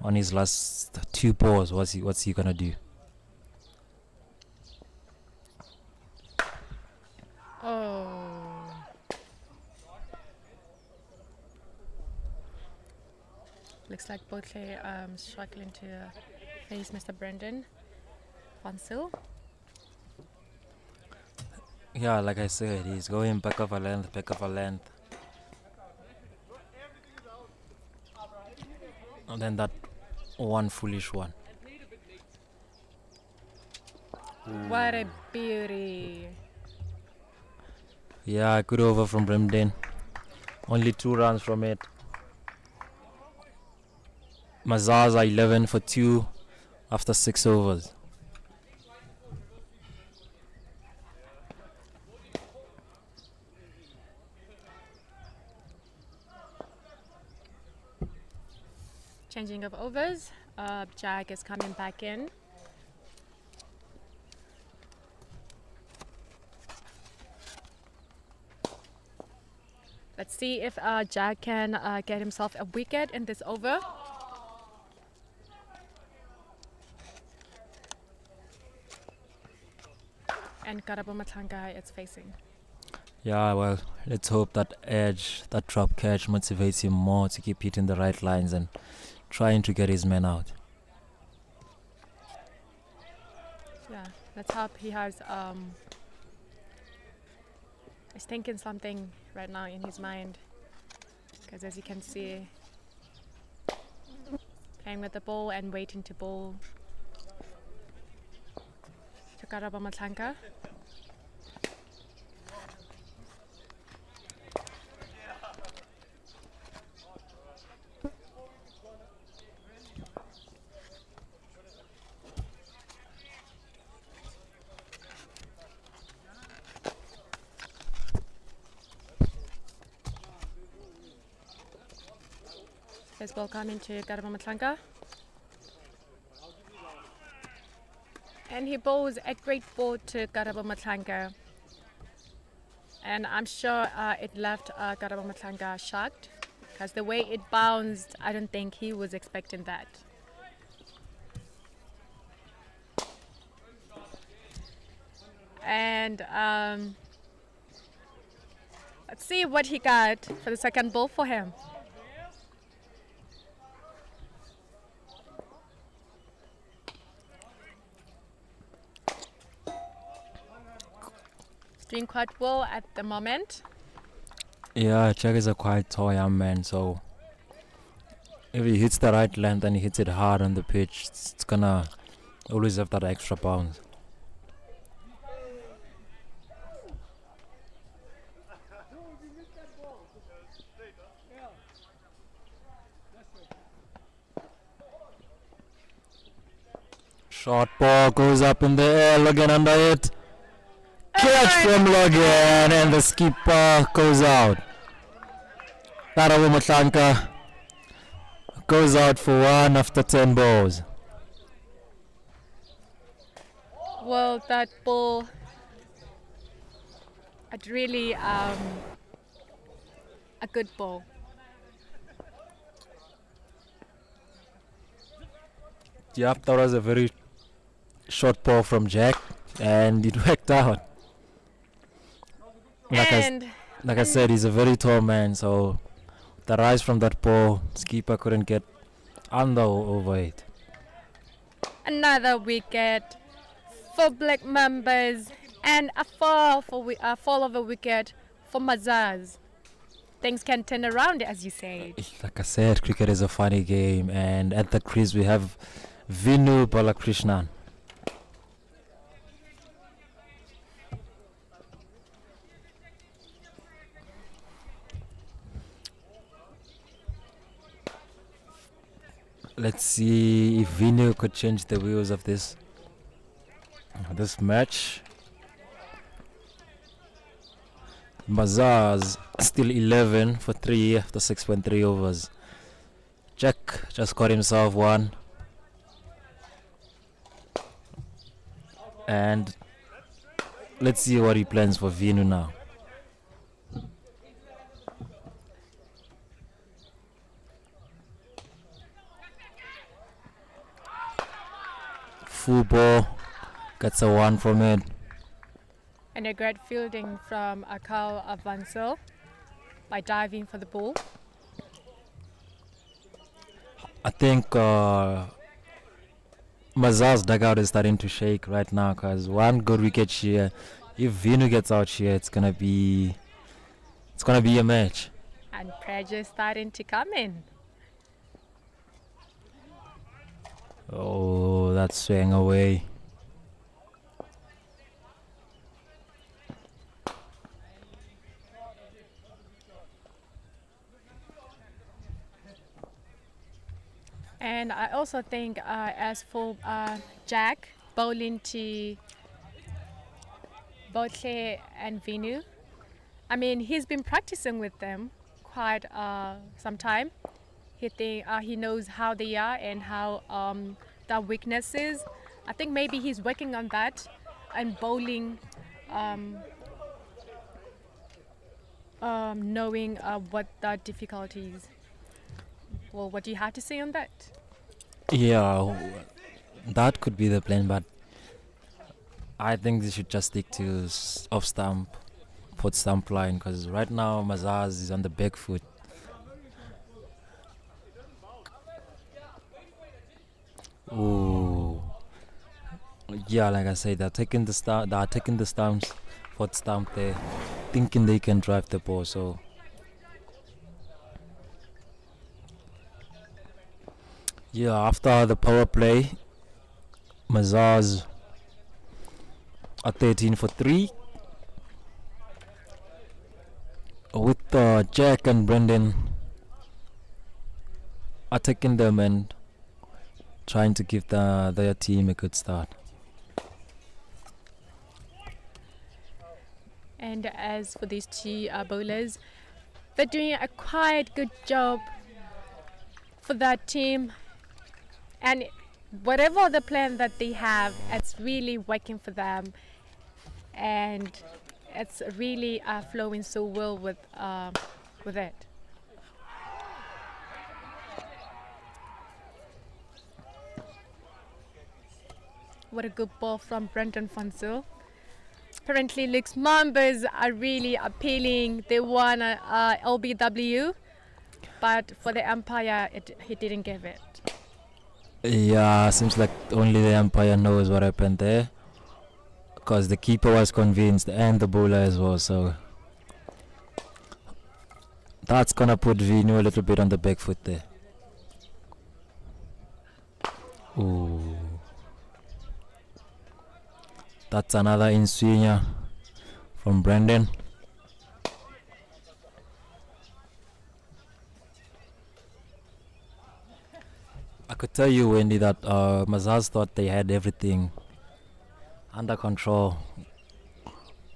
on his last 2 balls, what's he gonna do? Oh. Looks like Botley struggling to face Mr. Brendan Vansil. Yeah, like I said, he's going back of a length. And then that one foolish one. What a beauty. Yeah, good over from Brimden. Only 2 runs from it. Mazars are 11 for 2 after 6 overs. Changing of overs. Jack is coming back in. Let's see if Jack can get himself a wicket in this over. And Karabo Matlanga is facing. Yeah, well, let's hope that edge, that drop catch motivates him more to keep hitting the right lines and trying to get his men out. Yeah, let's hope he has is thinking something right now in his mind, because as you can see, playing with the ball and waiting to bowl to Karabo Matlanga. This ball coming to Karabo Matlanga. And he bowls a great ball to Karabo Matlanga. And I'm sure it left Karabo Matlanga shocked, because the way it bounced, I don't think he was expecting that. And let's see what he got for the second ball for him. Doing quite well at the moment. Yeah, Jack is a quite tall young man, so if he hits the right length and he hits it hard on the pitch, it's gonna always have that extra bounce. Short ball goes up in the air, Logan under it. Catch from Logan, and the skipper goes out. Karabo Matlanga goes out for 1 after 10 balls. Well, that ball, it really a good ball. Yep, that was a very short ball from Jack, and it worked out. Like I said, he's a very tall man, so the rise from that ball, skipper couldn't get under or over it. Another wicket for Black Mambas, and a fall of a wicket for Mazars. Things can turn around, as you said. Like I said, cricket is a funny game, and at the crease we have Vinu Balakrishnan. Let's see if Vinu could change the wheels of this match. Mazars still 11 for 3 after 6.3 overs. Jack just got himself 1. And let's see what he plans for Vinu now. Full ball, gets a 1 from it. And a great fielding from Akal Avansel by diving for the ball. I think Mazars' dugout is starting to shake right now, because 1 good wicket here. If Vinu gets out here, it's gonna be a match. And pressure starting to come in. Oh, that's swaying away. And I also think as for Jack, bowling to Botle and Vinu, I mean, he's been practicing with them quite some time. He knows how they are and how their weaknesses. I think maybe he's working on that and bowling, knowing what the difficulties. Well, what do you have to say on that? Yeah, that could be the plan, but I think they should just stick to off stump, foot stump line, because right now Mazars is on the back foot. Ooh, yeah, like I said, they're taking the stumps, foot stump there, thinking they can drive the ball. So yeah, after the power play, Mazars are 13 for 3. With Jack and Brendan attacking them and trying to give their team a good start. And as for these two bowlers, they're doing a quite good job for that team. And whatever the plan that they have, it's really working for them. And it's really flowing so well with it. What a good ball from Brendan Fonsil. Apparently, looks Mambas are really appealing. They won a LBW, but for the umpire, he didn't give it. Yeah, seems like only the umpire knows what happened there, because the keeper was convinced and the bowler as well. So that's gonna put Vinu a little bit on the back foot there. Ooh. That's another in-swinger from Brendan. I could tell you, Wendy, that Mazars thought they had everything under control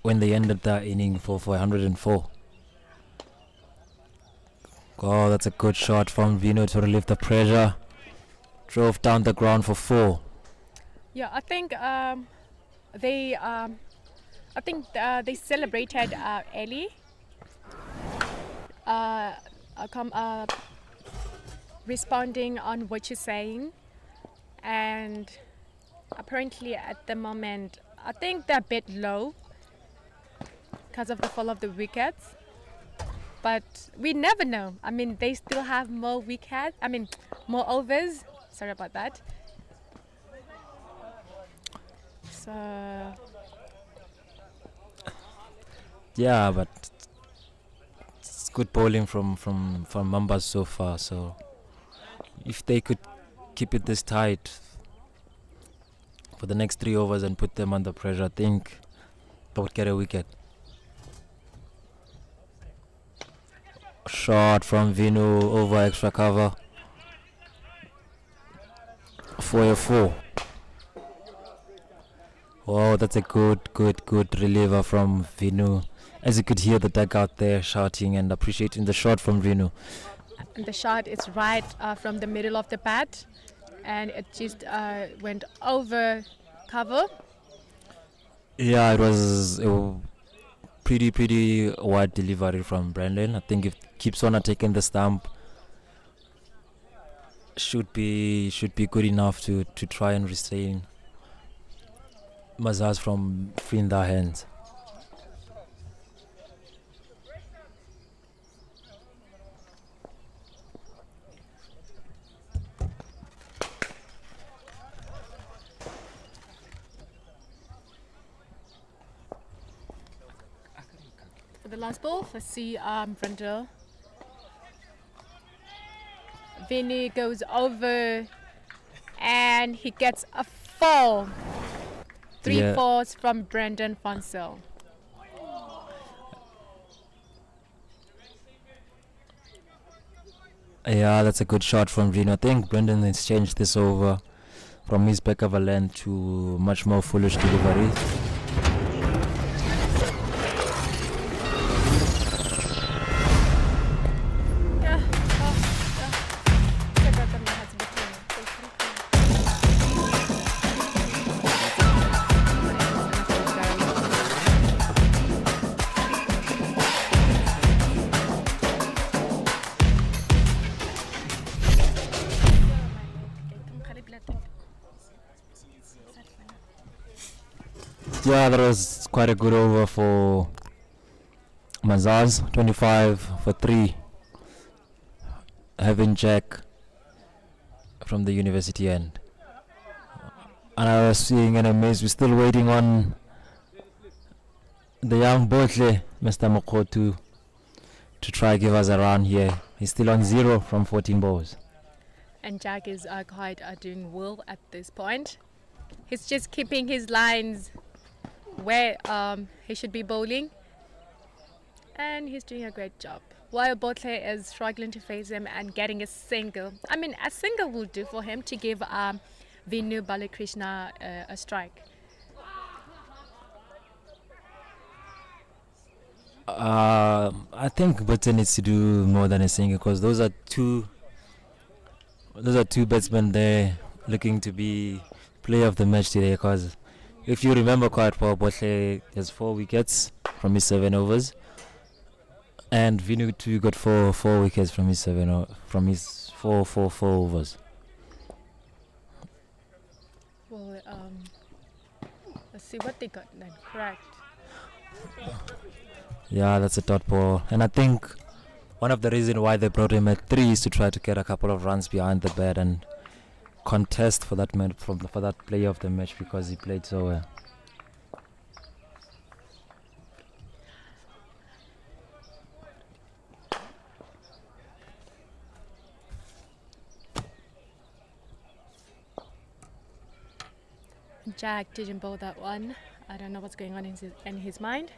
when they ended their inning for 104. Oh, that's a good shot from Vino to relieve the pressure. Drove down the ground for 4. Yeah, I think they celebrated early. Responding on what you're saying, and apparently at the moment I think they're a bit low because of the fall of the wickets, but we never know. I mean, they still have more wickets, I mean more overs, sorry about that. So yeah, but it's good bowling from Mambas so far. So if they could keep it this tight for the next 3 overs and put them under pressure, I think they would get a wicket. Shot from Vinu over extra cover for a 4. Wow, that's a good reliever from Vinu. As you could hear the dugout there shouting and appreciating the shot from Vinu. and the shot is right from the middle of the bat, and it just went over cover. Yeah, it was a pretty wide delivery from Brandon. I think if keeps on taking the stump, should be good enough to try and restrain Mazars from freeing their hands. For the last ball, let's see Brenda. Vinny goes over and he gets a 4. 3 Yeah. 4s from Brendan van Zyl. Yeah, that's a good shot from Vino. I think Brendan has changed this over from his back of a length to much more foolish delivery. Yeah. Yeah, that was quite a good over for Mazars. 25 for 3. Having Jack from the university end. And I was seeing an amaze. We're still waiting on the young Botle, Mr. Mokotu, to try give us a run here. He's still on 0 from 14 balls. And Jack is quite doing well at this point. He's just keeping his lines where he should be bowling, and he's doing a great job. While Botle is struggling to face him and getting a single. I mean, a single will do for him to give Vinu Balakrishna a strike. I think Britain needs to do more than a single, because those are two batsmen there looking to be player of the match today. Because if you remember quite well, Botle has 4 wickets from his 7 overs, and Vinu too got four wickets from his four overs. Well, let's see what they got then. Correct. Yeah, that's a dot ball, and I think one of the reasons why they brought him at 3 is to try to get a couple of runs behind the bat and contest for that for that player of the match, because he played so well. Jack didn't bowl that one. I don't know what's going on in his mind.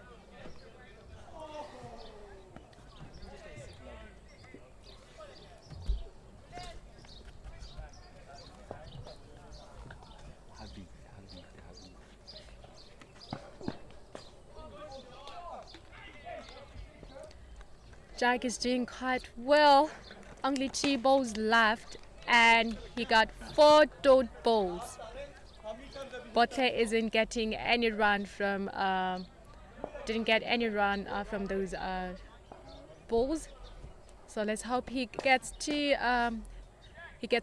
Jack is doing quite well. Only 2 balls left, and he got 4 dot balls. Botle isn't getting any run from, didn't get any run from those balls. So let's hope he gets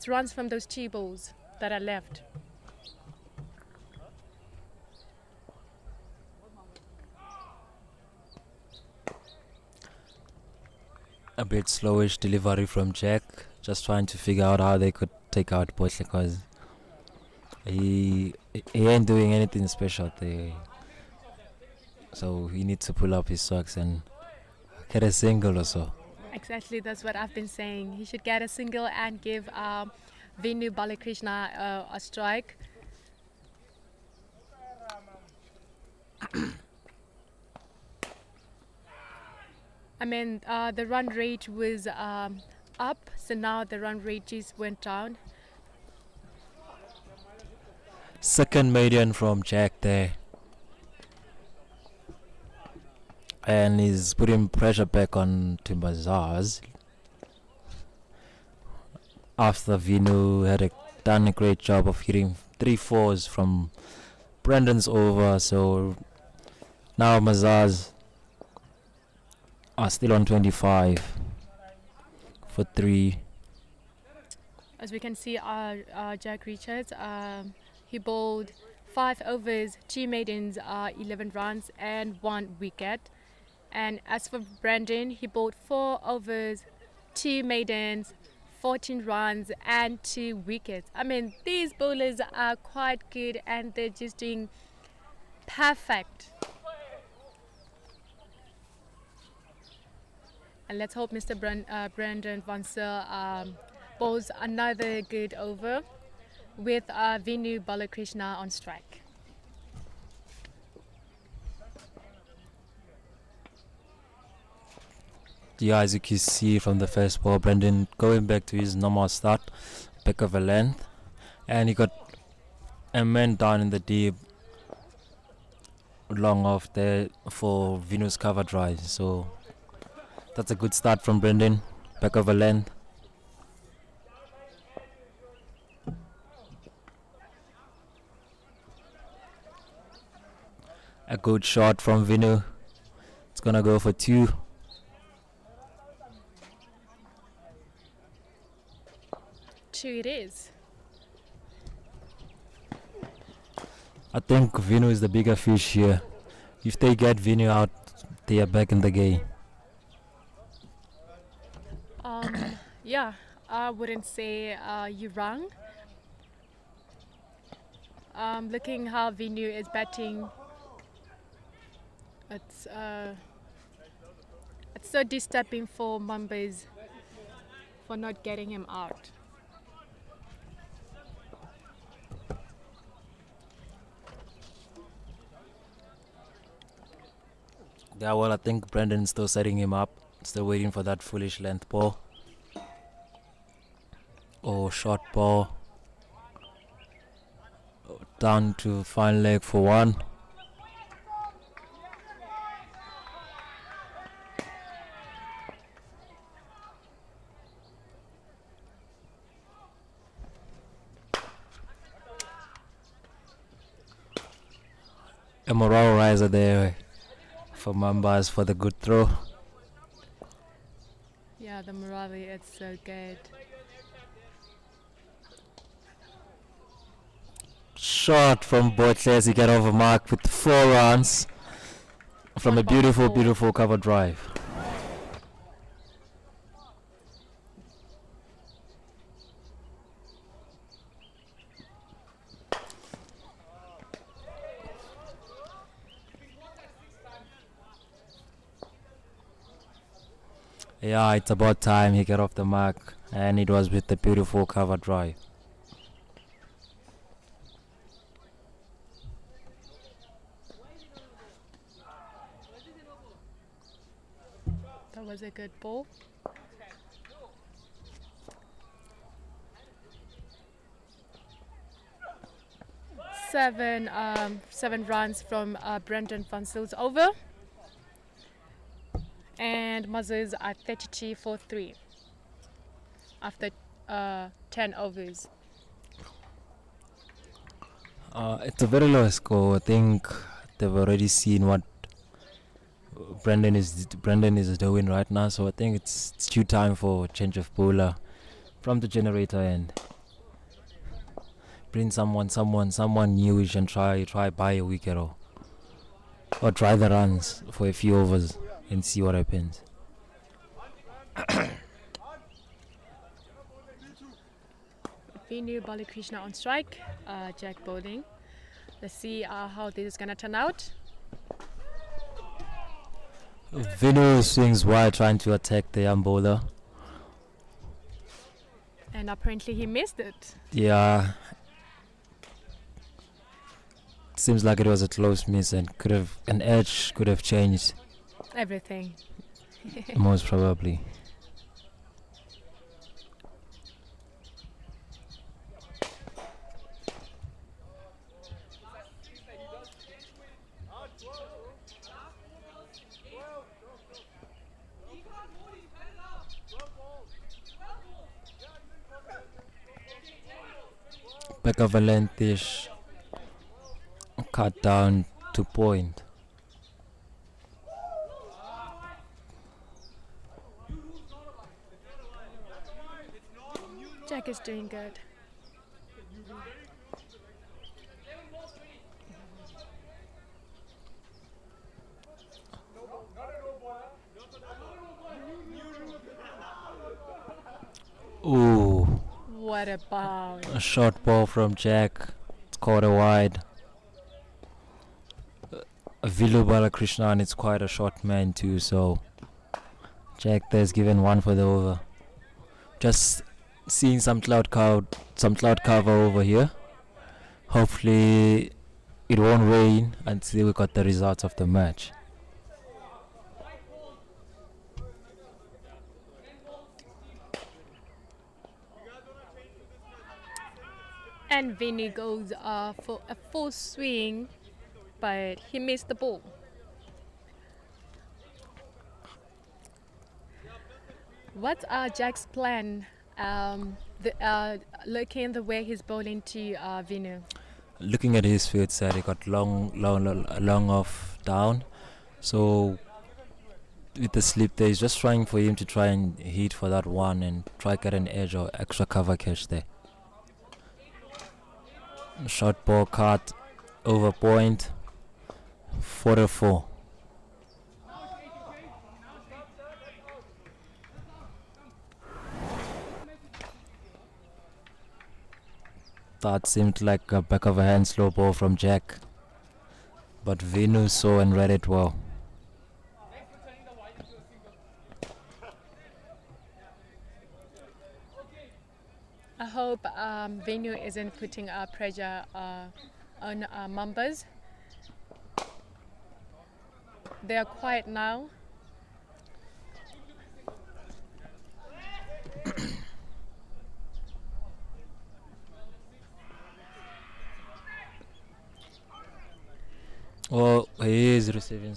runs from those 2 balls that are left. A bit slowish delivery from Jack, just trying to figure out how they could take out Botle, because he ain't doing anything special there. So he needs to pull up his socks and get a single or so. Exactly, that's what I've been saying. He should get a single and give Vinu Balakrishna a strike. I mean, the run rate was up, so now the run rate just went down. Second maiden from Jack there. And he's putting pressure back on to Mazars. After Vinu had done a great job of hitting 3 4s from Brendan's over. So now Mazars are still on 25 for 3. As we can see, Jack Richards, he bowled 5 overs, 2 maidens, 11 runs and 1 wicket. And as for Brendan, he bowled 4 overs, 2 maidens, 14 runs and 2 wickets. I mean, these bowlers are quite good and they're just doing perfect. And let's hope Mr. Brendan van Zyl bowls another good over. with Vinu Balakrishna on strike. Yeah, as you can see from the first ball, Brendan going back to his normal start, back of a length, and he got a man down in the deep, long off there for Vinu's cover drive. So that's a good start from Brendan, back of a length. A good shot from Vinu. It's gonna go for 2. Two it is. I think Vinu is the bigger fish here. If they get Vinu out, they are back in the game. Yeah, I wouldn't say you're wrong. Looking how Vinu is batting, it's so disturbing for Mambas for not getting him out. Yeah, well, I think Brendan's still setting him up. Still waiting for that foolish length ball. Or short ball. Down to fine leg for 1. A morale riser there for Mambas for the good throw. Yeah, the morale is so good. Shot from Botless, he got over mark with 4 runs from a beautiful, beautiful cover drive. Yeah, it's about time he got off the mark, and it was with the beautiful cover drive. That was a good ball. Seven runs from Brendan Van Sil's over. And Mazars are 32 for 3 after 10 overs. It's a very low score. I think they've already seen what Brendan is doing right now, so I think it's due time for change of bowler from the generator end. Bring someone new who can try buy a wicket or try the runs for a few overs and see what happens. Vinu Balakrishna on strike, Jack bowling. Let's see how this is gonna turn out. Vinu swings wide trying to attack the young bowler. And apparently he missed it. Yeah. Seems like it was a close miss and an edge could have changed. Everything. Most probably. Back of a lengthish, cut down to point. Jack is doing good. Ooh. What a bounce. A short ball from Jack. It's caught a wide. Vilu Balakrishnan is quite a short man too, so Jack there's given 1 for the over. Just seeing some cloud cover over here. Hopefully it won't rain until we got the results of the match. And Vinny goes for a full swing, but he missed the ball. What's Jack's plan? Looking the way he's bowling to Vinu. Looking at his field set, he got long off down. So with the slip there, he's just trying for him to try and hit for that one and try get an edge or extra cover catch there. Short ball cut over point 4-4. That seemed like a back of a hand slow ball from Jack, but Vinu saw and read it well. I hope Vinu isn't putting pressure on Mambas. They are quiet now. Well, he is relieving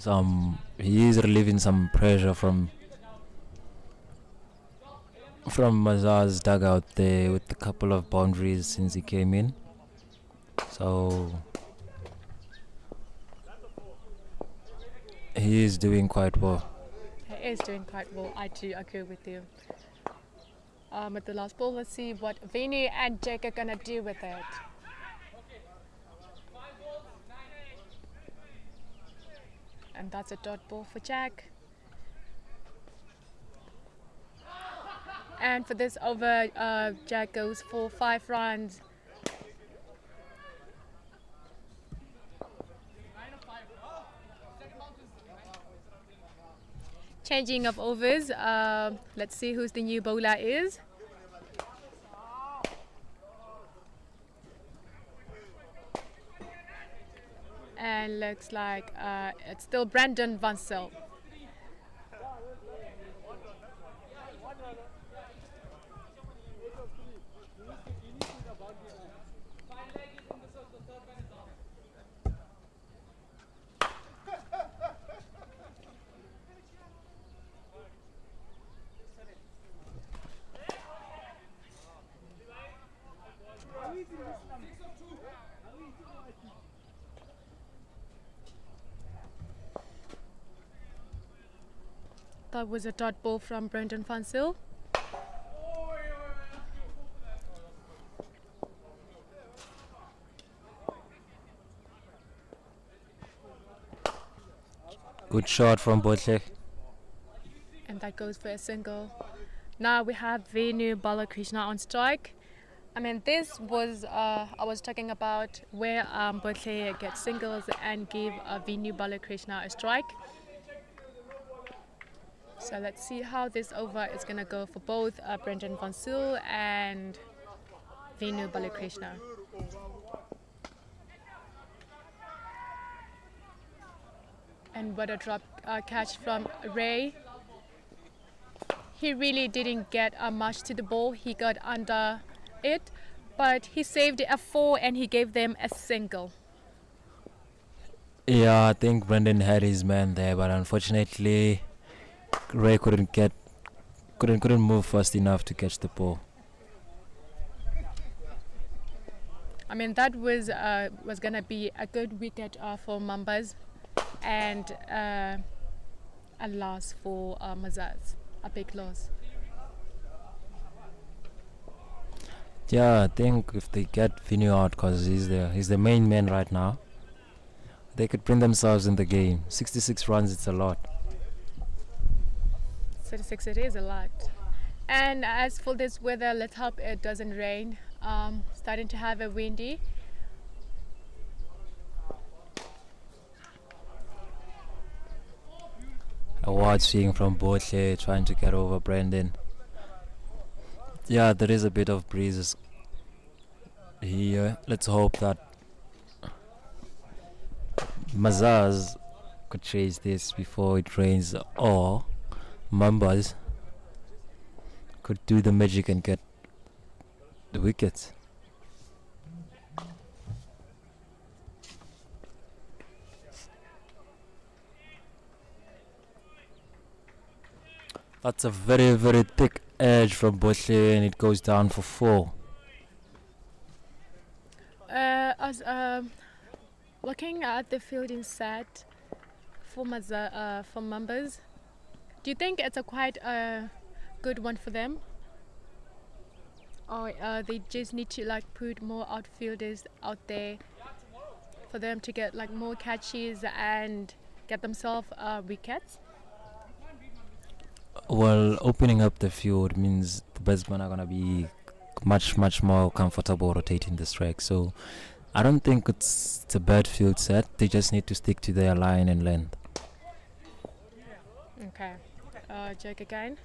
some pressure from Mazars' dugout there with a couple of boundaries since he came in. So he is doing quite well. He is doing quite well. I do agree with you. At the last ball, let's see what Vinny and Jack are gonna do with it. And that's a dot ball for Jack. And for this over, Jack goes for 5 runs. Changing of overs. Let's see who's the new bowler is. And looks like it's still Brandon Van Zyl. That was a dot ball from Brandon Van Zyl. Good shot from Botlek. And that goes for a single. Now we have Venu Balakrishna on strike. I mean, this was, I was talking about where Botlek gets singles and give Venu Balakrishna a strike. So let's see how this over is going to go for both Brendan Van Zyl and Venu Balakrishna. And what a drop catch from Ray. He really didn't get much to the ball. He got under it, but he saved a 4 and he gave them a single. Yeah, I think Brendan had his man there, but unfortunately Ray couldn't move fast enough to catch the ball. I mean, that was gonna be a good wicket for Mambas, and a loss for Mazars, a big loss. Yeah, I think if they get Vinu out, because he's the main man right now, they could bring themselves in the game. 66 runs, it's a lot. 36, it is a lot. And as for this weather, let's hope it doesn't rain. Starting to have a windy. A wide swing from Botlek trying to get over Brendan. Yeah, there is a bit of breezes here. Let's hope that Mazars could chase this before it rains, or Mambas could do the magic and get the wickets. That's a very, very thick edge from Botley, and it goes down for 4. As looking at the fielding set for for Mambas, do you think it's a quite good one for them, or they just need to like put more outfielders out there for them to get like more catches and get themselves wickets? Well, opening up the field means the batsmen are gonna be much, much more comfortable rotating the strike. So I don't think it's a bad field set. They just need to stick to their line and length. Okay, Jake again.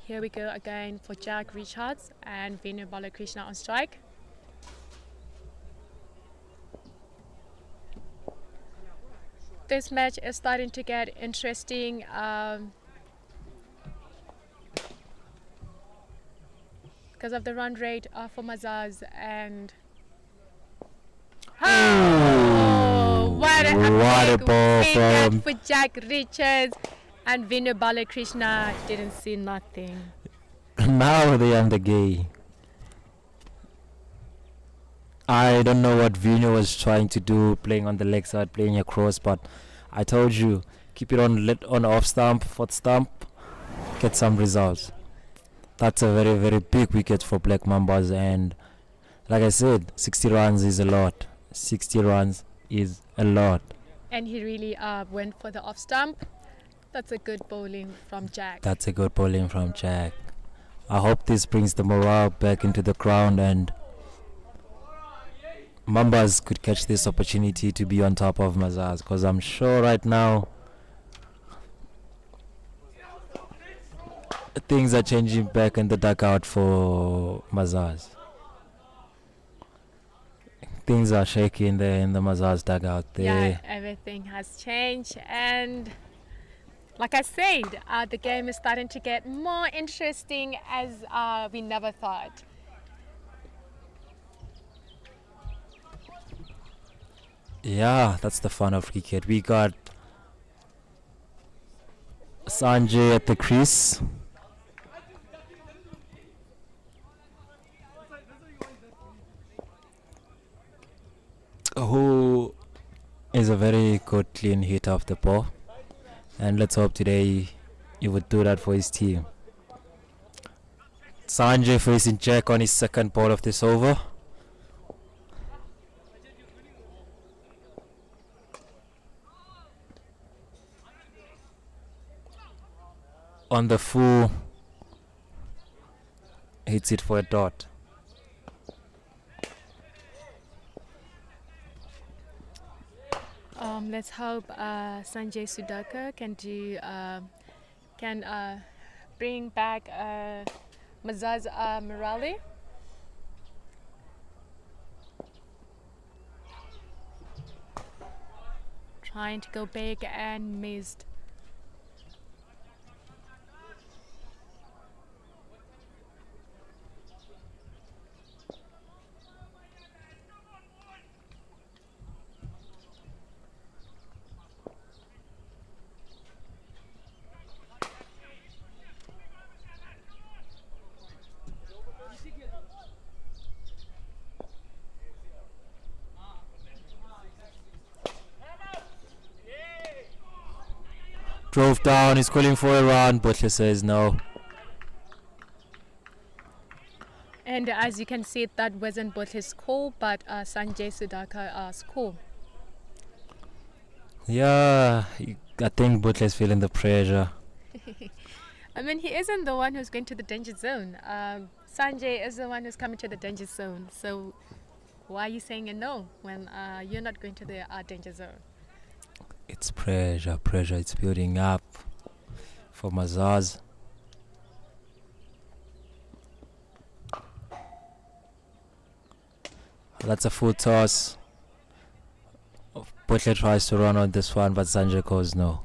Here we go again for Jack Richards and Venu Balakrishna on strike. This match is starting to get interesting. Because of the run rate for Mazars and what a big ball wicket from- for Jack Richards, and Vinu Balakrishna didn't see nothing. Now they are the gay. I don't know what Vino was trying to do, playing on the leg side, playing across, but I told you, keep it on off stump, fourth stump, get some results. That's a very, very big wicket for Black Mambas, and like I said, 60 runs is a lot. 60 runs is a lot. And he really went for the off stump. That's a good bowling from Jack. That's a good bowling from Jack. I hope this brings the morale back into the ground, and Mambas could catch this opportunity to be on top of Mazars, because I'm sure right now things are changing back in the dugout for Mazars. Things are shaky in the Mazars dugout. Yeah, everything has changed, and like I said, the game is starting to get more interesting as we never thought. Yeah, that's the fun of cricket. We got Sanjay at the crease. Who is a very good clean hitter of the ball. And let's hope today he would do that for his team. Sanjay facing Jack on his second ball of this over. On the full, hits it for a dot. Let's hope Sanjay Sudhakar can bring back Mazars morale. Trying to go big and missed. Drove down, he's calling for a run, Butler says no. And as you can see, that wasn't both his score, but Sanjay Sudhakar score. Yeah, I think Butler's feeling the pressure. I mean, he isn't the one who's going to the danger zone. Sanjay is the one who's coming to the danger zone. So why are you saying a no when you're not going to the danger zone? It's pressure. It's building up for Mazars. That's a full toss. Butler tries to run on this one, but Sanjay goes no.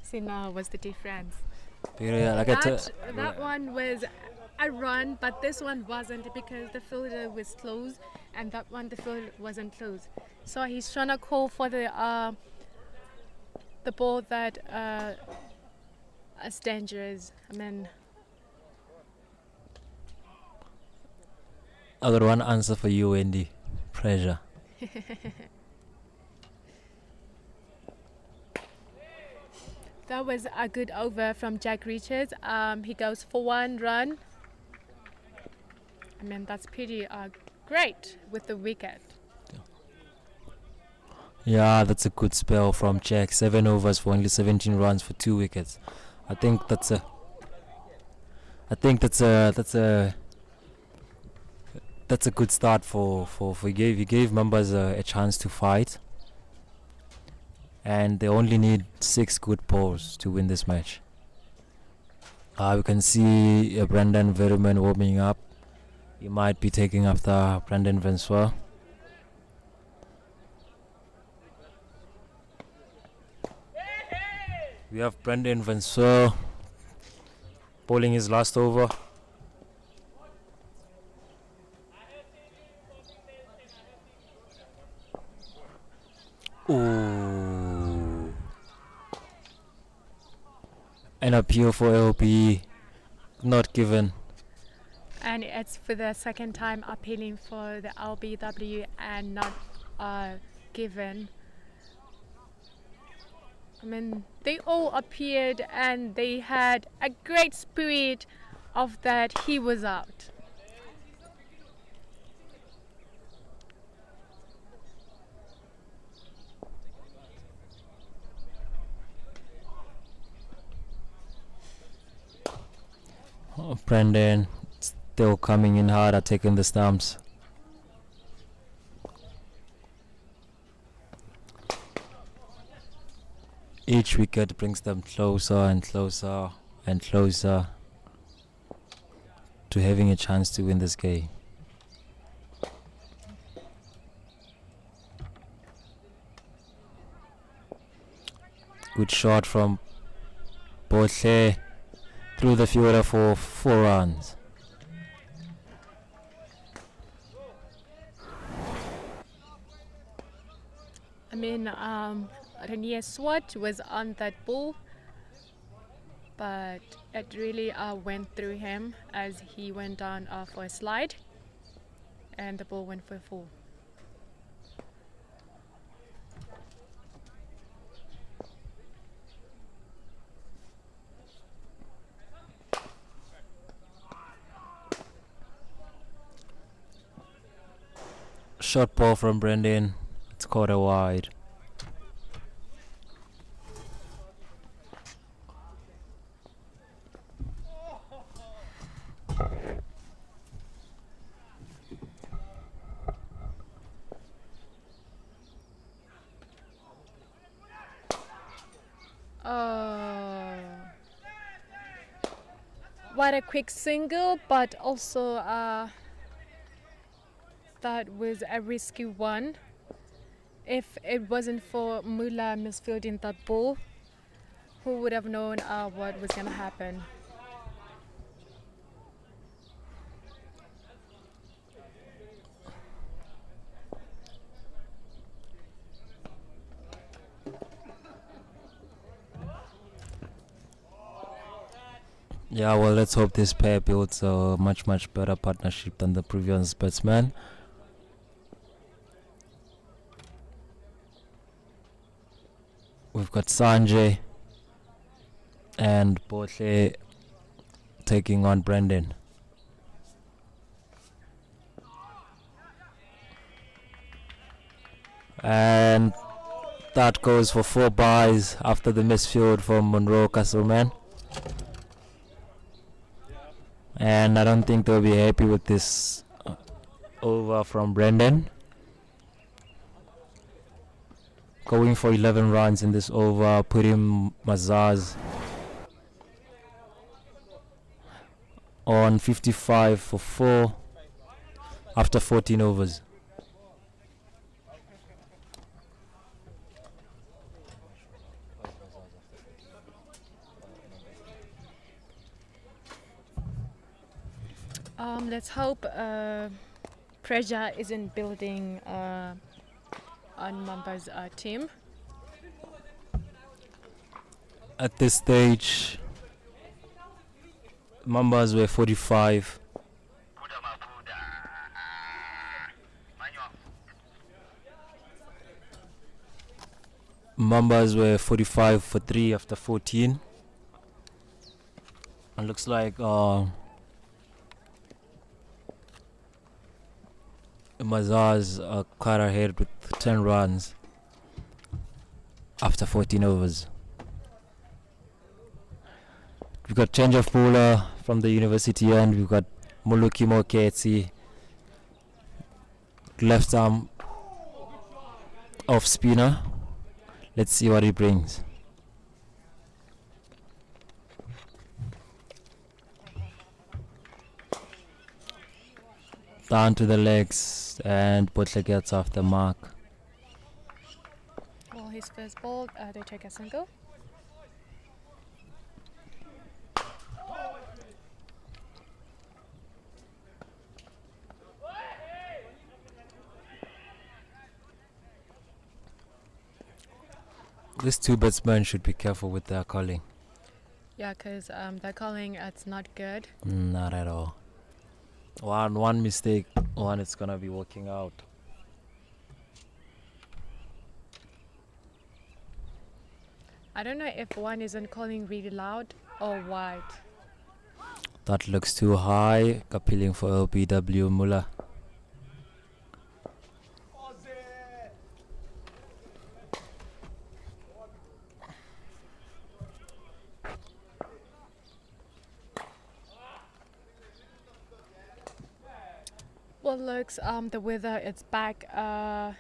See, now what's the difference? Yeah, like That one was a run, but this one wasn't because the fielder was close, and that one the field wasn't close. So he's trying to call for the ball that is dangerous. I mean, I got one answer for you, Wendy. Pressure. that was a good over from Jack Richards. He goes for 1 run. I mean, that's pretty great with the wicket. Yeah, that's a good spell from Jack. 7 overs for only 17 runs for 2 wickets. I think that's a good start for he gave Mambas a chance to fight, and they only need 6 good balls to win this match. We can see Brandon Verriman warming up. He might be taking after Brandon Vensoir. We have Brandon Vensoir bowling his last over. Ooh. An appeal for LB not given. And it's for the second time appealing for the LBW and not given. I mean, they all appeared and they had a great spirit of that he was out. Brandon still coming in hard at taking the stumps. Each wicket brings them closer and closer and closer to having a chance to win this game. Good shot from Botle through the fielder for 4 runs. I mean, Renier Swart was on that ball, but it really went through him as he went down for a slide, and the ball went for 4. Short ball from Brendan. It's caught a wide. What a quick single, but also that was a risky one. If it wasn't for Mula misfielding that ball, who would have known what was going to happen? Yeah, well, let's hope this pair builds a much better partnership than the previous batsman. We've got Sanjay and Botle taking on Brendan. And That goes for 4 buys after the misfield from Monroe Castleman. And I don't think they'll be happy with this over from Brendan. Going for 11 runs in this over, putting Mazars on 55 for 4 after 14 overs. Let's hope pressure isn't building on Mambas' team. At this stage, Mambas were 45. Mambas were 45 for 3 after 14. It looks like Mazars are quite ahead with 10 runs after 14 overs. We've got change of bowler from the university end. We've got Muluki Moketsi, left arm off spinner. Let's see what he brings. Down to the legs, and Butler gets off the mark. Well, his first ball, they take a single. These 2 batsmen should be careful with their calling. Yeah, because the calling, it's not good. Not at all. One mistake, one is gonna be working out. I don't know if one isn't calling really loud or what. That looks too high. Appealing for LBW Muller. Well, looks the weather it's back to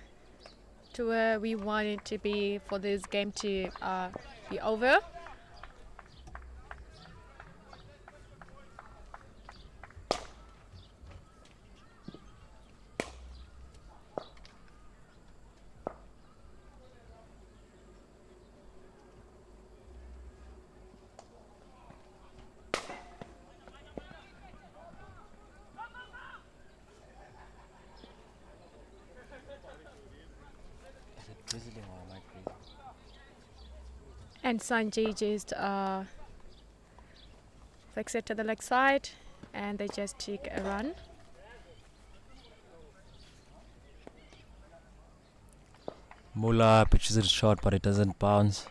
where we want it to be for this game to be over. And Sanjay just flicks it to the leg side, and they just take a run. Muller pitches it short, but it doesn't bounce.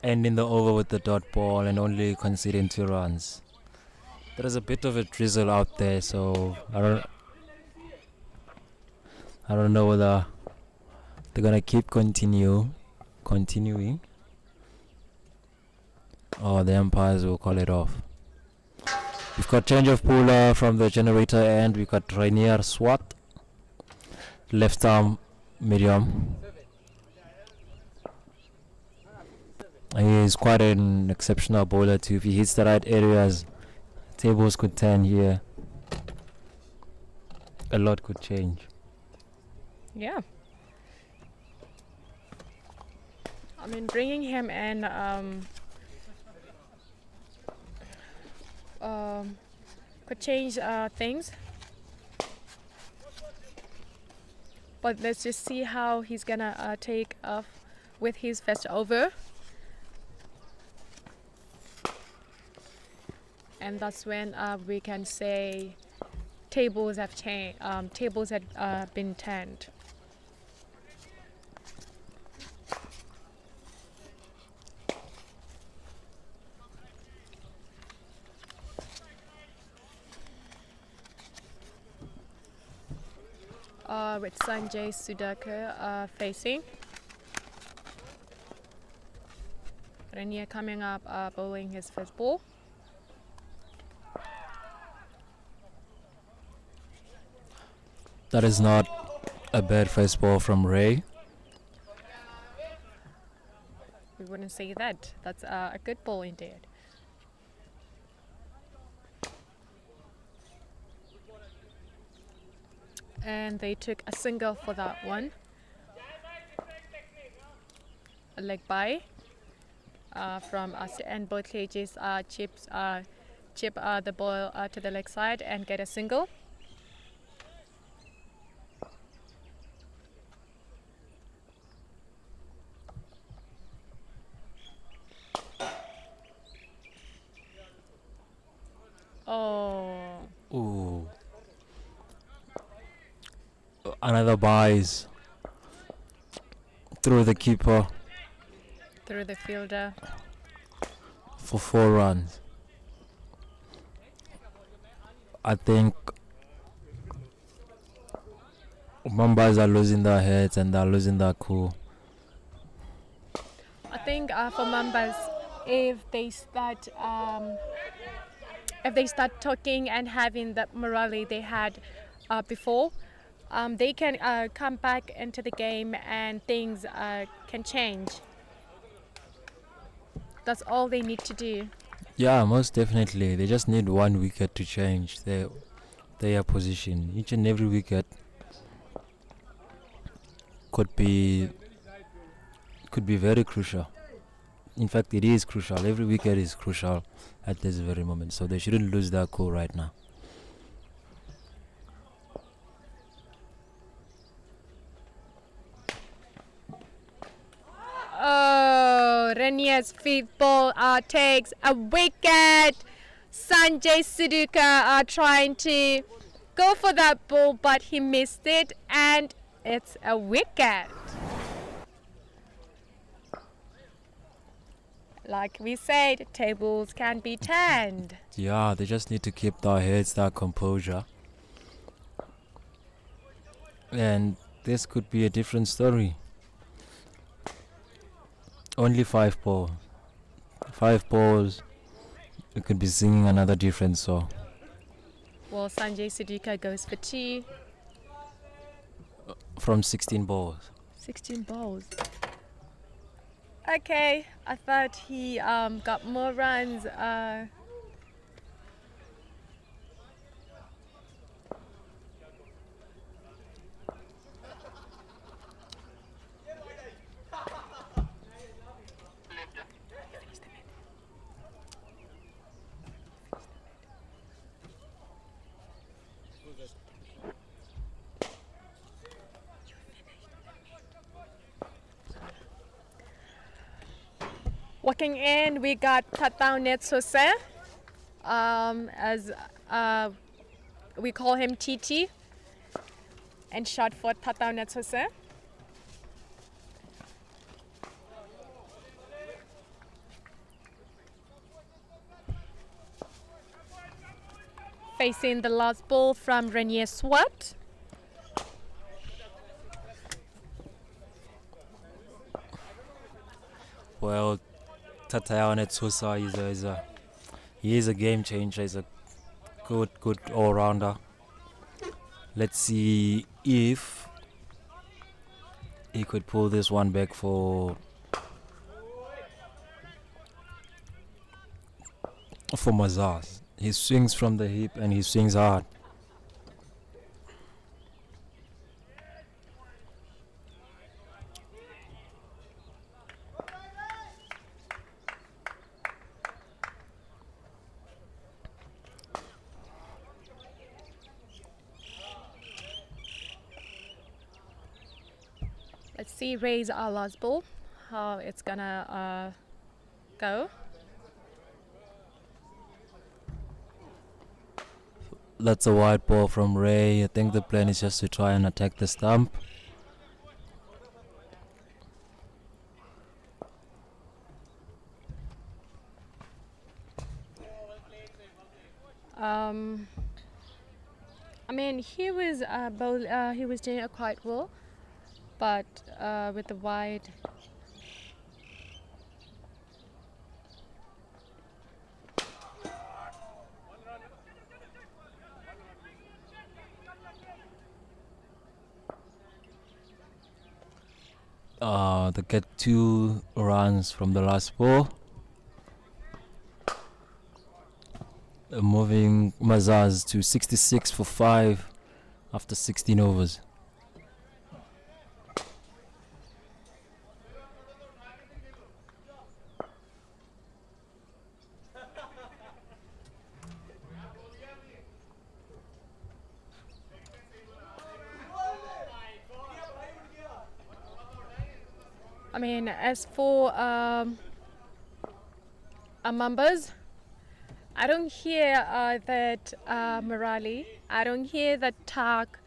Ending the over with the dot ball and only conceding 2 runs. There is a bit of a drizzle out there, so I don't know whether they're gonna keep continuing, or the umpires will call it off. We've got change of bowler from the generator end. We've got Rainier Swat, left arm medium. He is quite an exceptional bowler too. If he hits the right areas, tables could turn here. A lot could change. Yeah. I mean, bringing him in could change things. But let's just see how he's gonna take off with his first over. And that's when we can say tables have changed. Tables had been turned. With Sanjay Sudhakar facing. Renier coming up, bowling his first ball. That is not a bad first ball from Ray. We wouldn't say that. That's a good ball indeed. And they took a single for that one. A leg by from us, and both cages chip the ball to the leg side and get a single. Oh. Ooh. Another buys through the keeper Through the fielder. for 4 runs. I think Mambas are losing their heads and they're losing their cool. I think for Mambas, if they start talking and having the morale they had before, they can come back into the game and things can change. That's all they need to do. Yeah, most definitely. They just need 1 wicket to change their position. Each and every wicket could be very crucial. In fact, it is crucial. Every wicket is crucial at this very moment. So they shouldn't lose their cool right now. Oh, Renier's fifth ball takes a wicket. Sanjay Suduka trying to go for that ball, but he missed it, and it's a wicket. Like we said, tables can be turned. Yeah, they just need to keep their heads, their composure. And this could be a different story. Only 5 balls. 5 balls. We could be singing another different song. Well, Sanjay Suduka goes for 2. From 16 balls. 16 balls. Okay, I thought he got more runs. Walking in, we got Tatao Netsose, as we call him TT, and short for Tatao Netsose. Facing the last ball from Renier Swart. Well, Tatao Netsusa he is a game changer. He's a good all-rounder. Let's see if he could pull this one back for Mazars. He swings from the hip and he swings hard. Let's see, raise our last ball, how it's gonna go. That's a wide ball from Ray. I think the plan is just to try and attack the stump. I mean, he was doing quite well, but with the wide, They get 2 runs from the last ball. Moving Mazars to 66 for 5 after 16 overs. I mean, as for Mambas, I don't hear that Morali. I don't hear that talk.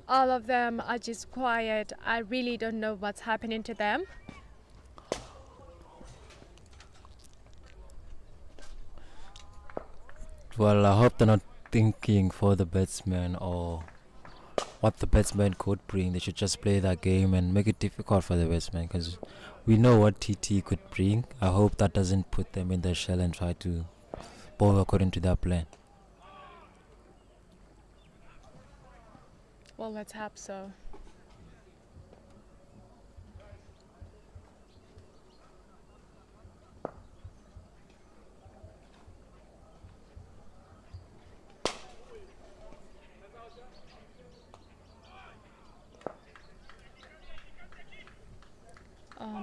All of them are just quiet. I really don't know what's happening to them. Well, I hope they're not thinking for the batsman or what the batsman could bring. They should just play that game and make it difficult for the batsman, because we know what TT could bring. I hope that doesn't put them in their shell and try to bowl according to their plan. Well, let's hope so.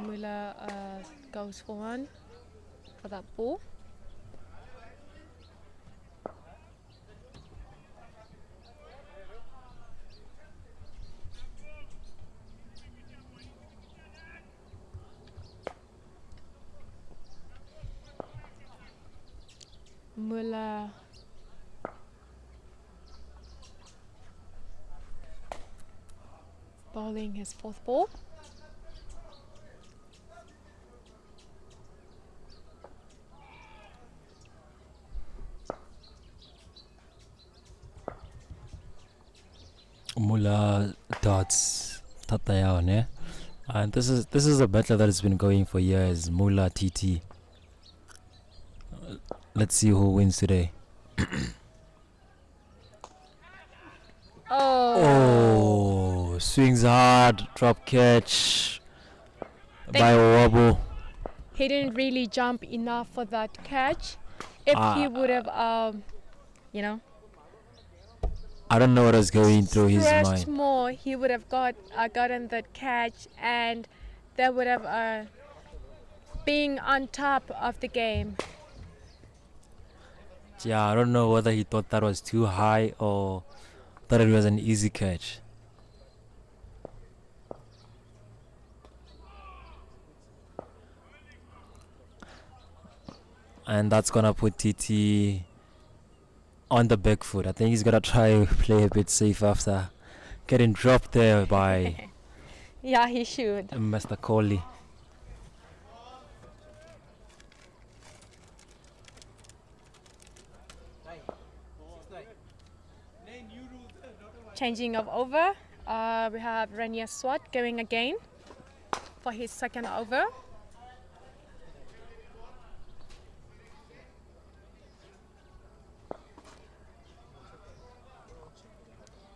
Muller goes for one for that ball. Muller bowling his 4th ball. Mula dots Tatayane. And this is a battle that has been going for years. Mula TT. Let's see who wins today. Oh, swings hard, drop catch by Owabo. He didn't really jump enough for that catch. If he would have, you know, I don't know what was going through his stretched mind. more, he would have gotten that catch, and that would have been on top of the game. Yeah, I don't know whether he thought that was too high or thought it was an easy catch. And that's gonna put TT on the back foot. I think he's gonna try play a bit safe after getting dropped there by Yeah, he should. Mr. Kohli. Changing of over, we have Rania Swat going again for his 2nd over.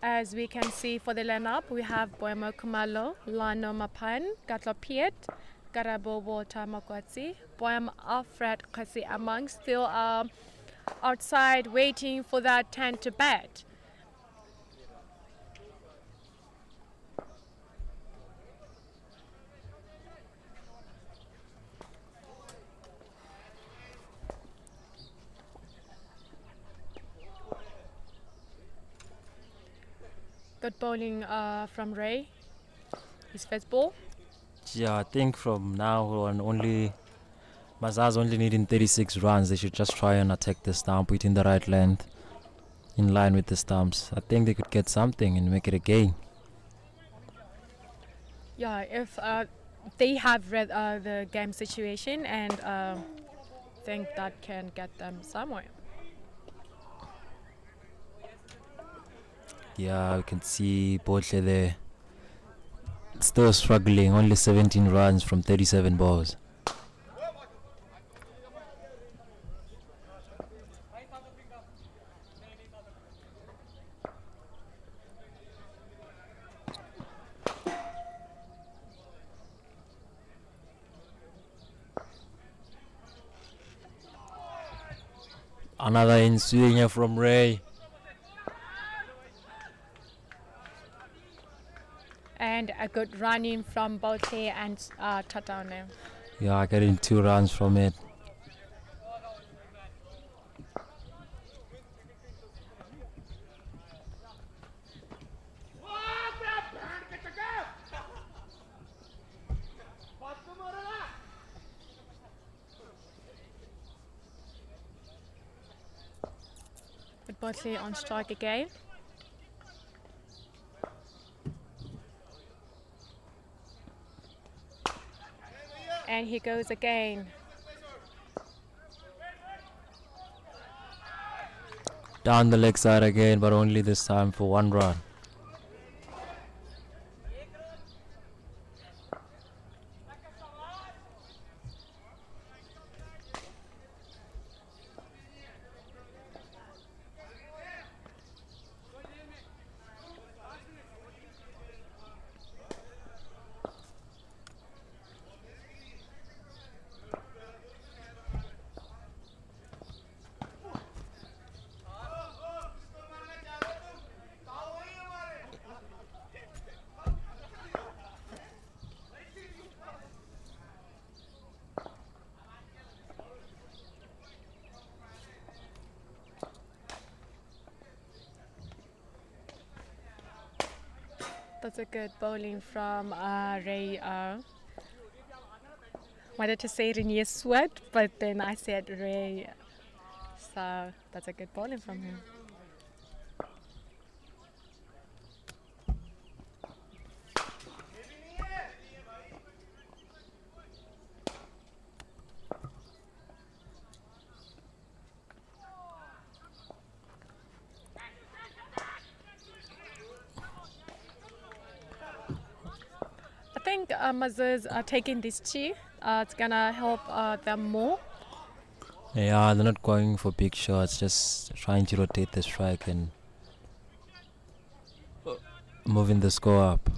As we can see for the lineup, we have Boemo Kumalo, Lano Mapan, Gatlo Piet, Garabo Walter Makwatsi, Boem Alfred Kasi Amang still outside waiting for that 10 to bat. Good bowling from Ray. His first ball. Yeah, I think from now on Mazars only needing 36 runs. They should just try and attack the stump within the right length, in line with the stumps. I think they could get something and make it a game. Yeah, if they have read the game situation, and think that can get them somewhere. Yeah, we can see Botle there. Still struggling, only 17 runs from 37 balls. Another in swing here from Ray. And a good running from both here and Tatane. Yeah, getting 2 runs from it. But both here on strike again. And he goes again. Down the leg side again, but only this time for 1 run. That's a good bowling from Ray. Wanted to say Renier Sweat, but then I said Ray. So that's a good bowling from him. I think Mazars are taking this tea. It's gonna help them more. Yeah, they're not going for big shots, just trying to rotate the strike and moving the score up.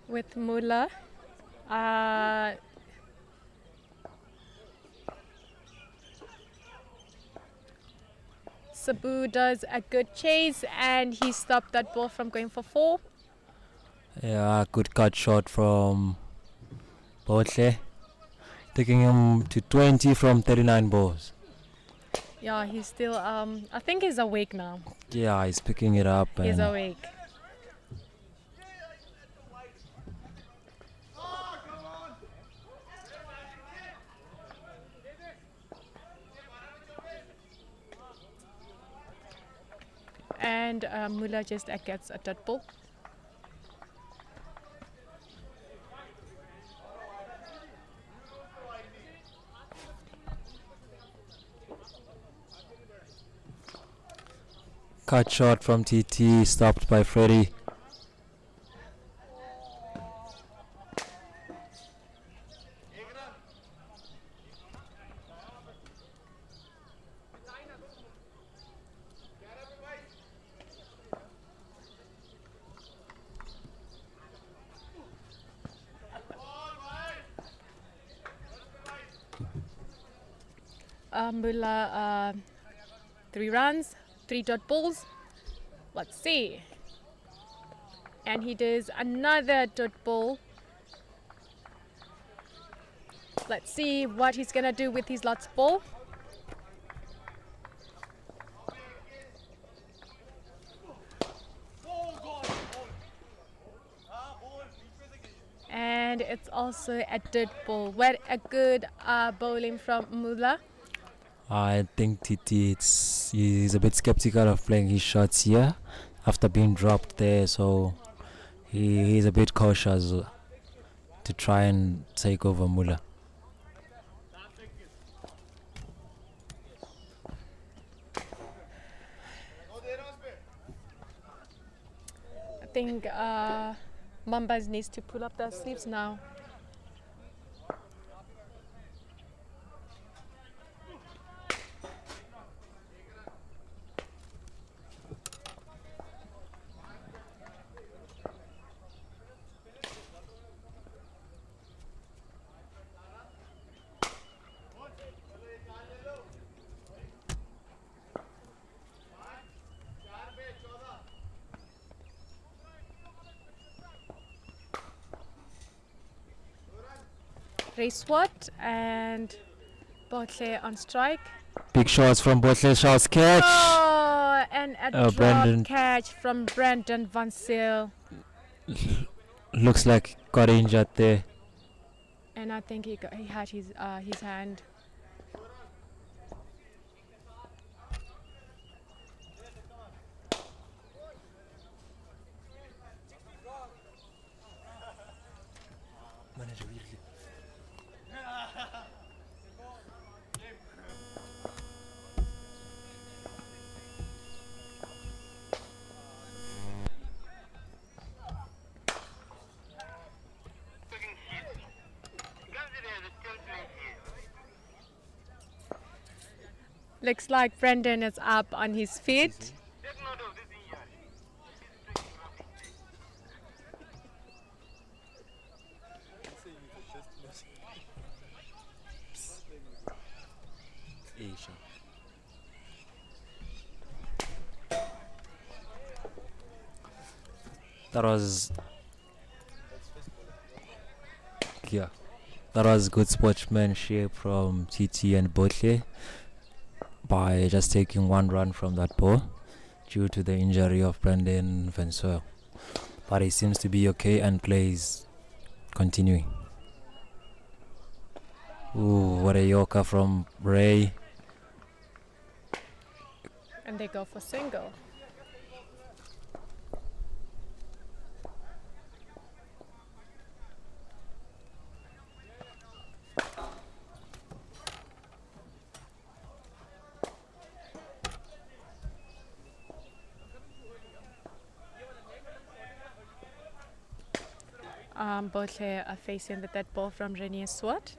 With Mula. Sabu does a good chase and he stopped that ball from going for 4. Yeah, good cut shot from Botle, taking him to 20 from 39 balls. Yeah, he's still, I think he's awake now. Yeah, he's picking it up. He's And awake. And Mula just gets a dot ball. cut shot from TT, stopped by Freddie. Mula, 3 runs, 3 dot balls. Let's see. And he does another dot ball. Let's see what he's gonna do with his lots ball. And it's also a dead ball. Were a good bowling from Mula. I think he's a bit skeptical of playing his shots here after being dropped there, so he's a bit cautious to try and take over Mula. I think Mambas needs to pull up their sleeves now. Racewat and Botle on strike. Big shots from Botle, shots catch. Oh, and a drop Brandon. catch from Brandon Van Zyl. Looks like got injured there. And I think he had his hand. Looks like Brendan is up on his feet. That was good sportsmanship from TT and Botle by just taking one run from that ball due to the injury of Brandon Van Zyl. But he seems to be okay and plays continuing. Ooh, what a yorker from Ray. And they go for single. Both are facing the dead ball from Renier Swat.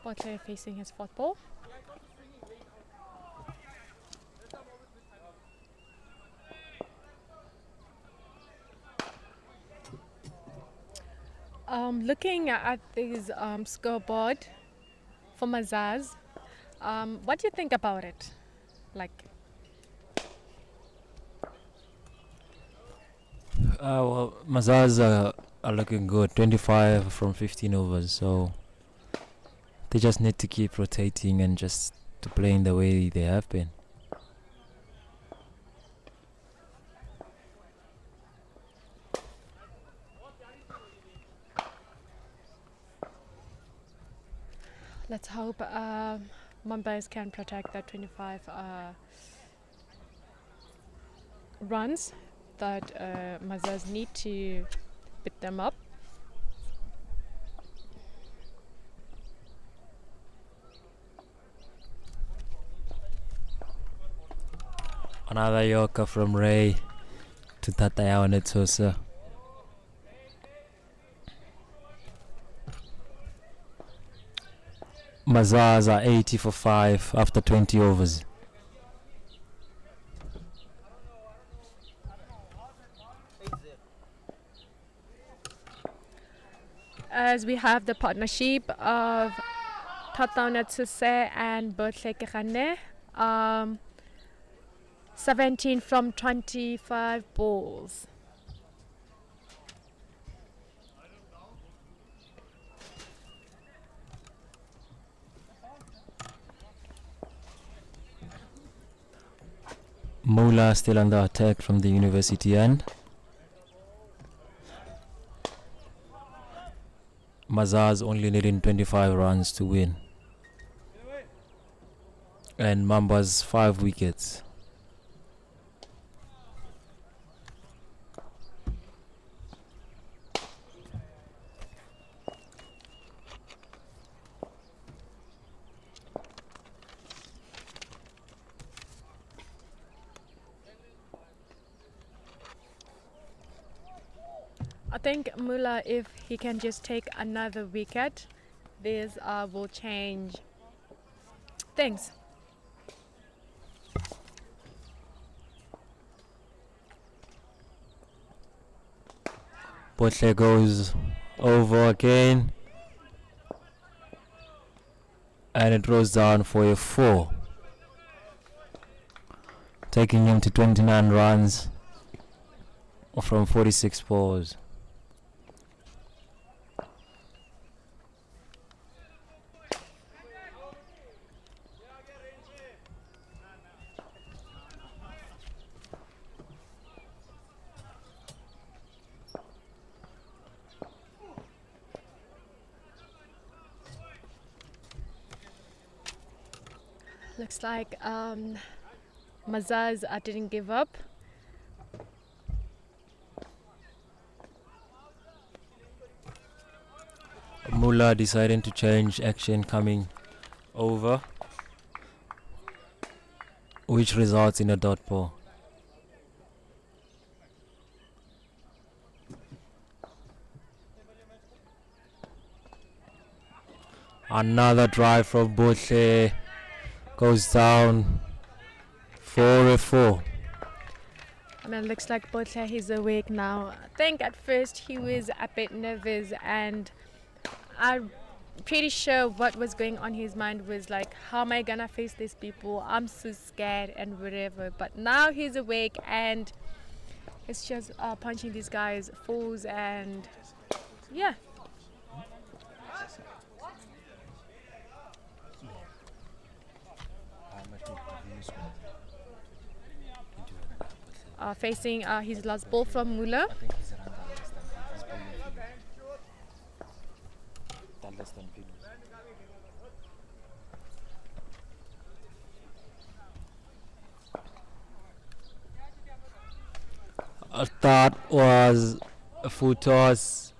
Botle facing his fourth ball. Looking at this scoreboard for Mazars, what do you think about it? Well, Mazars are looking good. 25 from 15 overs, so they just need to keep rotating and just to playing the way they have been. Let's hope Mambas can protect that 25 runs that Mazars need to beat them up. Another yorker from Ray to Tataya Netosa. Mazars are 80 for 5 after 20 overs. As we have the partnership of Tatana Tsuse and Botle Kekane. 17 from 25 balls. Mula still under attack from the university end. Mazars only needing 25 runs to win. And Mambas 5 wickets. I think Mula, if he can just take another wicket, this will change things. Botle goes over again. And it rolls down for a 4. Taking him to 29 runs from 46 balls. Looks like Mazars didn't give up. Mula deciding to change action coming over, which results in a dot ball. Another drive from Botle goes down for a 4. I mean, it looks like Botle he's awake now. I think at first he was a bit nervous, and I'm pretty sure what was going on his mind was like, how am I gonna face these people? I'm so scared and whatever. But now he's awake and it's just punching these guys fools, and yeah. Facing his last ball from Mula. That was a full toss.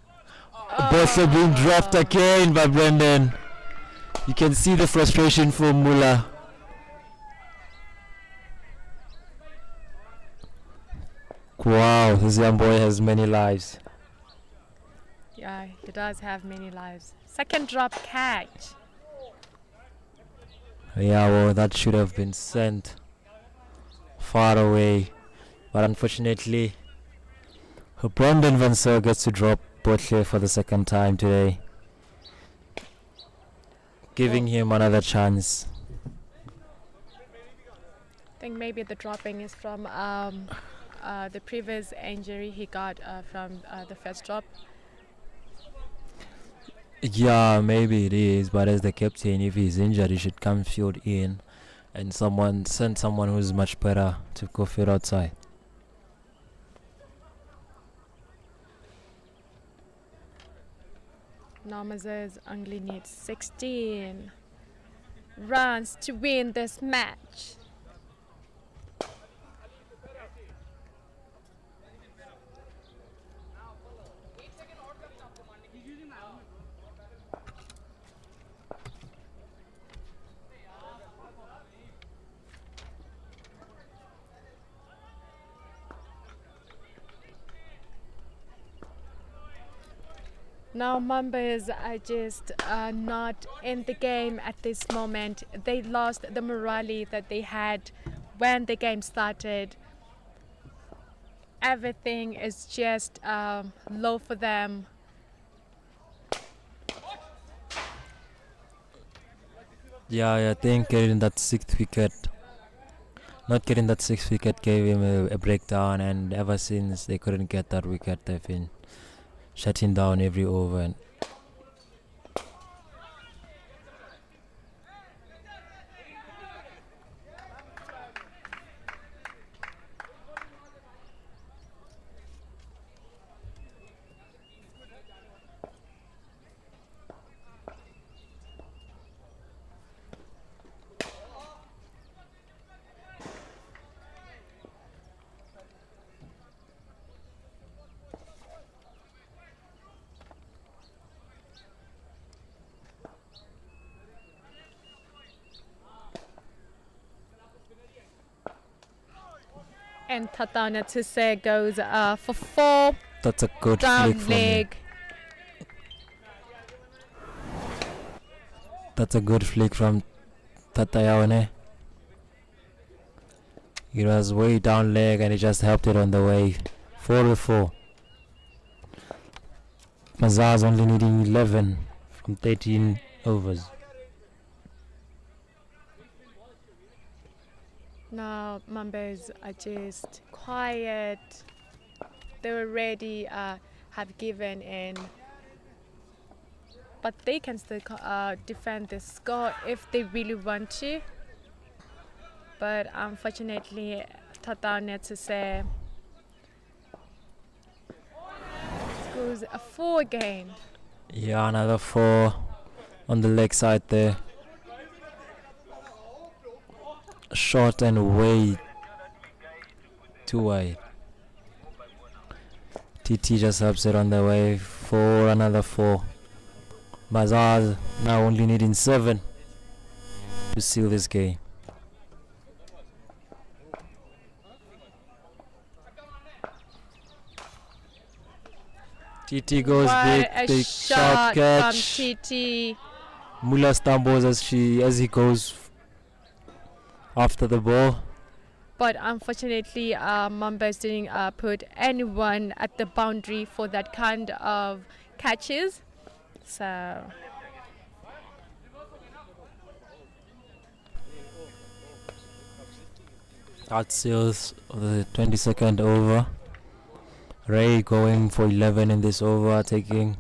Botle being dropped again by Brendan. You can see the frustration from Mula. Wow, this young boy has many lives. Yeah, he does have many lives. Second drop catch. Yeah, well, that should have been sent far away. But unfortunately, Brendan Van Zyl gets to drop Botle for the second time today, giving him another chance. I think maybe the dropping is from the previous injury he got from the first drop. Yeah, maybe it is, but as the captain, if he's injured, he should come field in and send someone who's much better to go field outside. Now Mazars only needs 16 runs to win this match. Now Mambas are just not in the game at this moment. They lost the morale that they had when the game started. Everything is just low for them. Yeah, I think getting that sixth wicket, not getting that sixth wicket gave him a breakdown, and ever since they couldn't get that wicket, they've been shutting down every over. And And Tatanatuse goes for 4 that's a good down flick from him. leg. That's a good flick from Tatayaone. It was way down leg and he just helped it on the way. 4-4. Mazars only needing 11 from 13 overs. Now Mambas are just quiet. They already have given in, but they can still defend the score if they really want to. But unfortunately, Tata Netsuse scores a 4 again. Yeah, another 4 on the leg side there. Short and way too wide. TT just helps it on the way for another 4. Mazars now only needing 7 to seal this game. TT goes What big, a big shot sharp from catch. TT. Mula stumbles as he goes after the ball. But unfortunately, Mambas didn't put anyone at the boundary for that kind of catches. So That seals the 22nd over. Ray going for 11 in this over, taking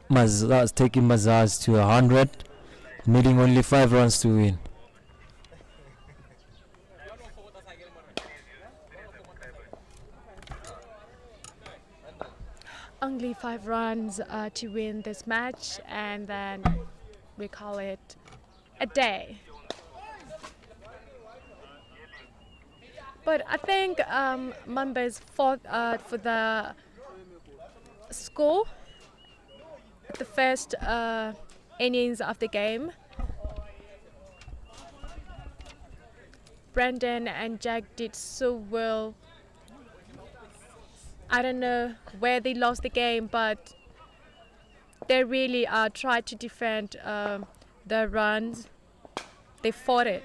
Mazars to 100, needing only 5 runs to win. only 5 runs to win this match, and then we call it a day. But I think Mambas fought for the score at the first innings of the game. Brandon and Jack did so well. I don't know where they lost the game, but they really tried to defend the runs. They fought it.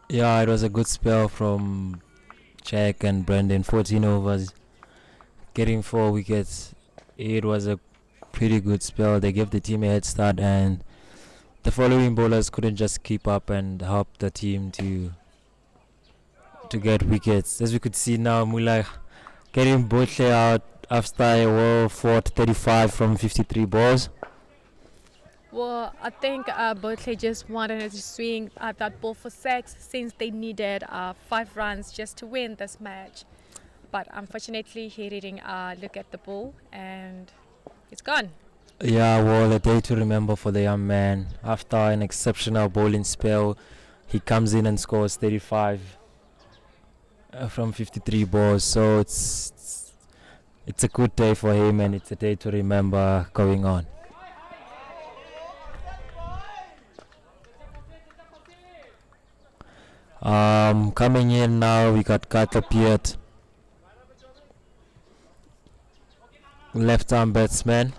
Yeah, it was a good spell from Jack and Brandon. 14 overs, getting 4 wickets. It was a pretty good spell. They gave the team a head start, and the following bowlers couldn't just keep up and help the team to get wickets. As we could see now, Mula getting Botley out after a well-fought 35 from 53 balls. Well, I think Berkeley just wanted to swing that ball for 6 since they needed 5 runs just to win this match. But unfortunately, he didn't look at the ball and it's gone. Yeah, well, a day to remember for the young man. After an exceptional bowling spell, he comes in and scores 35 from 53 balls. So it's a good day for him, and it's a day to remember going on. Coming in now, we got Carter Piet, left-arm batsman,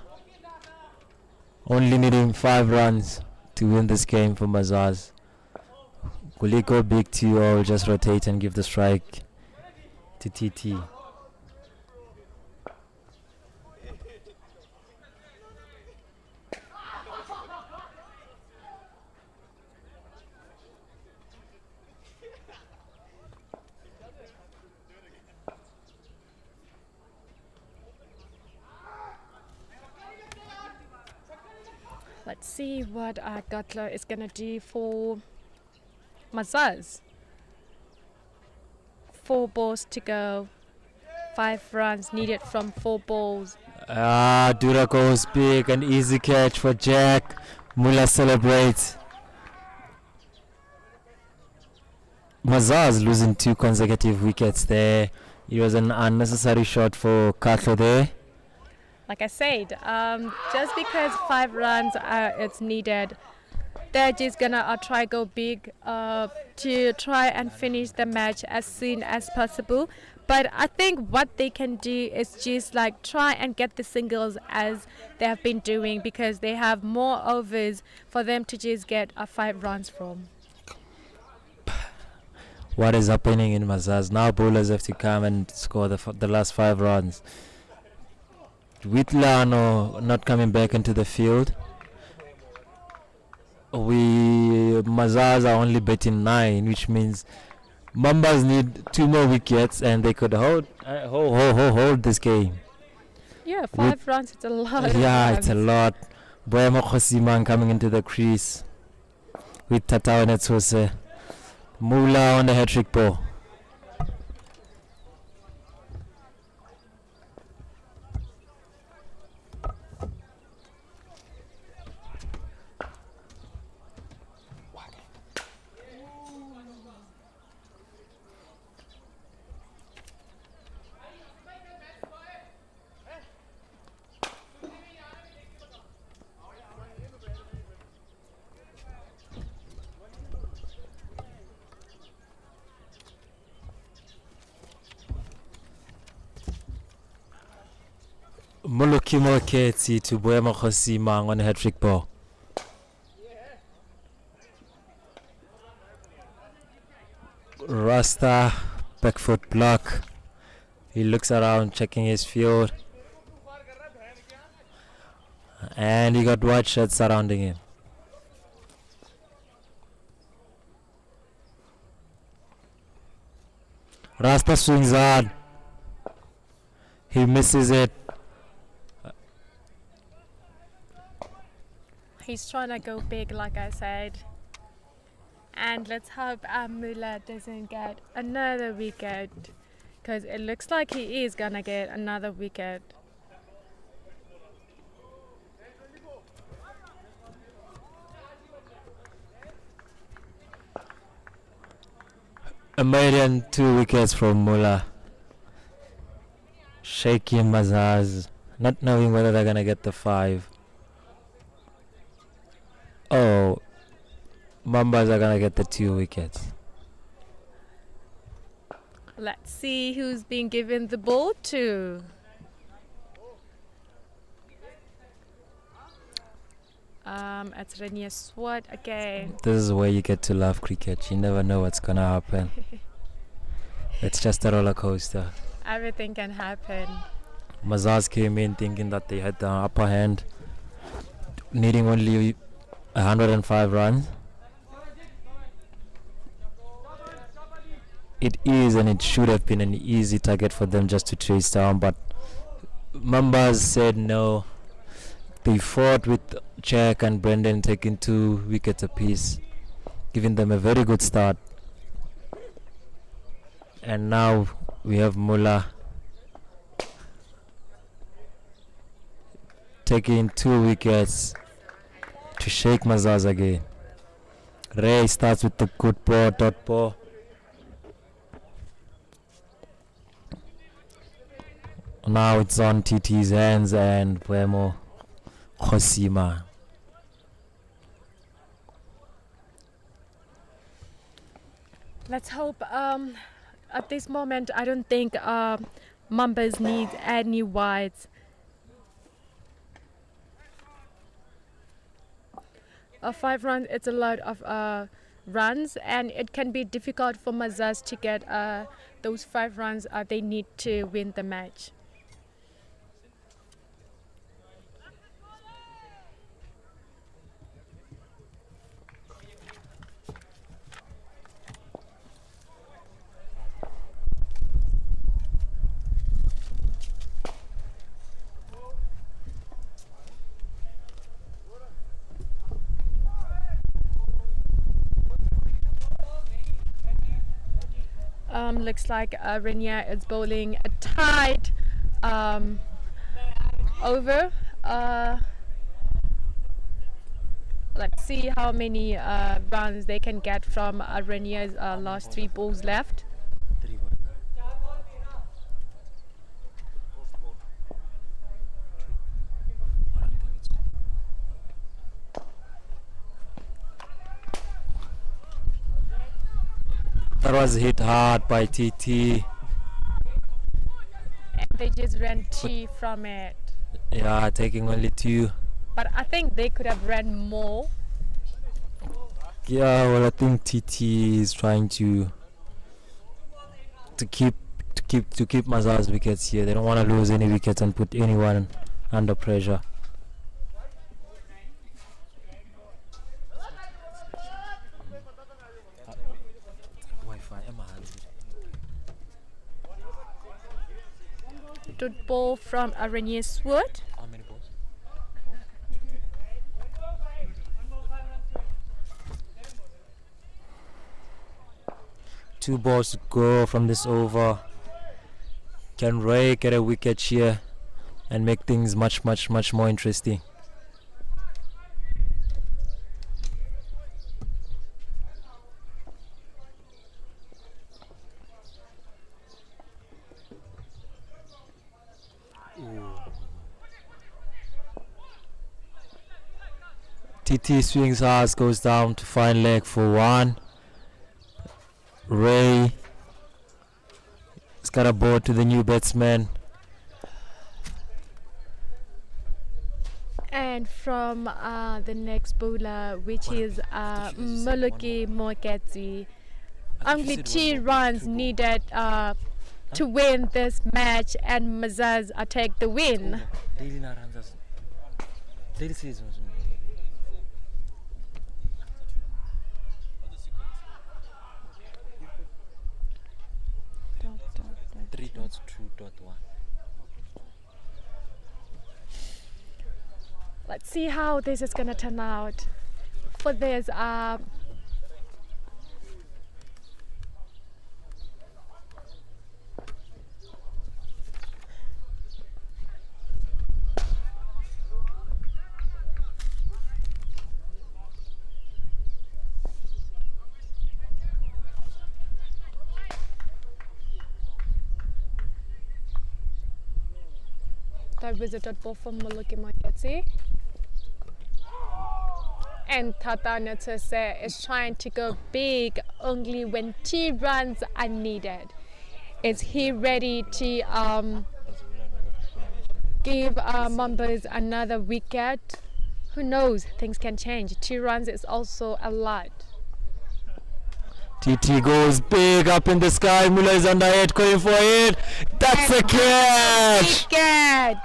only needing 5 runs to win this game for Mazars. Will he go big to or just rotate and give the strike to TT? Let's see what Gatla is gonna do for Mazars. 4 balls to go. 5 runs needed from 4 balls. Dura goes big, an easy catch for Jack. Mula celebrates. Mazars losing 2 consecutive wickets there. It was an unnecessary shot for Katlo there. Like I said, just because 5 runs it's needed, they're just gonna try go big to try and finish the match as soon as possible. But I think what they can do is just like try and get the singles as they have been doing, because they have more overs for them to just get 5 runs from. What is happening in Mazars? Now bowlers have to come and score the last 5 runs. With Lano not coming back into the field, Mazars are only batting 9, which means Mambas need 2 more wickets and they could hold this game. Yeah, 5 runs, it's a lot. Yeah, it's a lot. Boemo Khosiman coming into the crease with Tatao Netsose. Mula on the hat-trick ball. Mulukimo Ketsi to Boemo Khosimang on a hat-trick ball. Rasta, back foot block. He looks around checking his field. And he got white shirts surrounding him. Rasta swings hard. He misses it. He's trying to go big, like I said. And let's hope Mula doesn't get another wicket, because it looks like he is going to get another wicket. A maiden 2 wickets from Mula. Shaky Mazars, not knowing whether they're going to get the 5. Oh, Mambas are going to get the 2 wickets. Let's see who's being given the ball to. It's Renier Swat again. This is where you get to love cricket. You never know what's going to happen. It's just a roller coaster. Everything can happen. Mazars came in thinking that they had the upper hand, needing only 105 runs. It is, and it should have been an easy target for them just to chase down, but Mambas said no. They fought with Jack and Brendan taking 2 wickets apiece, giving them a very good start. And now we have Mula taking 2 wickets to shake Mazars again. Ray starts with the good ball, dot ball. Now it's on TT's hands and Boemo Khosima. Let's hope at this moment I don't think Mambas need any wides. 5 runs, it's a lot of runs, and it can be difficult for Mazars to get those 5 runs they need to win the match. looks like Renier is bowling a tight over. Let's see how many runs they can get from Renier's last 3 balls left. That was hit hard by TT. And they just ran 2 from it. Yeah, taking only 2. But I think they could have ran more. Yeah, well, I think TT is trying to keep Mazars' wickets here. They don't want to lose any wickets and put anyone under pressure. Good ball from Renier Swood. How many balls? 2 balls to go from this over. Can Ray get a wicket here and make things much more interesting? TT swings hard, goes down to fine leg for 1. Ray has got a ball to the new batsman. And from the next bowler, which is Moluki Moketsi, only 2 runs needed to win this match, and Mazars take the win. Let's see how this is gonna turn out. For this, that was a dot ball from Moluki Moketsi. And Tata Natase is trying to go big only when 2 runs are needed. Is he ready to give Mambas another wicket? Who knows? Things can change. 2 runs is also a lot. TT goes big up in the sky. Muller is under it, going for it. That's a catch! Wicket!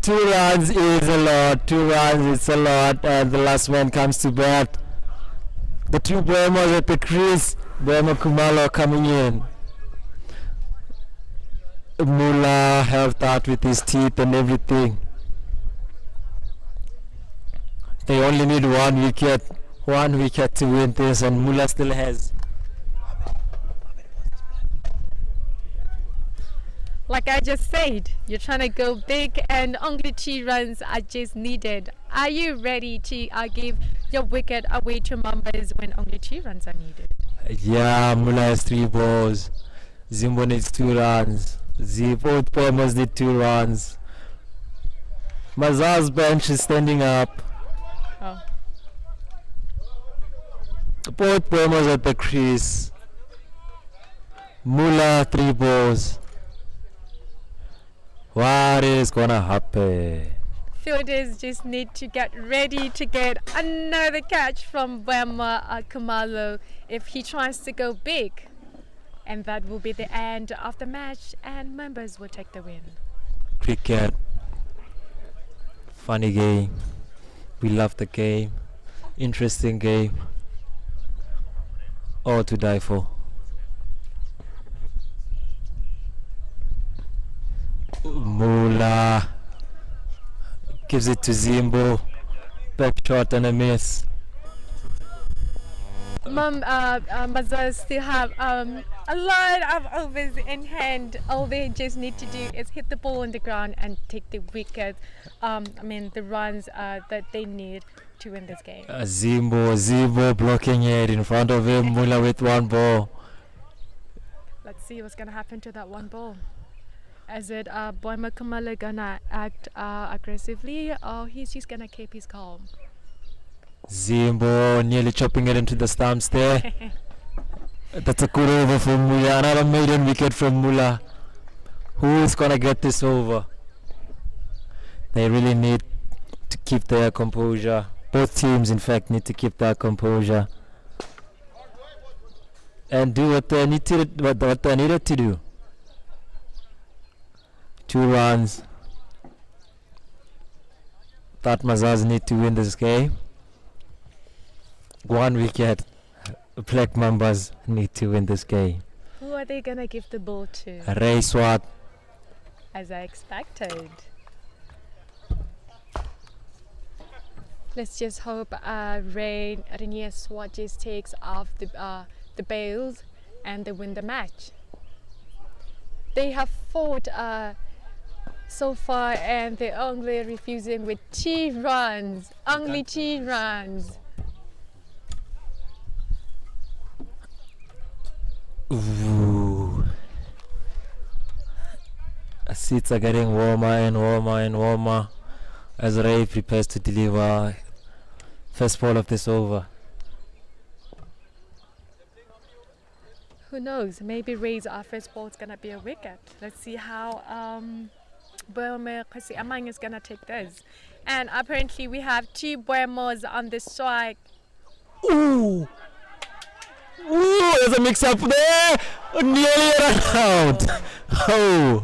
2 runs is a lot. 2 runs is a lot. And the last man comes to bat. The 2 Bohemos at the crease. Bohemo Kumalo coming in. Muller helped out with his teeth and everything. They only need 1 wicket. 1 wicket to win this, and Muller still has. Like I just said, you're trying to go big and only 2 runs are just needed. Are you ready to give your wicket away to Mambas when only 2 runs are needed? Yeah, Muller has 3 balls. Zimbo needs 2 runs. Both Bohemos need 2 runs. Mazars' bench is standing up. Oh. Both Bohemos at the crease. Muller 3 balls. What is gonna happen? Fielders just need to get ready to get another catch from Bohemo Kumalo if he tries to go big. And that will be the end of the match, and Mambas will take the win. Cricket. Funny game. We love the game. Interesting game. All to die for. Muller gives it to Zimbo. Back shot and a miss. Mazars still have a lot of overs in hand. All they just need to do is hit the ball on the ground and take the wicket. The runs that they need to win this game. Zimbo blocking it in front of him. Mula with one ball. Let's see what's gonna happen to that one ball. Is it Boima Kumala gonna act aggressively, or he's just gonna keep his calm? Zimbo nearly chopping it into the stumps there. That's a good over from Mula. Another maiden wicket from Mula. Who is gonna get this over? They really need to keep their composure. Both teams, in fact, need to keep their composure and do what they needed to do. 2 runs. That Mazars need to win this game. 1 wicket. Black Mambas need to win this game. Who are they gonna give the ball to? Ray Swat. As I expected. Let's just hope Rainier Swat just takes off the bails and they win the match. They have fought so far and they're only refusing with 2 runs. Only 2 runs. Ooh. Seats are getting warmer and warmer and warmer as Ray prepares to deliver first ball of this over. Who knows? Maybe Ray's first ball is gonna be a wicket. Let's see how Boema Amang is gonna take this. And apparently we have 2 Boemos on the strike. Ooh! Ooh, there's a mix-up there! Nearly run out! Ho!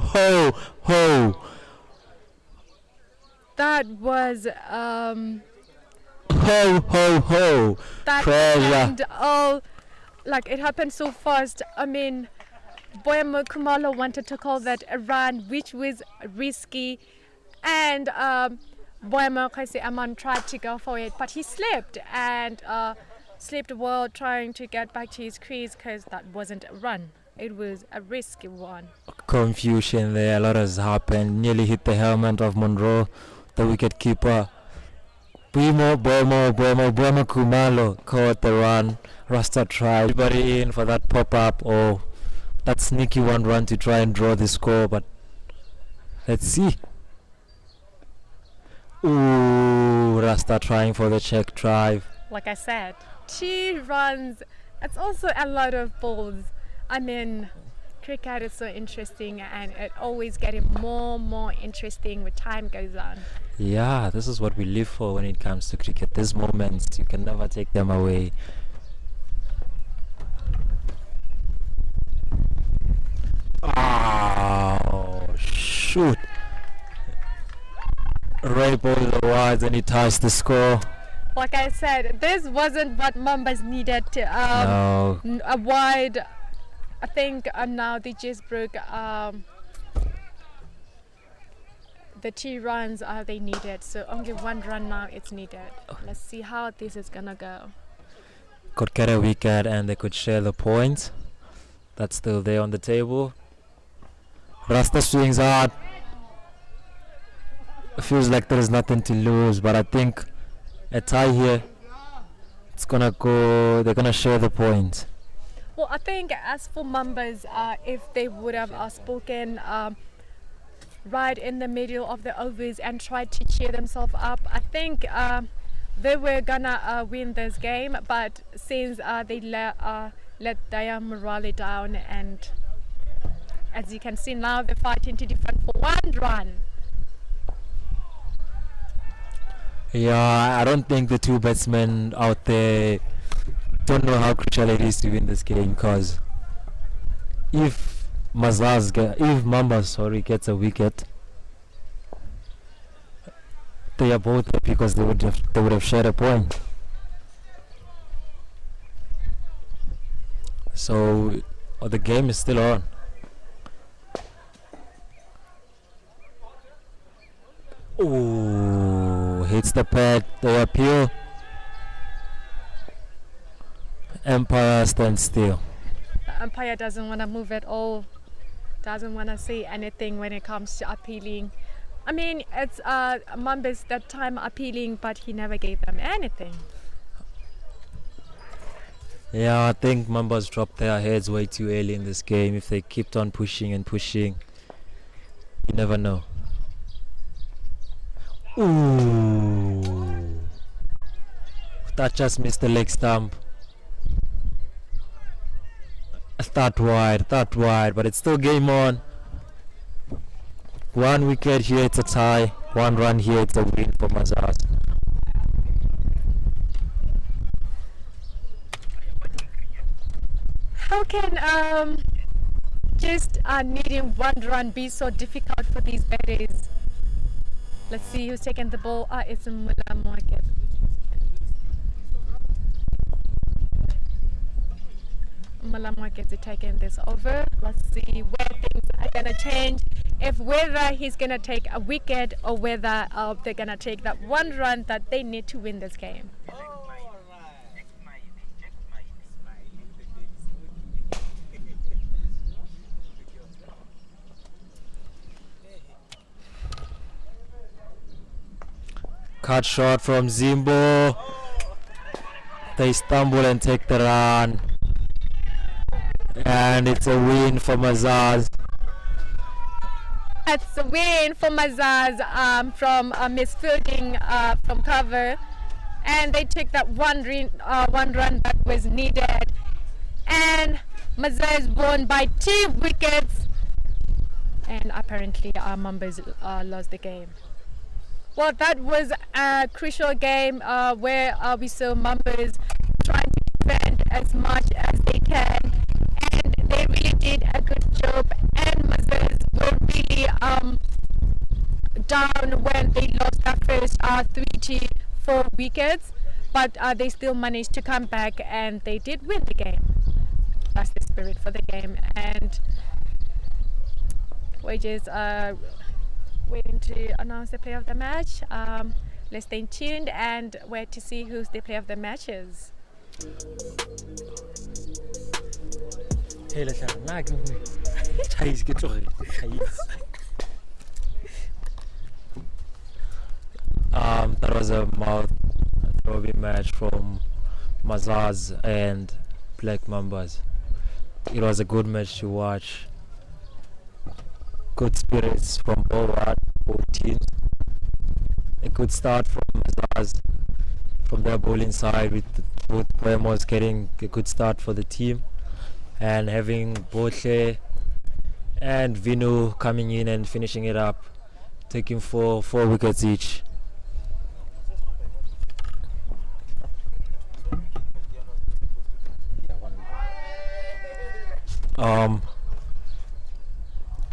That was Ho! that Pressure. happened like it happened so fast. Boema Kumalo wanted to call that a run, which was risky, and Boema Aman tried to go for it, but he slipped and slipped while trying to get back to his crease because that wasn't a run. It was a risky one. Confusion there, a lot has happened. Nearly hit the helmet of Monroe, the wicket keeper. Boema Kumalo caught the run. Rasta tried. Everybody in for that pop-up or that sneaky 1 run to try and draw the score, but let's see. Ooh, Rasta trying for the check drive. Like I said, 2 runs. It's also a lot of balls. Cricket is so interesting and it always getting more interesting with time goes on. Yeah, this is what we live for when it comes to cricket. These moments, you can never take them away. Oh, shoot. Ray ball the wides and he ties the score. Like I said, this wasn't what Mambas needed to No. a wide. I think now they just broke the 2 runs they needed, so only 1 run now it's needed. Let's see how this is gonna go. Could get a wicket and they could share the points. That's still there on the table. Rasta swings hard. Feels like there is nothing to lose, but I think a tie here, it's gonna go. They're gonna share the points. Well, I think as for Mambas, if they would have spoken right in the middle of the overs and tried to cheer themselves up, I think they were gonna win this game. But since they let their morale down, and as you can see now, they're fighting to defend for 1 run. Yeah, I don't think the 2 batsmen out there don't know how crucial it is to win this game, because if Mambas gets a wicket, they are both happy because they would have shared a point. So the game is still on. Ooh, hits the pad, they appeal. Empire stands still. The umpire doesn't want to move at all, doesn't want to say anything when it comes to appealing. I mean, it's Mambas that time appealing, but he never gave them anything. Yeah, I think Mambas dropped their heads way too early in this game. If they kept on pushing and pushing, you never know. Ooh, that just missed the leg stump. That wide, but it's still game on. 1 wicket here, it's a tie. 1 run here, it's a win for Mazars. How can just needing 1 run be so difficult for these batters? Let's see who's taking the ball. It's Mulamwake. Mulamwake is taking this over. Let's see where things are gonna change. If whether he's gonna take a wicket or whether they're gonna take that 1 run that they need to win this game. Cut shot from Zimbo. They stumble and take the run. And it's a win for Mazars. It's a win for Mazars from misfielding from cover. And they took that one run that was needed. And Mazars won by 2 wickets. And apparently Mambas lost the game. Well, that was a crucial game where we saw Mambas trying to defend as much as they can, and they really did a good job. And Mazars were really down when they lost their first 3 to 4 wickets, but they still managed to come back and they did win the game. That's the spirit for the game, and we're just waiting to announce the player of the match. Let's stay tuned and wait to see who's the player of the match is. That was a mouth-throbbing match from Mazars and Black Mambas. It was a good match to watch. Good spirits from both teams. A good start from Mazars from their bowling side, with both Poemos getting a good start for the team, and having Botle and Vinu coming in and finishing it up, taking four wickets each.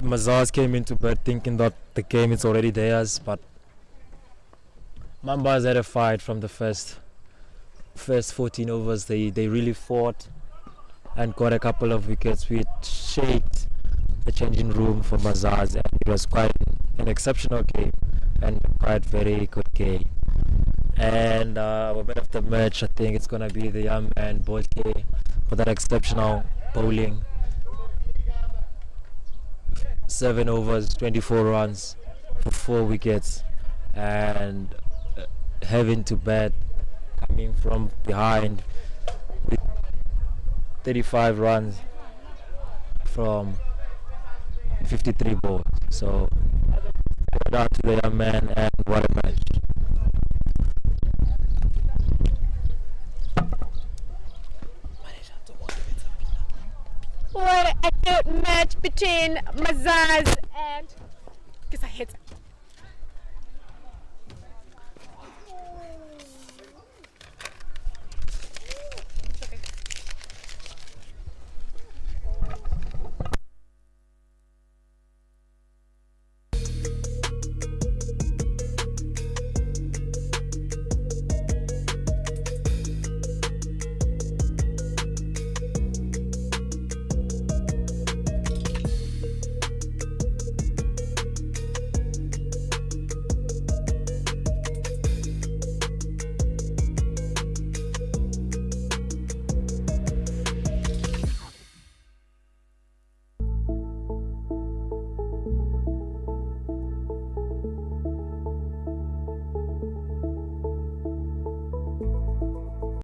Mazars came into bed thinking that the game is already theirs, but Mambas had a fight from the first 14 overs. They really fought and got a couple of wickets, which shaped the changing room for Mazars, and it was quite an exceptional game and quite very good game. And our man of the match, I think it's gonna be the young man Bolte for that exceptional bowling. 7 overs, 24 runs for 4 wickets, and having to bat coming from behind with 35 runs from 53 balls. So well done to the young man, and what a match. What a good match between Mazars and